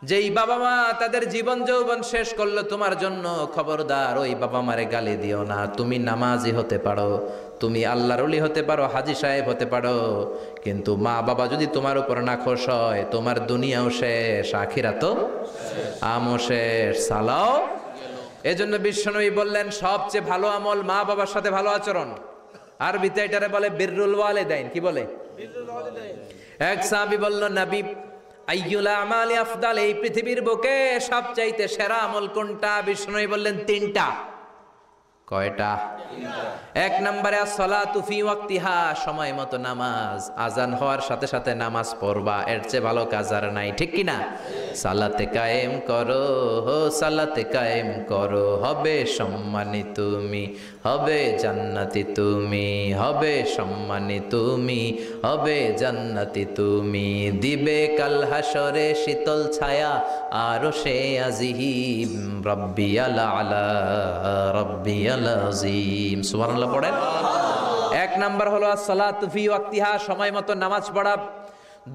যেই বাবা মা তাদের জীবন যৌবন শেষ করলো তোমার জন্য, খবরদার ওই বাবা মারে গালি দিও না। তুমি নামাজি হতে পারো, তুমি আল্লাহর ওলি হতে পারো, হাজী সাহেব হতে পারো, কিন্তু মা বাবা যদি তোমার উপর নাখোশ হয়, তোমার দুনিয়াও শেষ, আখিরাতও আমও শেষ, সালাও। এজন্য বিশ্বনবী বললেন সবচেয়ে ভালো আমল মা বাবার সাথে ভালো আচরণ। আরবিতে এটারে বলে বিররুল ওয়ালিদাইন। কি বলে? এক সাহাবী বলল, নবী আইয়ুল আমালি আফদাল, এই পৃথিবীর বুকে সবচাইতে সেরা আমল কোনটা? বিষ্ণু বললেন 3টা। কয়টা? 1 নম্বরে আসসালাতু ফি ওয়াক্তিহা, সময় মতো নামাজ, আজান হওয়ার সাথে সাথে নামাজ পড়বা, এর চেয়ে ভালো কাজ আর নাই, ঠিক কি না? সালাতে কায়েম করো, সালাতে কায়েম করো, হবে সম্মানী তুমি, হবে জান্নাতি তুমি, হবে সম্মানী তুমি, হবে জান্নাতি তুমি, দিবে কাল হাসরে শীতল ছায়া আরশে আজিম, রাব্বিয়াল আলা রাব্বিয়াল আজিম। সুবহানাল্লাহ পড়েন। 1 নাম্বার হলো আসসালাতু ফি ওয়াক্তিহা, সময় মতো নামাজ পড়া।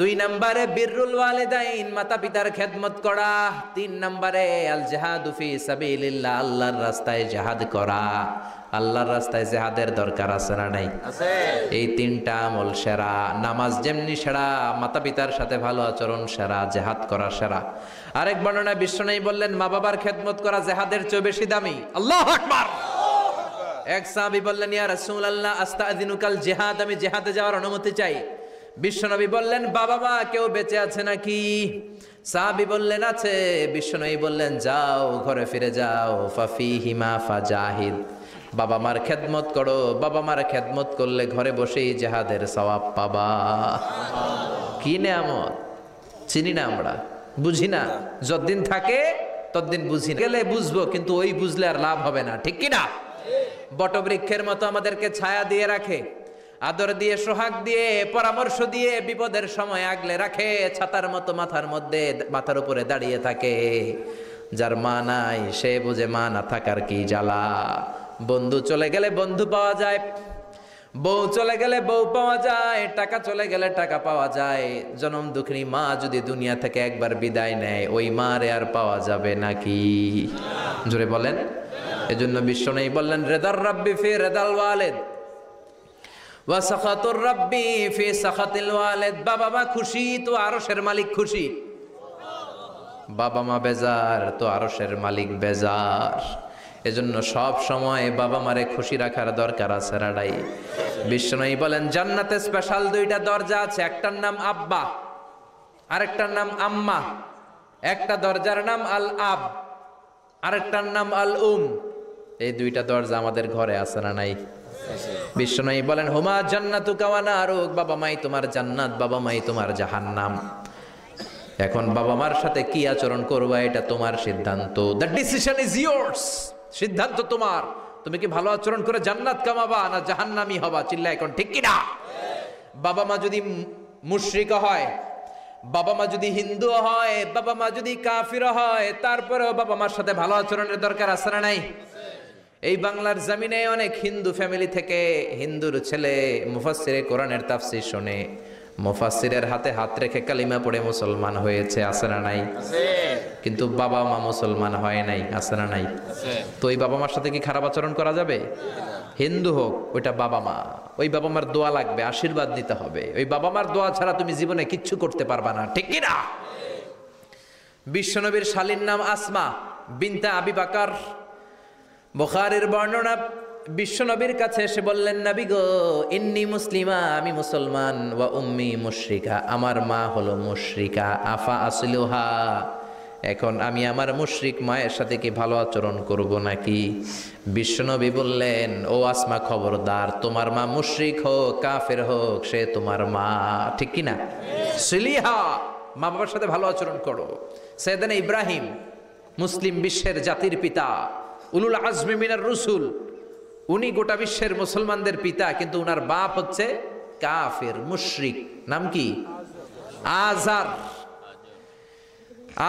2 নম্বরে বিররুল ওয়ালিদাইন, মাতা পিতার খেদমত করা। 3 নম্বরে আল জিহাদু ফি সাবিলিল্লাহ, আল্লাহর রাস্তায় জিহাদ করা। আল্লাহর রাস্তায় জিহাদের দরকার আছে না নাই? আছে। এই 3টা আমল সেরা। নামাজ যেমনি সেরা, মাতা পিতার সাথে ভালো আচরণ সেরা, জিহাদ করা সেরা। আরেক বর্ণনায় বিশ্বনবী বললেন মা বাবার খেদমত করা জিহাদের চেয়ে বেশি দামি। আল্লাহু আকবার। এক সাহাবী বললেন, ইয়া রাসূলুল্লাহ আস্তাযিনুকাল জিহাদ, আমি জিহাদে যাওয়ার অনুমতি চাই। বিশ্বনবী বললেন, বাবা মা কেউ বেঁচে আছে নাকি? সাহাবী বললেন, আছে। বিশ্বনবী বললেন, যাও ঘরে ফিরে যাও, ফাফিহিমা ফাজাহিদ, বাবা মার খেদমত করো, বাবা মার খেদমত করলে ঘরে বসেই জিহাদের সওয়াব পাবা। কি নেয়ামত, চিনি না আমরা, বুঝি না, যতদিন থাকে ততদিন বুঝি না। গেলে বুঝবো, কিন্তু ওই বুঝলে আর লাভ হবে না, ঠিক কি না? বটবৃক্ষের মতো আমাদেরকে ছায়া দিয়ে রাখে, আদর দিয়ে, সোহাগ দিয়ে, পরামর্শ দিয়ে, বিপদের সময় আগলে রাখে, ছাতার মতো মাথার মধ্যে, মাথার উপরে দাঁড়িয়ে থাকে। যার মা নাই সে বুঝে মা না থাকার কি জ্বালা। বন্ধু চলে গেলে বন্ধু পাওয়া যায়, বউ চলে গেলে বউ পাওয়া যায়, টাকা চলে গেলে টাকা পাওয়া যায়। জনম দুঃখিনী মা যদি দুনিয়া থেকে একবার বিদায় নেয়, ওই মারে আর পাওয়া যাবে নাকি? জোরে বলেন। এজন্য বিশ্বনবী বললেন, রেদার রাব্বি ফি রেদাল ওয়ালিদ ওয়া সাখাতুর রাব্বি ফি সাখাতিল ওয়ালিদ। বাবা মা খুশি তো আরশের মালিক খুশি, বাবা মা বেজার তো আরশের মালিক বেজার। এজন্য সব সময় বাবা মারে খুশি রাখার দরকার আছে রাডাই। বিশ্বনবী বলেন, জান্নাতে স্পেশাল দুইটা দরজা আছে, একটার নাম আব্বা, আরেকটার নাম আম্মা। একটা দরজার নাম আল আব, আরেকটার নাম আল উম। এই দুইটা দরজা আমাদের ঘরে আছে না নাই? বিশ্বনবী বলেন, হুমা জান্নাতুকা ওয়া নারুক, বাবা মাই তোমার জান্নাত, বাবা মাই তোমার জাহান্নাম। এখন বাবা মার সাথে কি আচরণ করবা এটা তোমার সিদ্ধান্ত। দ্য ডিসিশন ইজ ইয়ার্স, সিদ্ধান্ত তোমার। তুমি কি ভালো আচরণ করে জান্নাত কামাবা না জাহান্নামী হবা? চিল্লা এখন, ঠিক কি না? বাবা মা যদি মুশরিক হয়, বাবা মা যদি হিন্দু হয়, বাবা মা যদি কাফির হয়, তারপরেও বাবা মার সাথে ভালো আচরণের দরকার আছে না নাই? এই বাংলার জমিনে অনেক হিন্দু ফ্যামিলি থেকে হিন্দুর ছেলে মুফাসসিরে কোরআনের তাফসীর শুনে, মুফাসসিরের হাতে হাত রেখে কালিমা পড়ে মুসলমান হয়েছে, আছে না নাই? কিন্তু বাবা মা মুসলমান হয় নাই, আছে না নাই? তো ওই বাবা মার সাথে কি খারাপ আচরণ করা যাবে? হিন্দু হোক, ওইটা বাবা মা, ওই বাবা মার দোয়া লাগবে, আশীর্বাদ নিতে হবে। ওই বাবা মার দোয়া ছাড়া তুমি জীবনে কিচ্ছু করতে পারবা না, ঠিক কি না? বিশ্বনবীর শালীর নাম আসমা বিনতে আবি বকর। বুখারীর বর্ণনা, বিশ্বনবীর কাছে এসে বললেন, নবী গো, ইন্নী মুসলিমা, আমি মুসলমান, ওয়া উম্মি মুশরিকা, আমার মা হলো মুশরিকা, আফা আসলুহা, এখন আমি আমার মুশরিক মায়ের সাথে কি ভালো আচরণ করব নাকি? বিশ্বনবী বললেন, ও আসমা, খবরদার, তোমার মা মুশরিক হোক কাফের হোক, সে তোমার মা, ঠিক কি না? সিলিহা, মা বাবার সাথে ভালো আচরণ করো। সাইয়েদনা ইব্রাহিম, মুসলিম বিশ্বের জাতির পিতা, উলুল আজমি মিনার রসুল, উনি গোটা বিশ্বের মুসলমানদের পিতা, কিন্তু উনার বাপ হচ্ছে কাফের মুশরিক। নাম কি? আজার।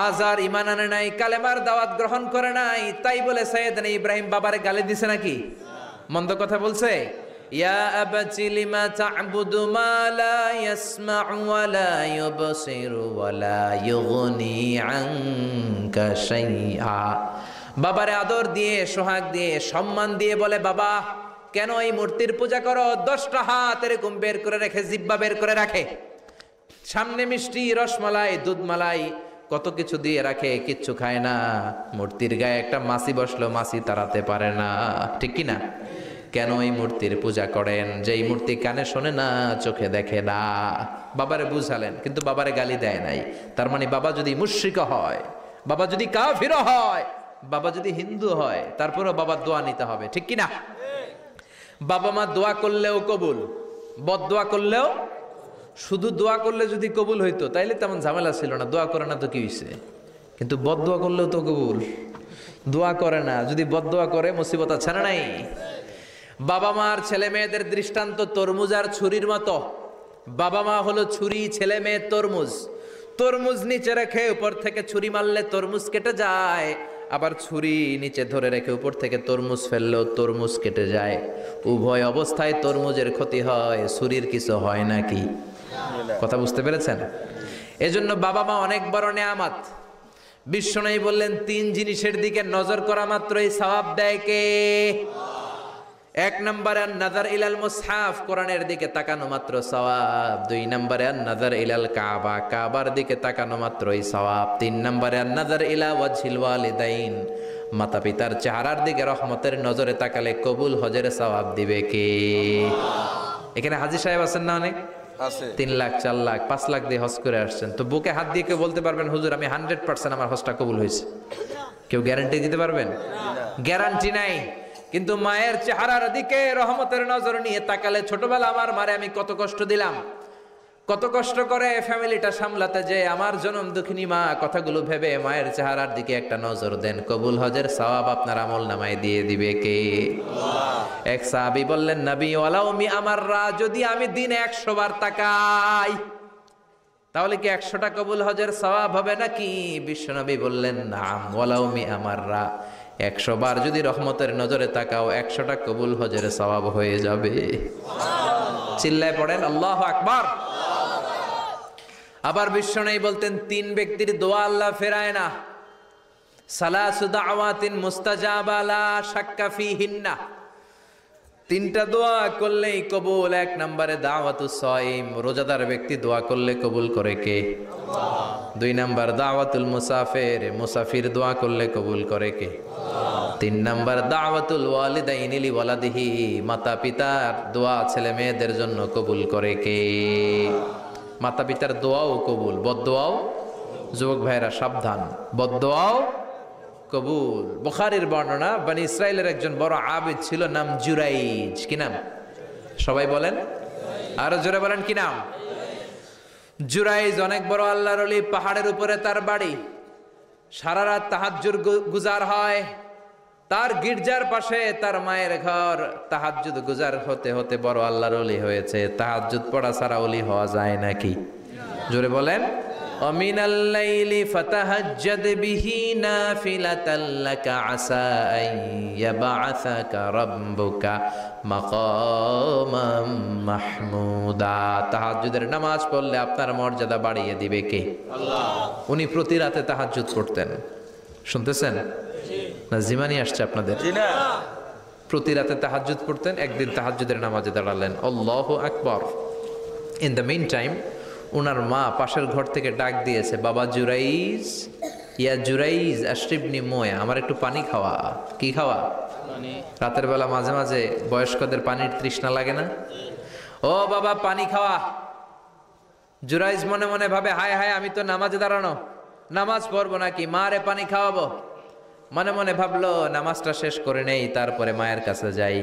আজার ঈমান আনে নাই, কালেমার দাওয়াত গ্রহণ করে নাই, তাই বলে সাইয়েদনা ইব্রাহিম বাবারে গালি দিছে নাকি? মন্দ কথা বলছে? ইয়া আবাতি লিমা তা'বুদু মা লা ইয়াসমা'ু ওয়া লা ইউবসিরু ওয়া লা ইউগনি আনকা শাইআ। বাবারে আদর দিয়ে, সোহাগ দিয়ে, সম্মান দিয়ে বলে, বাবা কেন এই মূর্তির পূজা করো? 10টা হাত এরকম বের করে রেখে, জিহ্বা বের করে রাখে, সামনে মিষ্টি, রসমালাই, দুধমালাই, কত কিছু দিয়ে রাখে, কিচ্ছু খায় না। মূর্তির গায়ে একটা মাছি বসলো, মাছি তাড়াতে পারে না, ঠিক কি না? কেন এই মূর্তির পূজা করেন? যেই মূর্তি কানে শোনে না, চোখে দেখে না। বাবারে বুঝালেন, কিন্তু বাবারে গালি দেয় নাই। তার মানে বাবা যদি মুশরিক হয়, বাবা যদি কাফির হয়, বাবা যদি হিন্দু হয়, তারপরেও বাবার দোয়া নিতে হবে, ঠিক কি না? বাবা মা দোয়া করলেও কবুল, বদদোয়া করলেও। শুধু দোয়া করলে যদি কবুল হইতো তাইলে তেমন ঝামেলা ছিল না, দোয়া করে না তো কি হইছে? কিন্তু বদদোয়া করলেও তো কবুল, দোয়া করে না, যদি বদদোয়া করে মুসিবত আছে না নাই? বাবা মার ছেলে মেয়েদের দৃষ্টান্ত তরমুজ আর ছুরির মতো। বাবা মা হলো ছুরি, ছেলে মেয়ে তরমুজ। তরমুজ নিচে রেখে উপর থেকে ছুরি মারলে তরমুজ কেটে যায়, আবার ছুরি নিচে ধরে রেখে উপর থেকে তরমুজ ফেললেও তরমুজ কেটে যায়। উভয় অবস্থায় তরমুজের ক্ষতি হয়, ছুরির কিছু হয় নাকি? কথা বুঝতে পেরেছেন? এজন্য বাবা মা অনেক বড় নেয়ামত। বিশ্বনবী বললেন, 3 জিনিসের দিকে নজর করা মাত্রই সওয়াব দেয় কে? 1 নম্বরে নাজার ইলাল মুসহাফ, কোরআনের দিকে তাকানো মাত্র সওয়াব। 2 নম্বরে নাজার ইলাল কাবা, কাবার দিকে তাকানো মাত্রই সওয়াব। 3 নম্বরে নাজার ইলা ওয়াজহিল ওয়ালিদাইন, মাতা পিতার চেহারার দিকে রহমতের নজরে তাকালে কবুল হজের সওয়াব দিবে কে? এখানে হাজী সাহেব আছেন না অনেক? আছে 3 লাখ 4 লাখ 5 লাখ দিয়ে হজ করে আসছেন, তো বুকে হাত দিয়ে কেউ বলতে পারবেন হুজুর আমি 100% আমার হজটা কবুল হয়েছে? কেউ গ্যারান্টি দিতে পারবেন? গ্যারান্টি নাই। কিন্তু মায়ের চেহারার দিকে রহমতের নজর নিয়ে তাকালে, ছোটবেলা আমার মারে আমি কত কষ্ট দিলাম, কত কষ্ট করে ফ্যামিলিটা সামলাতে, যে আমার জনম দুঃখিনী মা, কথাগুলো ভেবে মায়ের চেহারার দিকে একটা নজর দেন, কবুল হজের সওয়াব আপনার আমল নামায় দিয়ে দিবে কে? এক সাহাবী বললেন, নবী ওয়ালাউ মি আমাররা, যদি আমি দিনে 100 বার তাকাই তাহলে কি 100টা কবুল হজের সওয়াব হবে নাকি? বিশ্বনবী বললেন, নাম ওয়ালাউ মি আমাররা, 100 বার যদি রহমতের নজরে তাকাও 100টা কবুল হজের সওয়াব হয়ে যাবে। চিল্লায় পড়েন আল্লাহু আকবার। আবার বিশ্বনবী বলতেন, 3 ব্যক্তির দোয়া আল্লাহ ফেরায় না, সালাসু দাওয়াতিন মুস্তাজাবা লা শাক্কা ফিহিন্না, 3টা দোয়া করলেই কবুল। 1 নম্বরে দাওয়াতুস সাইম, রোজাদার ব্যক্তি দোয়া করলে কবুল করে কে? আল্লাহ। 2 নম্বর দাওয়াতুল মুসাফির, মুসাফির দোয়া করলে কবুল করে কে? আল্লাহ। 3 নম্বর দাওয়াতুল ওয়ালিদাইনি লিওয়ালাদিহি, মাতা পিতার দোয়া ছেলে মেয়েদের জন্য কবুল করে কে? মাতা পিতার দোয়াও কবুল, বদদোয়াও। যুবক ভাইরা সাবধান, বদদোয়াও কবুল। বুখারীর বর্ণনা, বনি ইসরাইলের একজন বড় আবিদ ছিল, নাম জুরাইজ। কি নাম? সবাই বলেন, আরো জোরে বলেন, কি নাম? জুরাইজ অনেক বড় আল্লাহর ওলি, পাহাড়ের উপরে তার বাড়ি, সারা রাত তাহাজ্জুদ গুজার হয়। তার গির্জার পাশে তার মায়ের ঘর, তাহাজ্জুদ গুজার হতে হতে বড় আল্লাহর ওলি হয়েছে। তাহাজ্জুদ পড়া ছাড়া ওলি হওয়া যায় নাকি? জোরে বলেন। ওমিনাল লাইলি ফাতাহাজ্জাদ বিহি নাফিলাতাল লাকা আসা আন ইয়াবআসাকা রাব্বুকা মাকামাম মাহমুদা। তাহাজ্জুদের নামাজ পড়লে আপনার মর্যাদা বাড়িয়ে দিবে কে? আল্লাহ। উনি প্রতি রাতে তাহাজ্জুদ পড়তেন। শুনতেছেন না? জিমানি আসছে আপনাদের? জি না। প্রতি রাতে তাহাজ্জুদ পড়তেন। একদিন তাহাজ্জুদের নামাজে দাঁড়ালেন, আল্লাহু আকবার। ইন দ্য মিন টাইম ওনার মা পাশের ঘর থেকে ডাক দিয়েছে, বাবা জুরাইজ, ইয়া জুরাইজ আশরিবনি মোয়া, আমার একটু পানি খাওয়া। কি খাওয়া? রাতের বেলা মাঝে মাঝে বয়স্কদের পানির তৃষ্ণা লাগে না? ও বাবা পানি খাওয়া। জুরাইজ মনে মনে ভাবে, হায় হায়, আমি তো নামাজে দাঁড়ানো, নামাজ পড়বো নাকি, মারে পানি খাওয়াবো। মনে মনে ভাবলো নামাজটা শেষ করে নেই, তারপরে মায়ের কাছে যাই।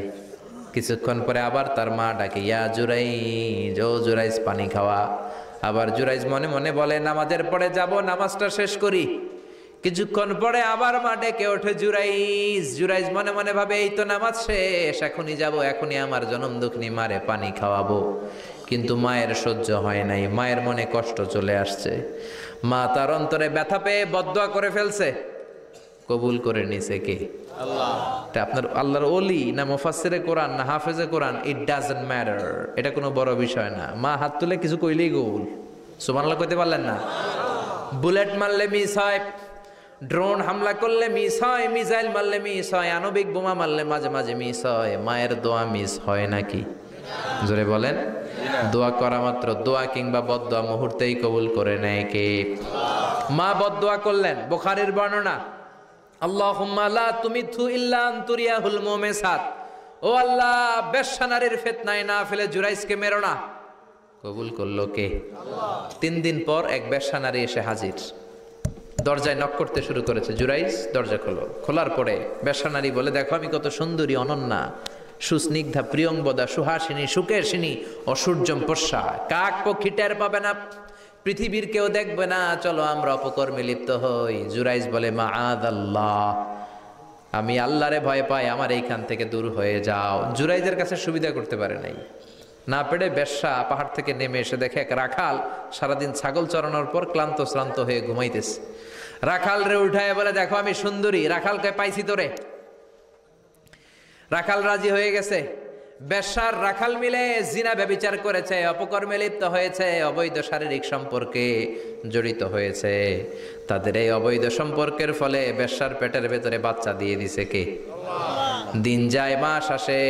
কিছুক্ষণ পরে আবার তার মা ডাকে, ইয়া জুরাইজ, ও জুরাইজ পানি খাওয়া। আবার জুরাইজ মনে মনে বলে, নামাজের পরে যাব, নামাজটা শেষ করি। কিছুক্ষণ পরে আবার মা ডেকে ওঠে, জুরাইজ। জুরাইজ মনে মনে ভাবে, এই তো নামাজ শেষ, এখনই যাব, এখনই আমার জনম দুঃখিনী মারে পানি খাওয়াবো। কিন্তু মায়ের সহ্য হয় নাই, মায়ের মনে কষ্ট চলে আসছে। মা তার অন্তরে ব্যথা পেয়ে বদদোয়া করে ফেলছে। কবুল করে নিছে কে? আল্লাহ। আপনার আল্লাহর ওলি না মুফাসসিরে কোরআন না হাফেজে কোরআন, ইট ডাজন্ট ম্যাটার, এটা কোনো বড় বিষয় না। মা হাত তুলে কিছু কইলেই কবুল। সুবহানাল্লাহ কইতে পারলেন না? বুলেট মারলে মিস হয়, ড্রোন হামলা করলে মিস হয়, মিসাইল মারলে মিস হয়, আণবিক বোমা মারলে মাঝে মাঝে মিস হয়। মায়ের দোয়া মিস হয় নাকি? জোরে বলেন। দোয়া করা মাত্র, দোয়া কিংবা বদদোয়া মুহূর্তেই কবুল করে নেয় কে? মা বদদোয়া করলেন। বুখারীর বর্ণনা, আল্লাহুম্মা লা তুমিথু ইল্লা আনতুরিয়াহুল মুমিসাত, ও আল্লাহ বেশ্যা নারীর ফিতনায় না ফেলে জুরাইজকে মেরো না। কবুল করলো কে? আল্লাহ। 3 দিন পর এক বেশ্যা নারী এসে হাজির, দরজায় নক করতে শুরু করেছে। জুরাইজ দরজা খোলো। খোলার পরে বেশ্যা নারী বলে, দেখো আমি কত সুন্দরী, অনন্যা, সুস্নিগ্ধা, প্রিয়ংবদা, সুহাসিনী, সুকেশিনী, অসূর্যম পশ্যা, কাক পক্ষী টের পাবে না, পৃথিবীর কেউ দেখবে না, চলো আমরা অপকর্মে লিপ্ত হই। জুরাইজ বলে, মাআদাল্লাহ, আমি আল্লাহরে ভয় পাই, আমার এইখান থেকে দূর হয়ে যাও। জুরাইজের কাছে সুবিধা করতে পারে নাই, না পেরে বেশ্যা পাহাড় থেকে নেমে এসে দেখে এক রাখাল সারাদিন ছাগল চড়ানোর পর ক্লান্ত শ্রান্ত হয়ে ঘুমাইতেছে। রাখাল রে উঠায় বলে, দেখো আমি সুন্দরী। রাখালকে পাইছি তোরে। রাখাল রাজি হয়ে গেছে। বেশ্যার রাখাল মিলে জিনা ব্যভিচার করেছে, অপকর্মে লিপ্ত হয়েছে, অবৈধ শারীরিক সম্পর্কে জড়িত হয়েছে। তাদের এই অবৈধ সম্পর্কের ফলে বেশ্যার পেটের ভেতরে বাচ্চা দিয়ে দিছে কে? দিন যায়, মাস আসে,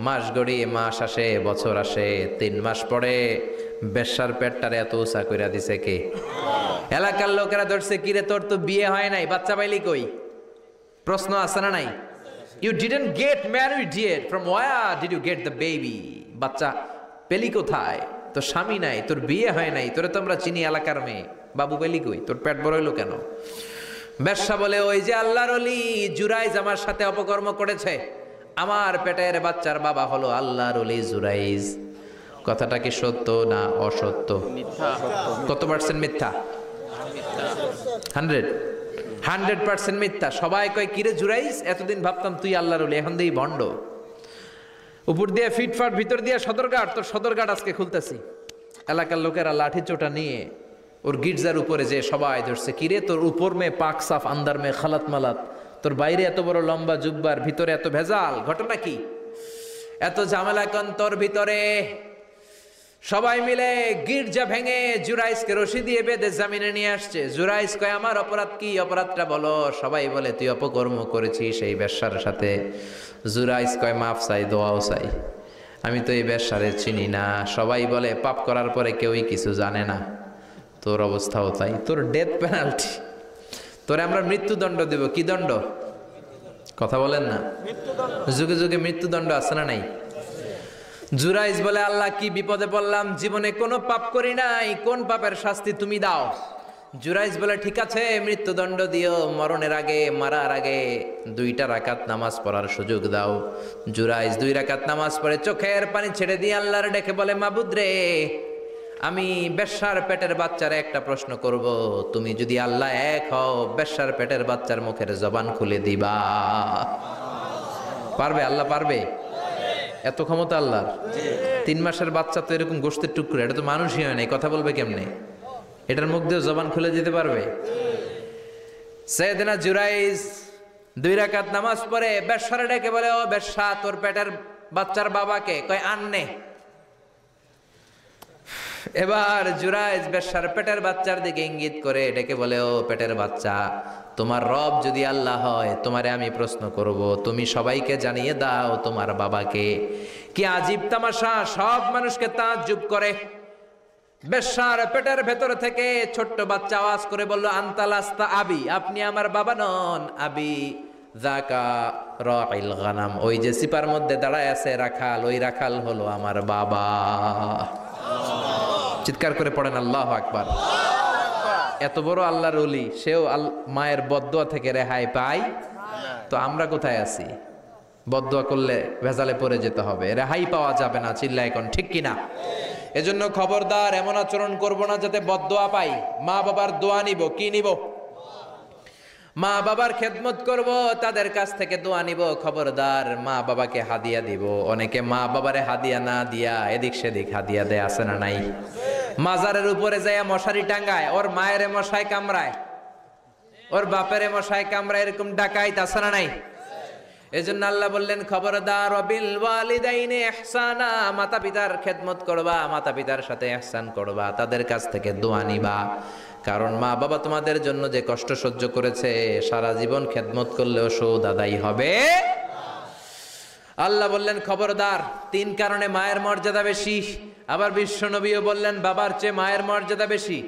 মাস গড়িয়ে মাস আসে, বছর আসে, 3 মাস পরে বেশ্যার পেটটারে এত উঁচা কইরা দিছে কে? এলাকার লোকেরা ধরছে, কিরে তোর তো বিয়ে হয় নাই, বাচ্চা পাইলি কই? প্রশ্ন আছে না নাই? You didn't get married yet, from where did you get the baby? বাচ্চা পেলি কোথায়? তোর স্বামী নাই, তোর বিয়ে হয় নাই, তোরে তো আমরা চিনি এলাকার মেয়ে, বাবু পেলি কই? তোর পেট বড় হইলো কেন? বেশ্যা বলে, ওই যে আল্লাহর ওলি জুরাইজ আমার সাথে অপকর্ম করেছে, আমার পেটের বাচ্চার বাবা হলো আল্লাহর ওলি জুরাইজ। কথাটা কি সত্য না অসত্য? কত পার্সেন্ট মিথ্যা? 100% মিথ্যা। সবাই কয়, কিরে জুরাইজ, এতদিন ভাবতাম তুই আল্লাহর ওলি, এখন দিই ভণ্ড। উপর দিয়ে ফিটফাট, ভিতর দিয়ে সদরঘাট। তোর সদরঘাট আজকে খুলতেছি। এলাকার লোকেরা লাঠি চোটা নিয়ে ওর গির্জার উপরে যে সবাই ধরছে, কিরে তোর উপর মে পাক সাফ, আন্দার মে খালাত মালাত, তোর বাইরে এত বড় লম্বা জুব্বার, ভিতরে এত ভেজাল, ঘটনা কি? এত ঝামেলা কোন তোর ভিতরে? সবাই মিলে গির্জা ভেঙে জুরাইজকে রশি দিয়ে বেঁধে জামিনে নিয়ে আসছে। জুরাইজ কয়, আমার অপরাধ কি? অপরাধটা বলো। সবাই বলে, তুই অপকর্ম করেছিস সেই বেশ্যার সাথে। জুরাইজ কয়, মাফ চাই, দোয়াও চাই, আমি তো এই বেশ্যারে চিনি না। সবাই বলে, পাপ করার পরে কেউই কিছু জানে না, তোর অবস্থাও তাই, তোর ডেথ পেনাল্টি, তোরে আমরা মৃত্যুদণ্ড দেব। কি দণ্ড? কথা বলেন না। যুগে যুগে মৃত্যুদণ্ড আছে না নাই? জুরাইজ বলে, আল্লাহ কি বিপদে পড়লাম, জীবনে কোনো পাপ করি নাই, কোন পাপের শাস্তি তুমি দাও? জুরাইজ বলে, ঠিক আছে, মৃত্যুদণ্ড দিও, মরণের আগে, মারার আগে 2 রাকাত নামাজ পড়ার সুযোগ দাও। জুরাইজ 2 রাকাত নামাজ পড়ে চোখের পানি ছেড়ে দিয়ে আল্লাহর ডেকে বলে, মাবুদ রে, আমি বেশ্যার পেটের বাচ্চার একটা প্রশ্ন করব, তুমি যদি আল্লাহ এক হও, বেশ্যার পেটের বাচ্চার মুখের জবান খুলে দিবা? পারবে? আল্লাহ পারবে? এত ক্ষমতা আল্লাহর। 3 মাসের বাচ্চা তো এরকম গোশতের টুকরো, এটা তো মানুষই হয় নাই, কথা বলবে কেমনে? এটার মুখ দিয়ে জবান খুলে দিতে পারবে? সাইয়েদনা জুরাইজ 2 রাকাত নামাজ পড়ে বেশ্যারে ডেকে বলে, ও বেশ্যা, তোর পেটের বাচ্চার বাবাকে? কয়, আননে। এবার জুরাইজ বেশ্যার পেটের বাচ্চার দিকে ইঙ্গিত করে ডেকে বলে, ও পেটের বাচ্চা, তোমার রব যদি আল্লাহ হয়, তোমারে আমি প্রশ্ন করব, তুমি সবাইকে জানিয়ে দাও তোমার বাবাকে। কি আজীব তামাশা, সব মানুষকে তাজ্জুব করে। বেশ্যার পেটের ভেতর থেকে ছোট্ট বাচ্চা আওয়াজ করে বলল, আনতালাস্তা আবি, আপনি আমার বাবা নন। আবি যাকা রাইল গানাম, ওই যে সিপার মধ্যে দাঁড়ায় আছে রাখাল, ওই রাখাল হলো আমার বাবা। চিৎকার করে পড়েন আল্লাহু আকবার। এত বড় আল্লাহর ওলি, সেও মায়ের বদদোয়া থেকে রেহাই পায়? তো আমরা কোথায় আছি? বদদোয়া করলে ভেজালে পড়ে যেতে হবে, রেহাই পাওয়া যাবে না। চিল্লায় কোন ঠিক কিনা? এজন্য খবরদার, এমন আচরণ করব না যাতে বদদোয়া পাই। মা বাবার দোয়া নিব। কি নিব? মা বাবার খেদমত করব, তাদের কাছ থেকে দোয়া নিব। খবরদার, মা বাবাকে হাদিয়া দিব। অনেকে মা বাবারে হাদিয়া না দিয়া এদিক সেদিক হাদিয়া দেয়, আছে না নাই? মাজারের উপরে যায় মশারি টাঙ্গায়, ওর মায়ের মশায় কামড়ায়, ওর বাপের মশায় কামড়ায়, এরকম ডাকাইত, আছে না নাই? এজন্য আল্লাহ বললেন, খবরদার, বিল ওয়ালিদাইনি ইহসানা, মাতা পিতার খেদমত করবা, মাতা পিতার সাথে ইহসান করবা, তাদের কাছ থেকে দোয়া নিবা। কারণ মা বাবা তোমাদের জন্য যে কষ্ট সহ্য করেছে, সারা জীবন খেদমত করলেও শোধ আদায় হবে। আল্লাহ বললেন, খবরদার, 3 কারণে মায়ের মর্যাদা বেশি। আবার বিশ্ব নবীও বললেন, বাবার চেয়ে মায়ের মর্যাদা বেশি।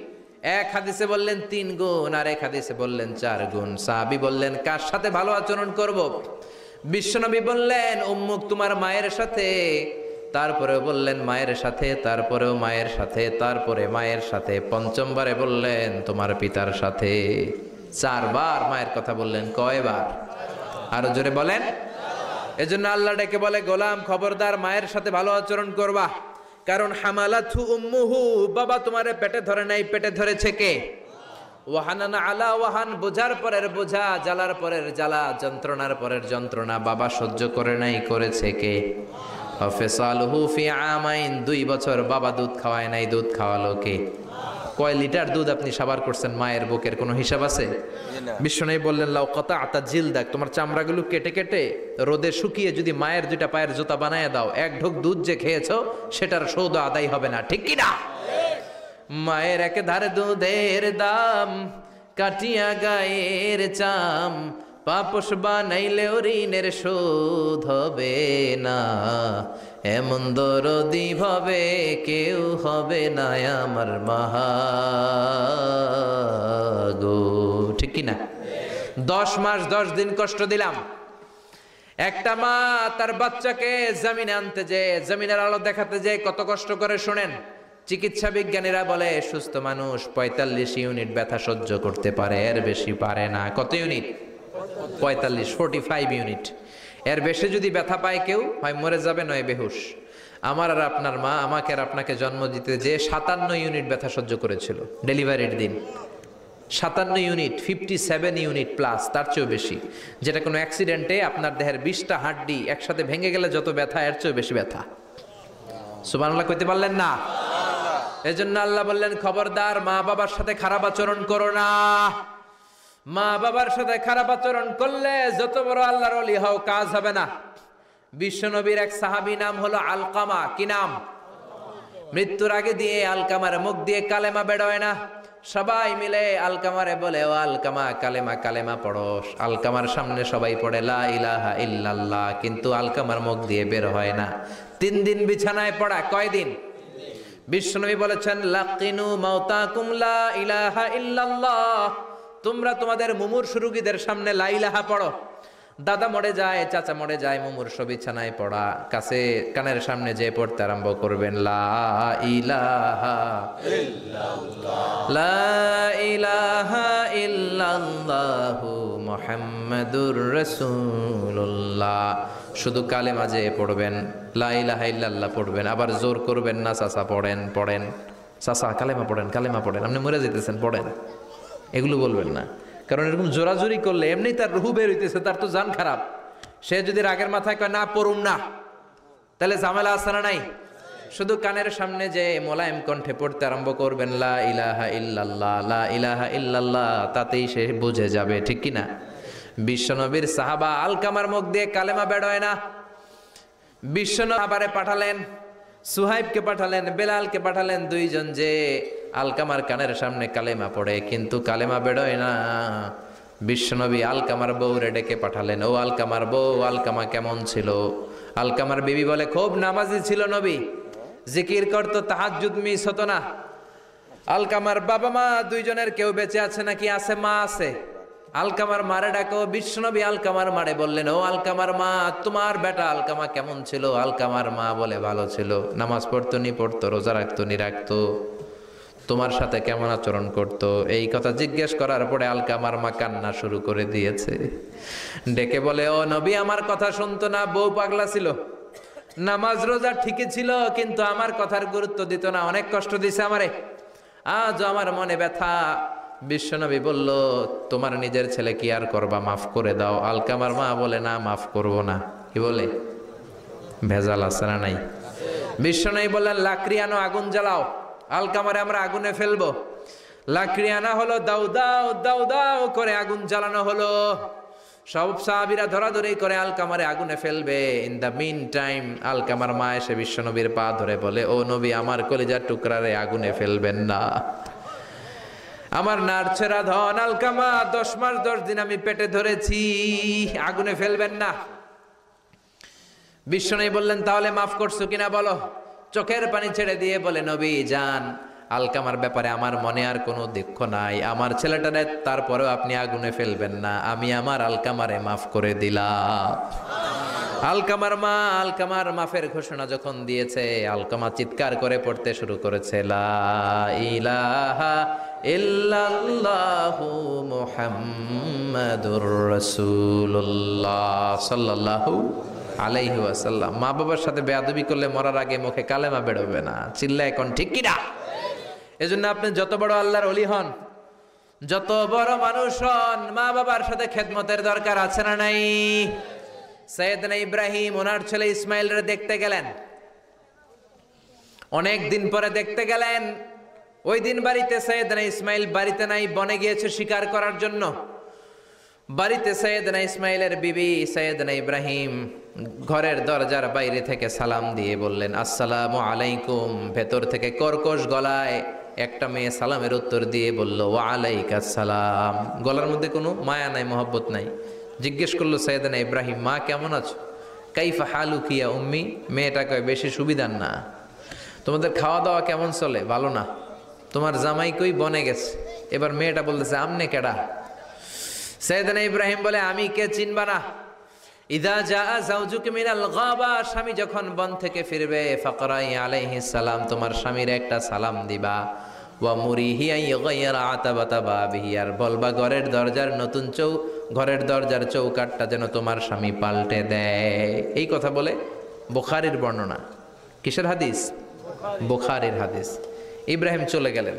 এক হাদিসে বললেন 3 গুণ, আর এক হাদিসে বললেন 4 গুণ। সাহাবী বললেন, কার সাথে ভালো আচরণ করব? বিশ্বনবী বললেন, উম্মুক, তোমার মায়ের সাথে। তারপরেও বললেন মায়ের সাথে, তারপরেও মায়ের সাথে, তারপরে মায়ের সাথে, 5মবারে বললেন তোমার পিতার সাথে। 4 বার মায়ের কথা বললেন। কয়বার? আরো জোরে বলেন। এজন্য আল্লাহ ডেকে বলে, গোলাম, খবরদার, মায়ের সাথে ভালো আচরণ করবা। কারণ হামালাতহু উম্মুহু, বাবা তোমারে পেটে ধরে নাই, পেটে ধরেছে কে? ওয়াহানান আলা ওয়াহান, বোঝার পরের বোঝা, জ্বালার পরের জ্বালা, যন্ত্রণার পরের যন্ত্রণা বাবা সহ্য করে নাই, করেছে কে? ফিসালুহু ফি আমাইন, 2 বছর বাবা দুধ খাওয়ায় নাই, দুধ খাওয়ালো কে? কয় লিটার দুধ আপনি সাবার করছেন মায়ের বুকের, কোনো হিসাব আছে? বিশ্বনবী বললেন, লাউ কাতাআতা জিলদাক, তোমার চামড়াগুলো কেটে কেটে রোদে শুকিয়ে যদি মায়ের 2টা পায়ের জুতা বানায় দাও, 1 ঢোক দুধ যে খেয়েছো সেটার সৌদ আদায় হবে না। ঠিক কি না? মায়ের একেধারে দুধের দাম, কাটিয়া গায়ের চাম, পাপস বানাইলেও ঋণের শোধ হবে না। এমন দরদি ভাবে কেউ হবে না আমার মাগো। ঠিক কিনা? 10 মাস 10 দিন কষ্ট দিলাম। একটা মা তার বাচ্চাকে জমিনে আনতে যে জমিনের আলো দেখাতে যে কত কষ্ট করে শুনেন। চিকিৎসা বিজ্ঞানীরা বলে সুস্থ মানুষ 45 ইউনিট ব্যথা সহ্য করতে পারে, এর বেশি পারে না। কত ইউনিট? 45 ইউনিট। এর বেশি যদি ব্যথা পায় কেউ হয় মরে যাবে, নয় বেহুশ। আমার আর আপনার মা আমাকে আর আপনাকে জন্ম দিতে যে 57 ইউনিট ব্যথা সহ্য করেছিল ডেলিভারির দিন। 57 ইউনিট, 57 ইউনিট প্লাস, তার চেয়েও বেশি। যেটা কোনো অ্যাক্সিডেন্টে আপনার দেহের 20টা হাড্ডি একসাথে ভেঙে গেলে যত ব্যথা, এর চেয়েও বেশি ব্যথা। সুবহানাল্লাহ কইতে পারলেন না? এজন্য আল্লাহ বললেন, খবরদার মা বাবার সাথে খারাপ আচরণ করো না। মা বাবার সাথে খারাপ আচরণ করলে যত বড় আল্লাহর ওলি হও কাজ হবে না। বিশ্বনবীর এক সাহাবী নাম হলো আলকামা। কি নাম? মৃত্যুর আগে দিয়ে আলকামার মুখ দিয়ে কালেমা বেরোয় না। সবাই মিলে আলকামারে বলে, ও আলকামা কালেমা কালেমা পড়ো। আলকামার সামনে সবাই পড়ে লা ইলাহা ইল্লাল্লাহ, কিন্তু আলকামার মুখ দিয়ে বের হয় না। 3 দিন বিছানায় পড়া। কয় দিন? বিশ্বনবী বলেছেন, লাকিনু মাউতাকুম লা ইলাহা ইল্লাল্লাহ, তোমরা তোমাদের মুমূর্ষু রোগীদের সামনে লা ইলাহা পড়ো। দাদা মরে যায়, চাচা মরে যায়, মুমূর্ষু বিছানায় পড়া, কাছে কানের সামনে যে পড়তে আরম্ভ করবেন, লা ইলাহা ইল্লাল্লাহ, লা ইলাহা ইল্লাল্লাহু মুহাম্মাদুর রাসূলুল্লাহ। শুধু কালেমা যে পড়বেন, লা ইলাহা ইল্লাল্লাহ পড়বেন, আবার জোর করবেন না, চাচা পড়েন পড়েন, চাচা কালেমা পড়েন কালেমা পড়েন, আপনি মরে যেতেছেন পড়েন, এগুলো বলবেন না। কারণ এরকম জোরাজোরি করলে এমনি তার রুহু বের হইতেছে, তার তো জান খারাপ। সে যদি রাগের মাথায় কয় না পড়ুম না, তাহলে ঝামেলা আছে না নাই? শুধু কানের সামনে যে মোলায়েম কণ্ঠে পড়তে আরম্ভ করবেন, লা ইলাহা ইল্লাল্লাহ, লা ইলাহা ইল্লাল্লাহ, তাতেই সে বুঝে যাবে, ঠিক কি না? বিশ্বনবীর সাহাবা আলকামার মুখ দিয়ে কালেমা বেরোয় না। বিশ্বনবী আবারে পাঠালেন, সুহাইবকে পাঠালেন, বেলালকে পাঠালেন, 2 জন যে আলকামার কানের সামনে কালেমা পড়ে, কিন্তু কালেমা বেরোয় না। বিশ্বনবী আলকামার বউরে ডেকে পাঠালেন, ও আলকামার বউ, আলকামা কেমন ছিল? আলকামার বিবি বলে, খুব নামাজি ছিল নবী, জিকির করতো, তাহাজ্জুদ মিস হতো না। আলকামার বাবা মা 2 জনের কেউ বেঁচে আছে নাকি? আছে, মা আছে। আলকামার মারে ডাকো। বিশ্বনবী আলকামার মারে বললেন, ও আলকামার মা, তোমার বেটা আলকামা কেমন ছিল? আলকামার মা বলে, ভালো ছিল, নামাজ পড়তো নি পড়তো, রোজা রাখতো নি রাখতো, তোমার সাথে কেমন আচরণ করতো? এই কথা জিজ্ঞেস করার পরে আলকামার মা কান্না শুরু করে দিয়েছে। ডেকে বলে, ও নবী, আমার কথা শুনতো না, বউ পাগলা ছিল, নামাজ রোজা ঠিকই ছিল, কিন্তু আমার কথার গুরুত্ব দিত না, অনেক কষ্ট দিছে আমারে, আজ আমার মনে ব্যথা। বিশ্বনবী বলল, তোমার নিজের ছেলে কি আর করবা, মাফ করে দাও। আলকামার মা বলে, না মাফ করব না। কি বলে? ভেজাল আছে না নাই? বিশ্বনবী বললেন, লাকড়ি আনো, আগুন জ্বালাও, আলকামারে আমরা আগুনে ফেলবো। লাকড়ি আনা হলো, দাও দাও দাও দাও করে আগুন জ্বালানো হলো। সব সাহাবীরা ধরাধরি করে আলকামারে আগুনে ফেলবে। ইন দ্য মিন টাইম আলকামার মা এসে বিশ্বনবীর পা ধরে বলে, ও নবী, আমার কলিজার টুকরারে আগুনে ফেলবেন না, আমার নারছেরা ধন আলকামা, 10 মাস 10 দিন আমি পেটে ধরেছি, আগুনে ফেলবেন না। বিশ্বনবী বললেন, তাহলে মাফ করছো কিনা বলো। চোখের পানি ছেড়ে দিয়ে বলে, নবী যান, আলকামার ব্যাপারে আমার মনে আর কোনো দুঃখ নাই, আমার ছেলেটারে তারপরেও আপনি আগুনে ফেলবেন না, আমি আমার আলকামারে মাফ করে দিলাম। আলকামার মা আলকামার মাফের ঘোষণা যখন দিয়েছে, আলকামা চিৎকার করে পড়তে শুরু করেছে, লা ইলাহা ইল্লাল্লাহু মুহাম্মাদুর রাসূলুল্লাহ সাল্লাল্লাহু আলাইহি ওয়াসাল্লাম। মা বাবার সাথে বেয়াদবি করলে মরার আগে মুখে কালেমা বেরোবে না। চিল্লা এখন ঠিক কিনা? এজন্য আপনি যত বড় আল্লাহর ওলি হন, যত বড় মানুষ হন, মা বাবার সাথে খেদমতের দরকার আছে না নাই? সৈয়দনা ইব্রাহিম ওনার ছেলে ইসমাইলরে দেখতে গেলেন, অনেক দিন পরে দেখতে গেলেন। ওই দিন বাড়িতে সৈয়দনা ইসমাইল বাড়িতে নাই, বনে গিয়েছে শিকার করার জন্য। বাড়িতে সৈয়দনা ইসমাইলের বিবি সৈয়দনা ইব্রাহিম ঘরের দরজার বাইরে থেকে সালাম দিয়ে বললেন, আসসালামু আলাইকুম। ভেতর থেকে কর্কশ গলায় একটা মেয়ে সালামের উত্তর দিয়ে বলল, ওয়া আলাইকাস সালাম। গলার মধ্যে কোনো মায়া নাই, মহব্বত নাই। জিজ্ঞেস করলো সৈয়দনা ইব্রাহিম, মা কেমন আছো? কাইফা হালুকি ইয়া উম্মি। মেয়েটা কয়, বেশি সুবিধার না, তোমাদের খাওয়া দাওয়া কেমন চলে? ভালো না। তোমার জামাই কই? বনে গেছে। এবার মেয়েটা বলতেছে, আমনে কেডা? সাইয়েদনা ইব্রাহিম বলে আমি কে চিনবা না? ইদা জাআ যাওজুকা মিনাল গাবা, স্বামী যখন বন থেকে ফিরবে, ফাকরাই আলাইহিস সালাম, তোমার স্বামীর একটা সালাম দিবা। ওয়া মুরিহি আন ইগাইরা আতাবাতা বাবিহি, আর বলবা ঘরের দরজার চৌকাটটা যেন তোমার স্বামী পাল্টে দেয়। এই কথা বলে বুখারীর বর্ণনা। কিসের হাদিস? বুখারীর হাদিস। ইব্রাহিম চলে গেলেন।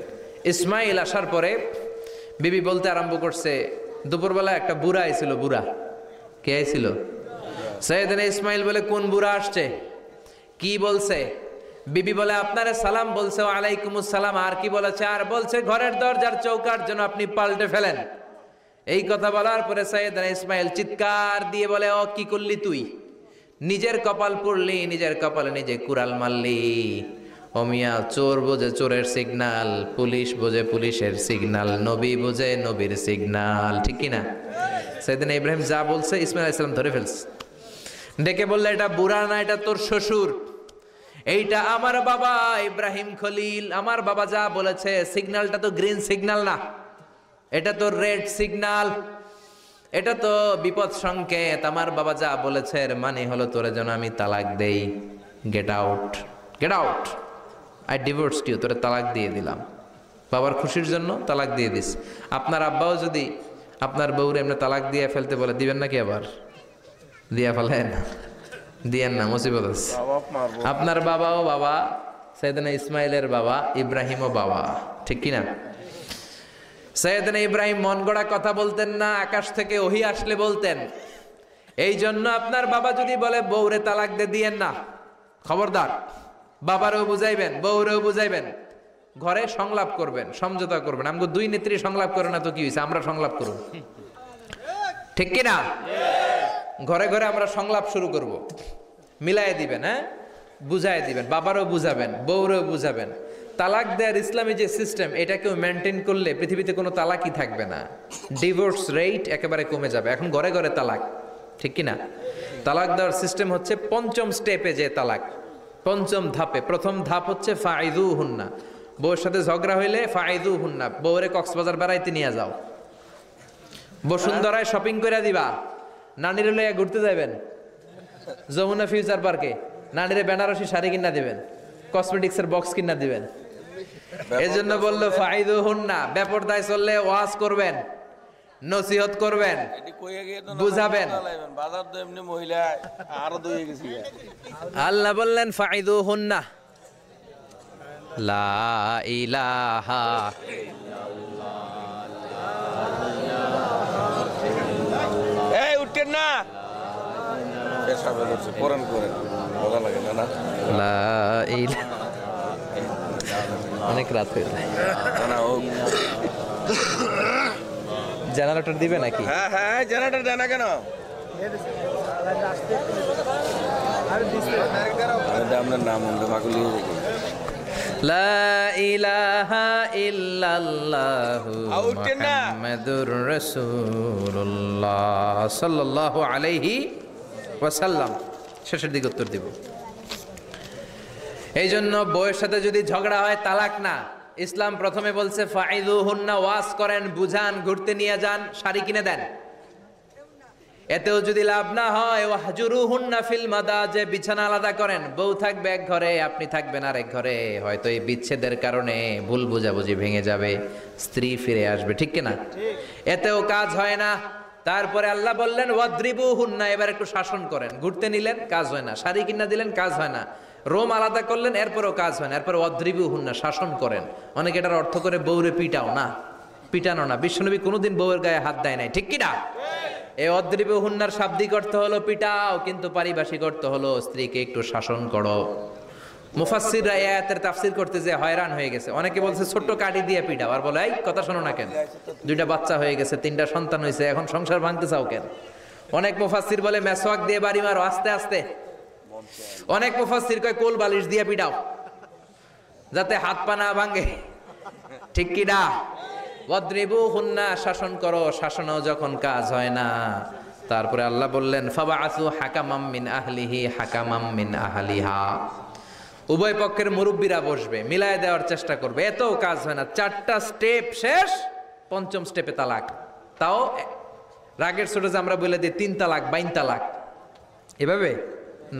ইসমাইল আসার পরে বিবি বলতে আরম্ভ করছে, দুপুরবেলা একটা বুড়া আইছিল। বুড়া কে আইছিল? সাইয়েদনা ইসমাইল বলে কোন বুড়া আসছে, কি বলছে? বিবি বলে আপনারে সালাম বলছে, ওয়া আলাইকুমুস সালাম। আর কি বলেছে? আর বলছে ঘরের দরজার চৌকাট যেন আপনি পাল্টে ফেলেন। এই কথা বলার পরে সাইয়েদনা ইসমাইল চিৎকার দিয়ে বলে, ও কি করলি তুই? নিজের কপাল পুড়লি, নিজের কপালে নিজে কুড়াল মারলি। ও মিয়া, চোর বোঝে চোরের সিগনাল, পুলিশ বোঝে পুলিশের সিগনাল, নবী বোঝে নবীর সিগনাল, ঠিক কিনা? সাইয়েদনা ইব্রাহিম যা বলছে ইসমাইল আলাইহিস সালাম ধরে ফেলছে। ডেকে বললে, এটা বুড়া না, এটা তোর শ্বশুর, এইটা আমার বাবা ইব্রাহিম খলিল। আমার বাবা যা বলেছে, সিগন্যালটা তো গ্রিন সিগন্যাল না, এটা তো রেড সিগন্যাল, এটা তো বিপদ সংকেত। আমার বাবা যা বলেছে এর মানে হলো তোরে যেন আমি তালাক দেই। Get out, get out, I divorced you, তোরে তালাক দিয়ে দিলাম। বাবার খুশির জন্য তালাক দিয়ে দিস। আপনার আব্বাও যদি আপনার বউরে এমনি তালাক দিয়ে ফেলতে বলে, দিবেন নাকি? আবার দিয়া ফেলেন, দিয়েন না, মুসিবত আছে। আপনার বাবাও বাবা, সাইয়েদনা ইসমাইলের বাবা, ইব্রাহিমও বাবা, ঠিক কিনা? সাইয়েদনা ইব্রাহিম মন গড়া কথা বলতেন না, আকাশ থেকে ওহী আসলে বলতেন। এই জন্য আপনার বাবা যদি বলে বউরে তালাক দিয়েন না, খবরদার, বাবারেও বুঝাইবেন, বউরেও বুঝাইবেন, ঘরে সংলাপ করবেন, সমঝোতা করবেন। আমগো দুই নেত্রী সংলাপ করে না তো কি হয়েছে, আমরা সংলাপ করব, ঠিক কিনা? ঘরে ঘরে আমরা সংলাপ শুরু করব, মিলাই দিবেন, হ্যাঁ, বুঝাই দিবেন, বাবারও বুঝাবেন, বউরেও বুঝাবেন। তালাক দেওয়ার ইসলামী যে সিস্টেম, এটাকেও মেনটেন করলে পৃথিবীতে কোনো তালাকই থাকবে না, ডিভোর্স রেট একেবারে কমে যাবে। এখন ঘরে ঘরে তালাক, ঠিক কিনা? তালাক দেওয়ার সিস্টেম হচ্ছে পঞ্চম স্টেপে যে তালাক, পঞ্চম ধাপে। প্রথম ধাপ হচ্ছে ফাইদুহুন্না, বউয়ের সাথে ঝগড়া হইলে ফাইদুহুন্না, বউরে কক্সবাজার বেড়াইতে নিয়ে যাও, বসুন্ধরায় শপিং করে দিবা, নানিরে লইয়া ঘুরতে যাবেন যমুনা ফিউচার পার্কে, নানিরে বেনারসি শাড়ি কিনা দিবেন, কসমেটিক্সের বক্স কিনা দিবেন। এই জন্য বললো ফাইদুহুন্না, বেপরদায় চললে ওয়াজ করবেন, নসিহত করবেন, বুঝাবেন। আল্লাহ বললেন ফাইদুহুন্না, লা ইলাহা উঠেন না, কোরআন করেন, ভালো লাগে না? অনেক রাত হয়ে যায়, জেনারেটর দিবে নাকি? হ্যাঁ হ্যাঁ, জেনারেটর দেয় না কেন? আপনার নাম মাকুলি লা ইলাহা ইল্লাল্লাহু মুহাম্মাদুর রাসূলুল্লাহ সাল্লাল্লাহু আলাইহি ওয়াসাল্লাম। শেষের দিকে উত্তর দিব। এই জন্য বউয়ের সাথে যদি ঝগড়া হয় তালাক না, ইসলাম প্রথমে বলছে ফাইদুহুন্না, ওয়াজ করেন, বুঝান, ঘুরতে নিয়ে যান, শাড়ি কিনে দেন। এতেও যদি লাভ না হয়, ওয়াহজুরুহুন্না ফিল মাদাজি, বিছানা আলাদা করেন, বউ থাকবে এক ঘরে, আপনি থাকবেন আরেক ঘরে। হয়তো এই বিচ্ছেদের কারণে ভুল বোঝাবুঝি ভেঙে যাবে, স্ত্রী ফিরে আসবে, ঠিক কিনা? এতেও কাজ হয় না। তারপরে আল্লাহ বললেন ওয়াদ্রিবুহুন্না, এবার একটু শাসন করেন। ঘুরতে নিলেন, কাজ হয় না, শাড়ি কিনা দিলেন, কাজ হয় না, রোম আলাদা করলেন, এরপরও কাজ হয় না, এরপর ওয়াদ্রিবুহুন্না, শাসন করেন। অনেকে এটার অর্থ করে বউরে পিটাও না, পিটানো না। বিশ্বনবী কোনোদিন বউয়ের গায়ে হাত দেয় নাই, ঠিক কিনা? এই ওয়াদ্রিবুহুন্নার শাব্দিক অর্থ হলো পিটাও, কিন্তু পারিভাষিক অর্থ হলো স্ত্রীকে একটু শাসন করো। মুফাসসিররা এই আয়াতের তাফসীর করতে যে হয়রান হয়ে গেছে। অনেকে বলছে ছোট্ট কাঠি দিয়ে পিটাও, আর বলে এই কথা শোনো না কেন, দুইটা বাচ্চা হয়ে গেছে, 3টা সন্তান হয়েছে, এখন সংসার ভাঙতে চাও কেন? অনেক মুফাসসির বলে মেসওয়াক দিয়ে বাড়ি মারো আস্তে আস্তে। অনেক মুফাসসির কয় কোল বালিশ দিয়ে পিটাও, যাতে হাত পা না ভাঙে, ঠিক কি না? ওয়াদ্রিবুহুন্না, শাসন করো। শাসনও যখন কাজ হয় না, তারপরে আল্লাহ বললেন ফাবাআসু হাকামাম মিন আহলিহি হাকামাম মিন আহলিহা, উভয় পক্ষের মুরব্বীরা বসবে, মিলায় দেওয়ার চেষ্টা করবে। এতও কাজ হয় না, 4টা স্টেপ শেষ, 5ম স্টেপে তালাক। তাও রাগের ছোট যে আমরা বলে দিই 3 তালাক 22 তালাক, এভাবে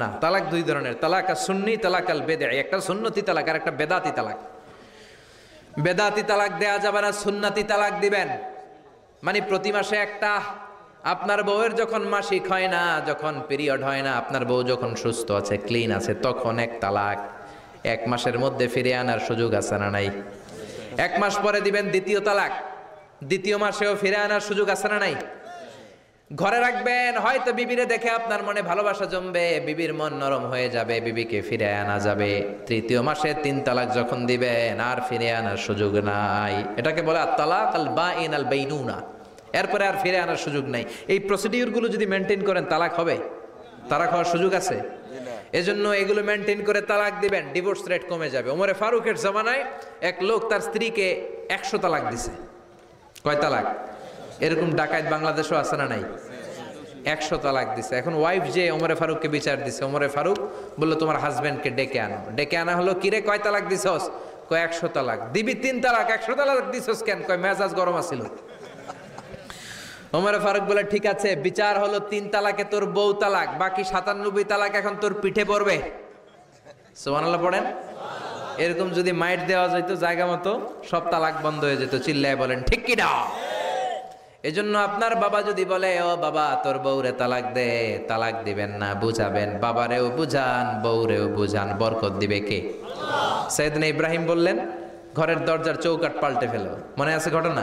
না। তালাক দুই ধরনের, তালাক আর সুন্নি, তালাক আল বেদঈ। একটা সুন্নতি তালাক আর একটা বেদাতি তালাক। বেদাতি তালাক দেয়া যাবে না, সুন্নতি তালাক দিবেন। মানে প্রতি মাসে একটা, আপনার বউয়ের যখন মাসিক হয় না, যখন পিরিয়ড হয় না, আপনার বউ যখন সুস্থ আছে, ক্লিন আছে, তখন এক তালাক। 1 মাসের মধ্যে ফিরে আনার সুযোগ আছে না নাই? 1 মাস পরে দিবেন দ্বিতীয় তালাক, দ্বিতীয় মাসেও ফিরে আনার সুযোগ আছে না নাই? ঘরে রাখবেন, হয়তো বিবিরে দেখে আপনার মনে ভালোবাসা জমবে, বিবির মন নরম হয়ে যাবে, বিবিকে ফিরে আনা যাবে। তৃতীয় মাসে 3 তালাক যখন দিবেন, আর ফিরে আনার সুযোগ নাই। এটাকে বলে আত-তালাক আল বাঈন আল বাইনুনা। এরপরে আর ফিরে আনার সুযোগ নাই। এই প্রসিডিউরগুলো যদি মেনটেন করেন, তালাক হবে? তালাক হওয়ার সুযোগ আছে? এজন্য এগুলো মেনটেন করে তালাক দিবেন, ডিভোর্স রেট কমে যাবে। ওমরে ফারুকের জামানায় এক লোক তার স্ত্রীকে 100 তালাক দিছে। কয় তালাক? এরকম ডাকাত বাংলাদেশও আছে না নাই? 100 তালাক দিছে। এখন ওয়াইফ যে ওমরে ফারুককে বিচার দিছে, ওমরে ফারুক বললো তোমার হাজবেন্ডকে ডেকে আনো। ডেকে আনা হলো, কিরে কয় তালাক দিছস? কয় 100 তালাক। দিবি 3 তালাক, 100 তালাক দিছস কেন? কয় মেজাজ গরম আছিল। ওমরে ফারুক বলে ঠিক আছে, বিচার হলো 3 তালাকে তোর বউ তালাক, বাকি 97 তালাক এখন তোর পিঠে পড়বে। সুবহানাল্লাহ পড়েন। এরকম যদি মাইট দেওয়া যেত জায়গা মতো, সব তালাক বন্ধ হয়ে যেত। চিল্লায় বলেন ঠিক কি না? এজন্য আপনার বাবা যদি বলে ও বাবা তোর বউরে তালাক দে, তালাক দিবেন না, বুঝাবেন। বাবারেও বুঝান, বউরেও বুঝান, বরকত দিবে কে? সাইয়েদনা ইব্রাহিম বললেন ঘরের দরজার চৌকাঠ পাল্টে ফেলো। মনে আছে ঘটনা?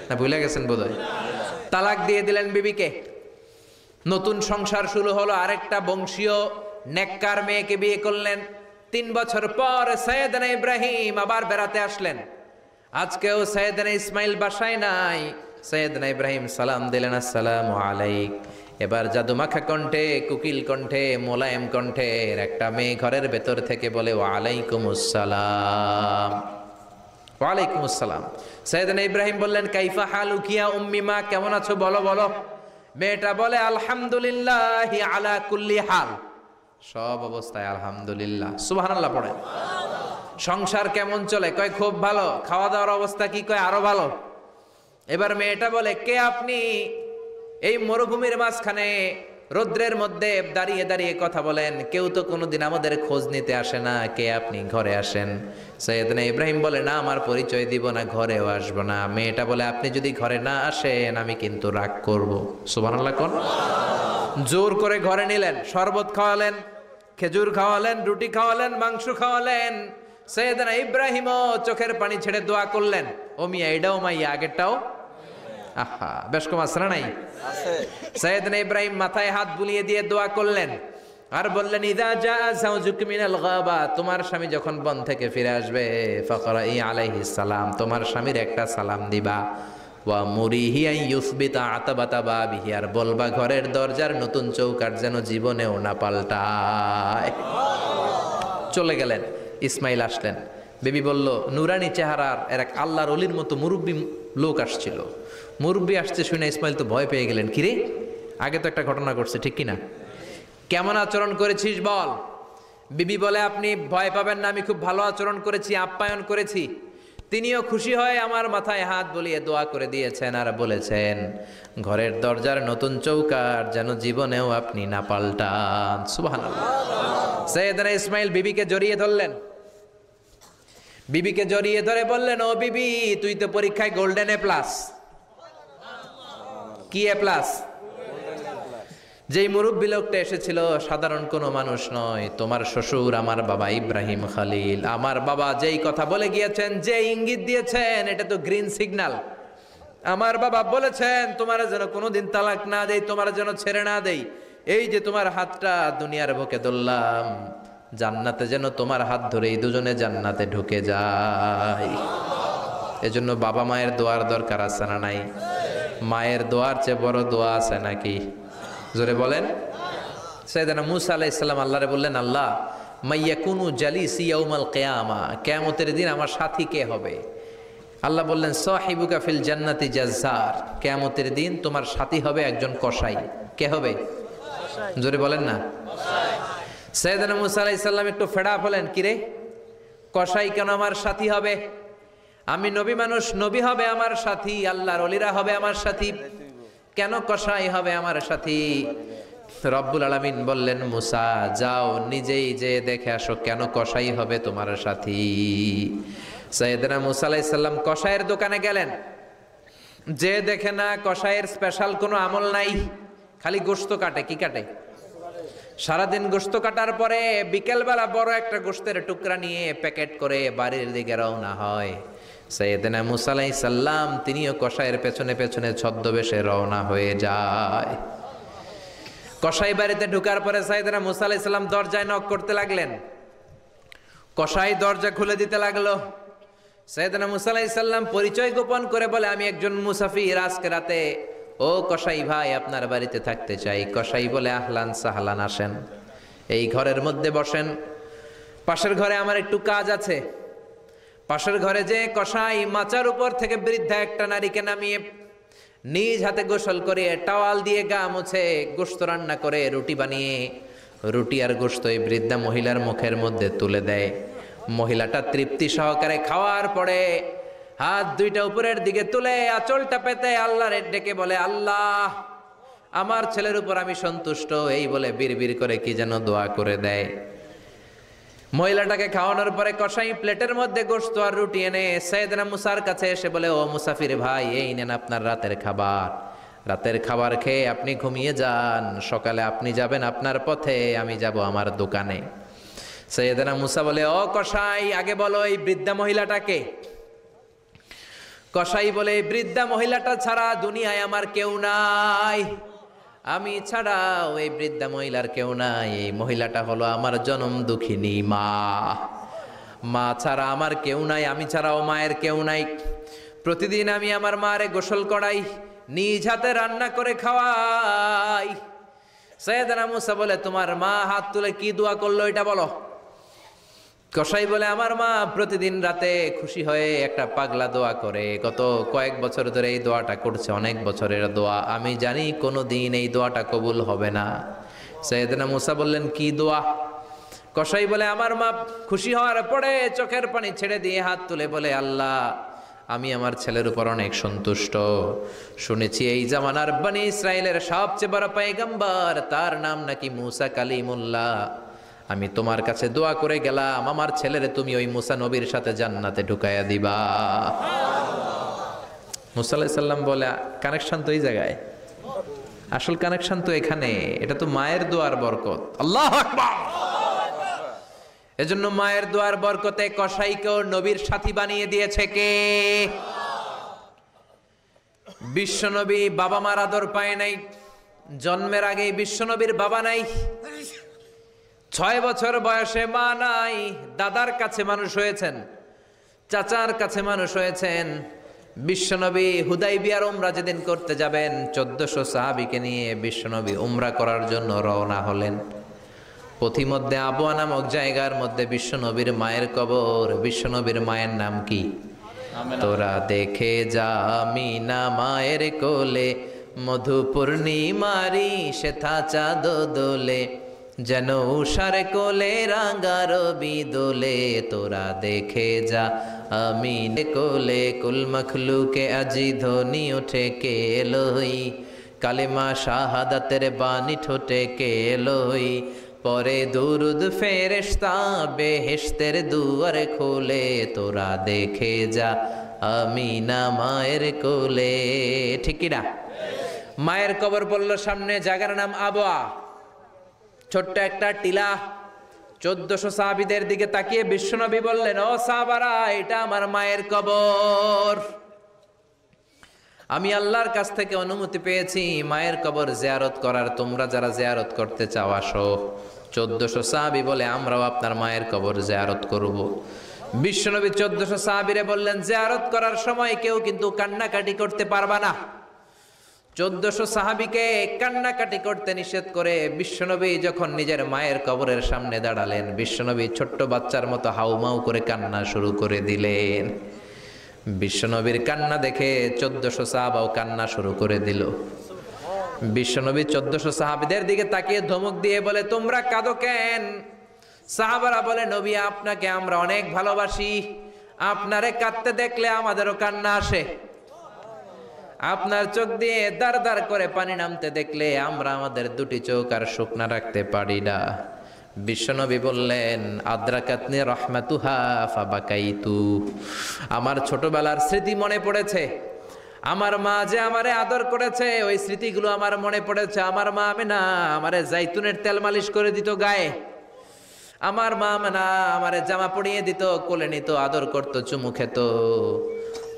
না ভুলে গেছেন বোধহয়। তালাক দিয়ে দিলেন বিবিকে। নতুন সংসার শুরু হলো। আরেকটা বংশীয় নেককার মেয়েকে বিয়ে করলেন। 3 বছর পর সাইয়েদনা ইব্রাহিম আবার বেড়াতে আসলেন। আজকেও সাইয়েদনা ইসমাইল বাসায় নাই। সাইয়েদনা ইব্রাহিম সালাম দিলেন, আসসালামু আলাইক। এবার জাদুমাখা কণ্ঠে, কুকিল কণ্ঠে, মোলায়েম কণ্ঠের একটা মেয়ে ঘরের ভেতর থেকে বলে ওয়ালাইকুমুস সালাম। ওয়ালাইকুমুস সালাম। সাইয়েদনা ইব্রাহিম বললেন কাইফা হালুকি ইয়া উম্মি, মা কেমন আছো বলো বলো। মেয়েটা বলে আলহামদুলিল্লাহি আলা কুল্লি হাল, সব অবস্থায় আলহামদুলিল্লাহ। সুবহানাল্লাহ পড়ে। সংসার কেমন চলে? কয় খুব ভালো। খাওয়া দাওয়ার অবস্থা কি? কয় আরো ভালো। এবার মেয়েটা বলে কে আপনি? এই মরুভূমির মাঝখানে রৌদ্রের মধ্যে দাঁড়িয়ে দাঁড়িয়ে কথা বলেন, কেউ তো কোনোদিন আমাদের খোঁজ নিতে আসে না, কে আপনি? ঘরে আসেন। সাইয়েদনা ইব্রাহিম বলে না, আমার পরিচয় দিব না, ঘরেও আসবো না। মেয়েটা বলে আপনি যদি ঘরে না আসেন আমি কিন্তু রাগ করব। সুবহানাল্লাহ কোন। জোর করে ঘরে নিলেন, শরবত খাওয়ালেন, খেজুর খাওয়ালেন, রুটি খাওয়ালেন, মাংস খাওয়ালেন। সাইয়েদনা ইব্রাহিমও চোখের পানি ছেড়ে দোয়া করলেন, ও মিয়া এটাও মাইয়া আগেরটাও। আহা, বেশ কম আছে না নাই? সাইয়েদনা ইব্রাহিম মাথায় হাত বুলিয়ে দিয়ে দোয়া করলেন আর বললেন ইযা জাআ যাওজুক মিনাল গাবা, তোমার স্বামী যখন বন থেকে ফিরে আসবে, ফাকরাই আলাইহিস সালাম, তোমার স্বামীর একটা সালাম দিবা। ওয়া মুরিহি আন ইউসবিতা আতাবাতা বাবিহি, আর বলবা ঘরের দরজার নতুন চৌকাঠ যেন জীবনেও না পাল্টায়। চলে গেলেন। ইসমাইল আসলেন। বেবি বলল নুরানি চেহারার এক আল্লাহর ওলির মতো মুরব্বী লোক আসছিল। মুরব্বী আসছে শুনে ইসমাইল তো ভয় পেয়ে গেলেন। কিরে, আগে তো একটা ঘটনা ঘটছে, ঠিক কিনা? কেমন আচরণ করেছিস বল। বিবি বলে আপনি ভয় পাবেন না, আমি খুব ভালো আচরণ করেছি, আপ্যায়ন করেছি। তিনিও খুশি হয়ে আমার মাথায় হাত বুলিয়ে দোয়া করে দিয়েছেন আর বলেছেন ঘরের দরজার নতুন চৌকাঠ যেন জীবনেও আপনি না পাল্টান। সুবহানাল্লাহ। সাইয়েদনা ইসমাইল বিবিকে জড়িয়ে ধরলেন। বিবিকে জড়িয়ে ধরে বললেন ও বিবি, তুই তো পরীক্ষায় গোল্ডেন এ প্লাস। কি এ প্লাস? যেই মুরব্বী লোকটা এসেছিল সাধারণ কোনো মানুষ নয়, তোমার শ্বশুর আমার বাবা ইব্রাহিম খালিল। আমার বাবা যেই কথা বলে গিয়েছেন, যে ইঙ্গিত দিয়েছেন, এটা তো গ্রিন সিগন্যাল। আমার বাবা বলেছেন তোমার যেন কোনোদিন তালাক না দেই, তোমার যেন ছেড়ে না দেই। এই যে তোমার হাতটা দুনিয়ার বুকে ধরলাম, জান্নাতে যেন তোমার হাত ধরেই দুজনে জান্নাতে ঢুকে যায়। এজন্য বাবা মায়ের দোয়ার দরকার আছে না নাই? মায়ের দোয়ার চেয়ে বড় দোয়া আছে নাকি? জোরে বলেন। সাইয়েদনা মূসা আলাইহিস সালাম আল্লাহরে বললেন, আল্লাহ মাইয়াকুনু জালিসি ইয়াউমাল কিয়ামা, কিয়ামতের দিন আমার সাথী কে হবে? আল্লাহ বললেন সাহিবুকা ফিল জান্নাতি জাজ্জার, কিয়ামতের দিন তোমার সাথী হবে একজন কসাই। কে হবে? জোরে বলেন না। সাইয়েদনা মূসা আলাইহিস সালাম একটু ফেড়া হলেন, কিরে কসাই কেন আমার সাথী হবে? আমি নবী মানুষ, নবী হবে আমার সাথী, আল্লাহর ওলিরা হবে আমার সাথী, কেন কসাই হবে আমার সাথী? রব্বুল আলামিন বললেন, মুসা যাও নিজেই যে দেখে আসো কেন কসাই হবে তোমার সাথী। সাইয়েদনা মুসা আলাইহিস সালাম কসাইয়ের দোকানে গেলেন, যে দেখে না কসাইয়ের স্পেশাল কোনো আমল নাই, খালি গোশত কাটে। কি কাটে? সারাদিন গোশত কাটার পরে বিকেলবেলা বড় একটা গোশতের টুকরা নিয়ে প্যাকেট করে বাড়ির দিকে রওনা হয়। সাইয়েদনা মুসা আলাইহিস সালাম তিনিও কসাইয়ের পেছনে পেছনে ছদ্মবেশে রওনা হয়ে যায়। কসাই বাড়িতে ঢুকার পরে সাইয়েদনা মুসা আলাইহিস সালাম দরজায় নক করতে লাগলেন। কসাই দরজা খুলে দিতে লাগলো। সাইয়েদনা মুসা আলাইহিস সালাম পরিচয় গোপন করে বলে, আমি একজন মুসাফির, আজকে রাতে ও কসাই ভাই আপনার বাড়িতে থাকতে চাই। কসাই বলে, আহলান সাহলান, আসেন, এই ঘরের মধ্যে বসেন। পাশের ঘরে আমার একটু কাজ আছে। পাশের ঘরে যে কসাই মাচার উপর থেকে বৃদ্ধা একটা নারীকে নামিয়ে নিজ হাতে গোসল করে টাওয়াল দিয়ে গা মুছে গোশত রান্না করে রুটি বানিয়ে রুটি আর গোশত এই বৃদ্ধা মহিলার মুখের মধ্যে তুলে দেয়। মহিলাটা তৃপ্তি সহকারে খাওয়ার পরে হাত দুইটা উপরের দিকে তুলে আঁচলটা পেতে আল্লাহর ডেকে বলে, আল্লাহ আমার ছেলের উপর আমি সন্তুষ্ট, এই বলে বিড়বিড় করে কি যেন দোয়া করে দেয়। মহিলাটাকে খাওয়ানোর পরে কসাই প্লেটের মধ্যে গোশত আর রুটি এনে সাইয়েদনা মুসার কাছে এসে বলে, ও মুসাফির ভাই, এই নেন আপনার রাতের খাবার। রাতের খাবার খেয়ে আপনি ঘুমিয়ে যান, সকালে আপনি যাবেন আপনার পথে, আমি যাব আমার দোকানে। সাইয়েদনা মুসা বলে, ও কসাই, আগে বলো এই বৃদ্ধা মহিলাটাকে। কসাই বলে, বৃদ্ধা মহিলাটা ছাড়া দুনিয়ায় আমার কেউ নাই, আমি ছাড়া ওই বৃদ্ধা মহিলার কেউ নাই। এই মহিলাটা হলো আমার জনম দুঃখিনী মা। মা ছাড়া আমার কেউ নাই, আমি ছাড়াও মায়ের কেউ নাই। প্রতিদিন আমি আমার মারে গোসল করাই, নিজ হাতে রান্না করে খাওয়াই। সাইয়েদনা মুসা বলে, তোমার মা হাত তুলে কি দোয়া করলো এটা বলো। কসাই বলে, আমার মা প্রতিদিন রাতে খুশি হয়ে একটা পাগলা দোয়া করে, গত কয়েক বছর ধরে এই দোয়াটা করছে, অনেক বছরের দোয়া, আমি জানি কোনো দিন এই দোয়াটা কবুল হবে না। সাইয়েদনা মুসা বললেন, কি দোয়া? কসাই বলে, আমার মা খুশি হওয়ার পরে চোখের পানি ছেড়ে দিয়ে হাত তুলে বলে, আল্লাহ আমি আমার ছেলের উপর অনেক সন্তুষ্ট, শুনেছি এই জামানার বনি ইসরায়েলের সবচেয়ে বড় পয়গম্বর, তার নাম নাকি মুসা কালিমুল্লাহ। আমি তোমার কাছে দোয়া করে গেলাম, আমার ছেলেরে তুমি ওই মুসা নবীর সাথে জান্নাতে ঢুকাইয়া দিবা। মুসা আলাইহিস সালাম বলে, কানেকশন তো এই জায়গায়, আসল কানেকশন তো এখানে, এটা তো মায়ের দোয়ার বরকত। আল্লাহু আকবার। এজন্য মায়ের দোয়ার বরকতে কসাইকেও নবীর সাথী বানিয়ে দিয়েছে কে? বিশ্বনবী বাবা মার আদর পায় নাই, জন্মের আগেই বিশ্বনবীর বাবা নাই, 6 বছর বয়সে মা নাই, দাদার কাছে মানুষ হয়েছেন, চাচার কাছে মানুষ হয়েছেন। বিশ্বনবী হুদাইবিয়ার উমরা যেদিন করতে যাবেন, 1400 সাহাবীকে নিয়ে বিশ্বনবী উমরা করার জন্য রওনা হলেন। পথিমধ্যে আবওয়া নামক জায়গার মধ্যে বিশ্বনবীর মায়ের কবর। বিশ্বনবীর মায়ের নাম কি? তোরা দেখে যা আমিনা মায়ের কোলে, মধু পূর্ণিমারি সেথা চাঁদ দোলে, যেন উষার কোলে রাঙা রবি দোলে। তোরা দেখে যা আমিনে কোলে, কুল মখলুকে আজি ধ্বনি ওঠে কে এলোই, কালেমা শাহাদাতের বাণী ঠোঁটে কে এলোই, পরে দুরুদ ফেরেশতা বেহেশতের দুয়ার খোলে। তোরা দেখে যা আমিনা মায়ের কোলে। ঠিক কি না? মায়ের কবর বলল সামনে, জায়গার নাম আবওয়া, ছোট্ট একটা টিলা। 1400 সাহাবীদের দিকে তাকিয়ে বিশ্বনবী বললেন, ও সাহাবারা, এটা আমার মায়ের কবর। আমি আল্লাহর কাছ থেকে অনুমতি পেয়েছি মায়ের কবর জিয়ারত করার, তোমরা যারা জিয়ারত করতে চাও আসো। 1400 সাহাবী বলে, আমরাও আপনার মায়ের কবর জিয়ারত করব। বিশ্বনবী 1400 সাহাবীরে বললেন, জিয়ারত করার সময় কেউ কিন্তু কান্নাকাটি করতে পারবা না। 1400 সাহাবীকে কান্নাকাটি করতে নিষেধ করে বিশ্বনবী যখন নিজের মায়ের কবরের সামনে দাঁড়ালেন, বিশ্বনবী ছোট্ট বাচ্চার মতো হাউমাউ করে কান্না শুরু করে দিলেন। বিশ্বনবীর কান্না দেখে 1400 সাহাবাও কান্না শুরু করে দিল। বিশ্বনবী 1400 সাহাবীদের দিকে তাকিয়ে ধমক দিয়ে বলে, তোমরা কাঁদো কেন? সাহাবারা বলে, নবী আপনাকে আমরা অনেক ভালোবাসি, আপনারে কাঁদতে দেখলে আমাদেরও কান্না আসে। আপনার চোখ দিয়ে দার দার করে পানি নামতে দেখলে আমরা আমাদের দুটি চোখ আর শুকনা রাখতে পারি না। বিশ্বনবী বললেন, আদ্রাকাতনি রহমাতুহা ফাবাকাইতু। আমার ছোটবেলার স্মৃতি মনে পড়েছে, আমার মা যে আমারে আদর করেছে ওই স্মৃতিগুলো আমার মনে পড়েছে। আমার মা আমেনা আমারে জাইতুনের তেল মালিশ করে দিত গায়ে, আমার মা আমেনা আমারে জামা পরিয়ে দিত, কোলে নিত, আদর করত, চুমু খেত।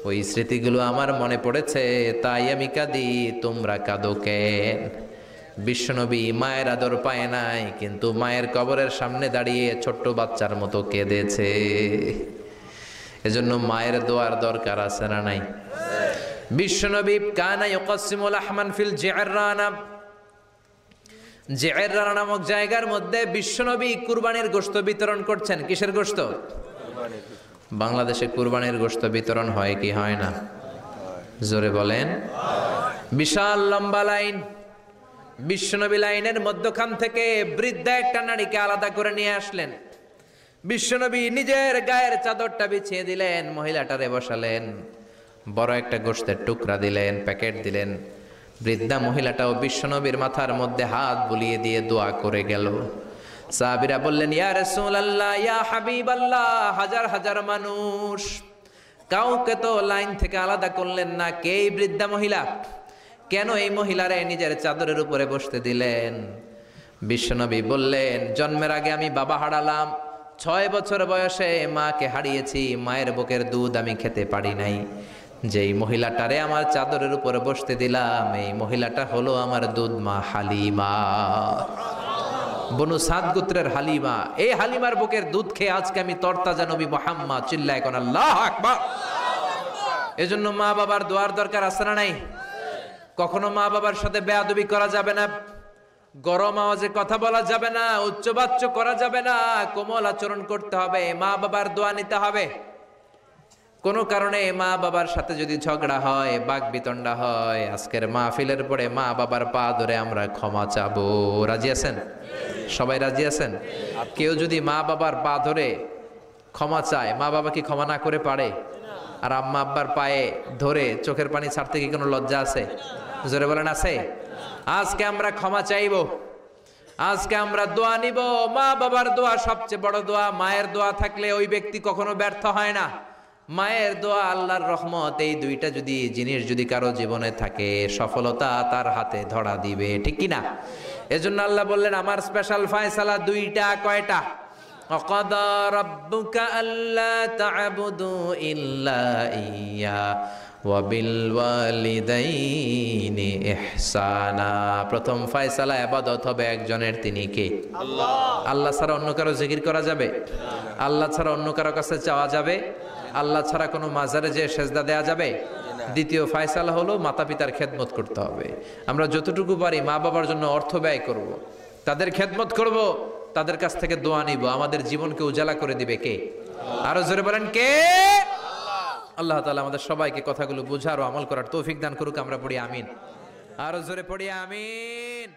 ওই স্মৃতিগুলো আমার মনে পড়েছে, তাই আমি কাঁদি, তোমরা কাঁদো কেন? বিশ্বনবী মায়ের আদর পায় নাই, কিন্তু মায়ের কবরের সামনে দাঁড়িয়ে ছোট্ট বাচ্চার মতো কেঁদেছে। এজন্য মায়ের দোয়ার দরকার আছে না নাই? বিশ্বনবী কানা ইউকাসিমুল আহমান ফিল জিআররানা, জিআররানা নামক জায়গার মধ্যে বিশ্বনবী কুরবানির গোশত বিতরণ করছেন। কিসের গোশত? বাংলাদেশে কুরবানির গোশত বিতরণ হয় কি হয় না? জোরে বলেন। বিশাল লম্বা লাইন, বিশ্বনবী লাইনের মধ্যখান থেকে বৃদ্ধা একটা নারীকে আলাদা করে নিয়ে আসলেন। বিশ্বনবী নিজের গায়ের চাদরটা বিছিয়ে দিলেন, মহিলাটারে বসালেন, বড় একটা গোশতের টুকরা দিলেন, প্যাকেট দিলেন। বৃদ্ধা মহিলাটাও বিশ্বনবীর মাথার মধ্যে হাত বুলিয়ে দিয়ে দোয়া করে গেল। সাহাবীরা বললেন, ইয়া রাসূলুল্লাহ, ইয়া হাবিবাল্লাহ, হাজার হাজার মানুষ, কাউকে তো লাইন থেকে আলাদা করলেন না, কে এই বৃদ্ধা মহিলা? কেন এই মহিলারে নিজের চাদরের উপরে বসতে দিলেন? বিশ্বনবী বললেন, জন্মের আগে আমি বাবা হারালাম, 6 বছর বয়সে মাকে হারিয়েছি, মায়ের বুকের দুধ আমি খেতে পারি নাই। যেই মহিলাটারে আমার চাদরের উপরে বসতে দিলাম, এই মহিলাটা হলো আমার দুধ মা হালিমা, বনু সাদ গোত্রের হালিমা। এই হালিমার বুকের দুধ খেয়ে আজকে আমি তরতাজা নবী মুহাম্মদ। চিল্লায় কোন আল্লাহু আকবার। এজন্য মা বাবার দোয়ার দরকার আছে না নাই? কখনো মা বাবার সাথে বেয়াদবি করা যাবে না, গরম আওয়াজে কথা বলা যাবে না, উচ্চবাচ্য করা যাবে না, কোমল আচরণ করতে হবে, মা বাবার দোয়া নিতে হবে। কোনো কারণে মা বাবার সাথে যদি ঝগড়া হয়, বাকবিতণ্ডা হয়, আজকের মাহফিলের পরে মা বাবার পা ধরে আমরা ক্ষমা চাবো। রাজি আছেন? সবাই রাজি আছেন? কেউ যদি মা বাবার পা ধরে ক্ষমা চায়, মা বাবা কি ক্ষমা না করে পারে? আর আম্মা আব্বার পায়ে ধরে চোখের পানি ছাড়তে কি কোনো লজ্জা আছে? জোরে বলেন, আছে? আজকে আমরা ক্ষমা চাইব, আজকে আমরা দোয়া নিব। মা বাবার দোয়া সবচেয়ে বড় দোয়া। মায়ের দোয়া থাকলে ওই ব্যক্তি কখনো ব্যর্থ হয় না। মায়ের দোয়া, আল্লাহর রহমত, এই দুইটা যদি জিনিস যদি কারো জীবনে থাকে, সফলতা তার হাতে ধরা দিবে, ঠিক কি না? এজন্য আল্লাহ বললেন, আমার স্পেশাল ফয়সালা দুইটা। কয়টা? ওয়াকাদা রাব্বুকা আল্লা তা'বুদু ইল্লা ইয়্যা ওয়া বিল ওয়ালিদাইনি ইহসানা। প্রথম ফয়সালা ইবাদত হবে একজনের, তিনি কে? আল্লাহ। আল্লাহ ছাড়া অন্য কারো জিকির করা যাবে? আল্লাহ ছাড়া অন্য কারো কাছে চাওয়া যাবে? আল্লাহ ছাড়া কোনো মাজারে যে সেজদা দেয়া যাবে? দ্বিতীয় ফয়সালা হলো মাতা পিতার খেদমত করতে হবে। আমরা যতটুকু পারি মা বাবার জন্য অর্থ ব্যয় করব, তাদের খেদমত করব, তাদের কাছ থেকে দোয়া নিব। আমাদের জীবনকে উজালা করে দিবে কে? আরো জোরে বলেন, কে? আল্লাহ তাআলা আমাদের সবাইকে কথাগুলো বোঝার ও আমল করার তৌফিক দান করুক। আমরা পড়ি আমিন। আরো জোরে পড়ি আমিন।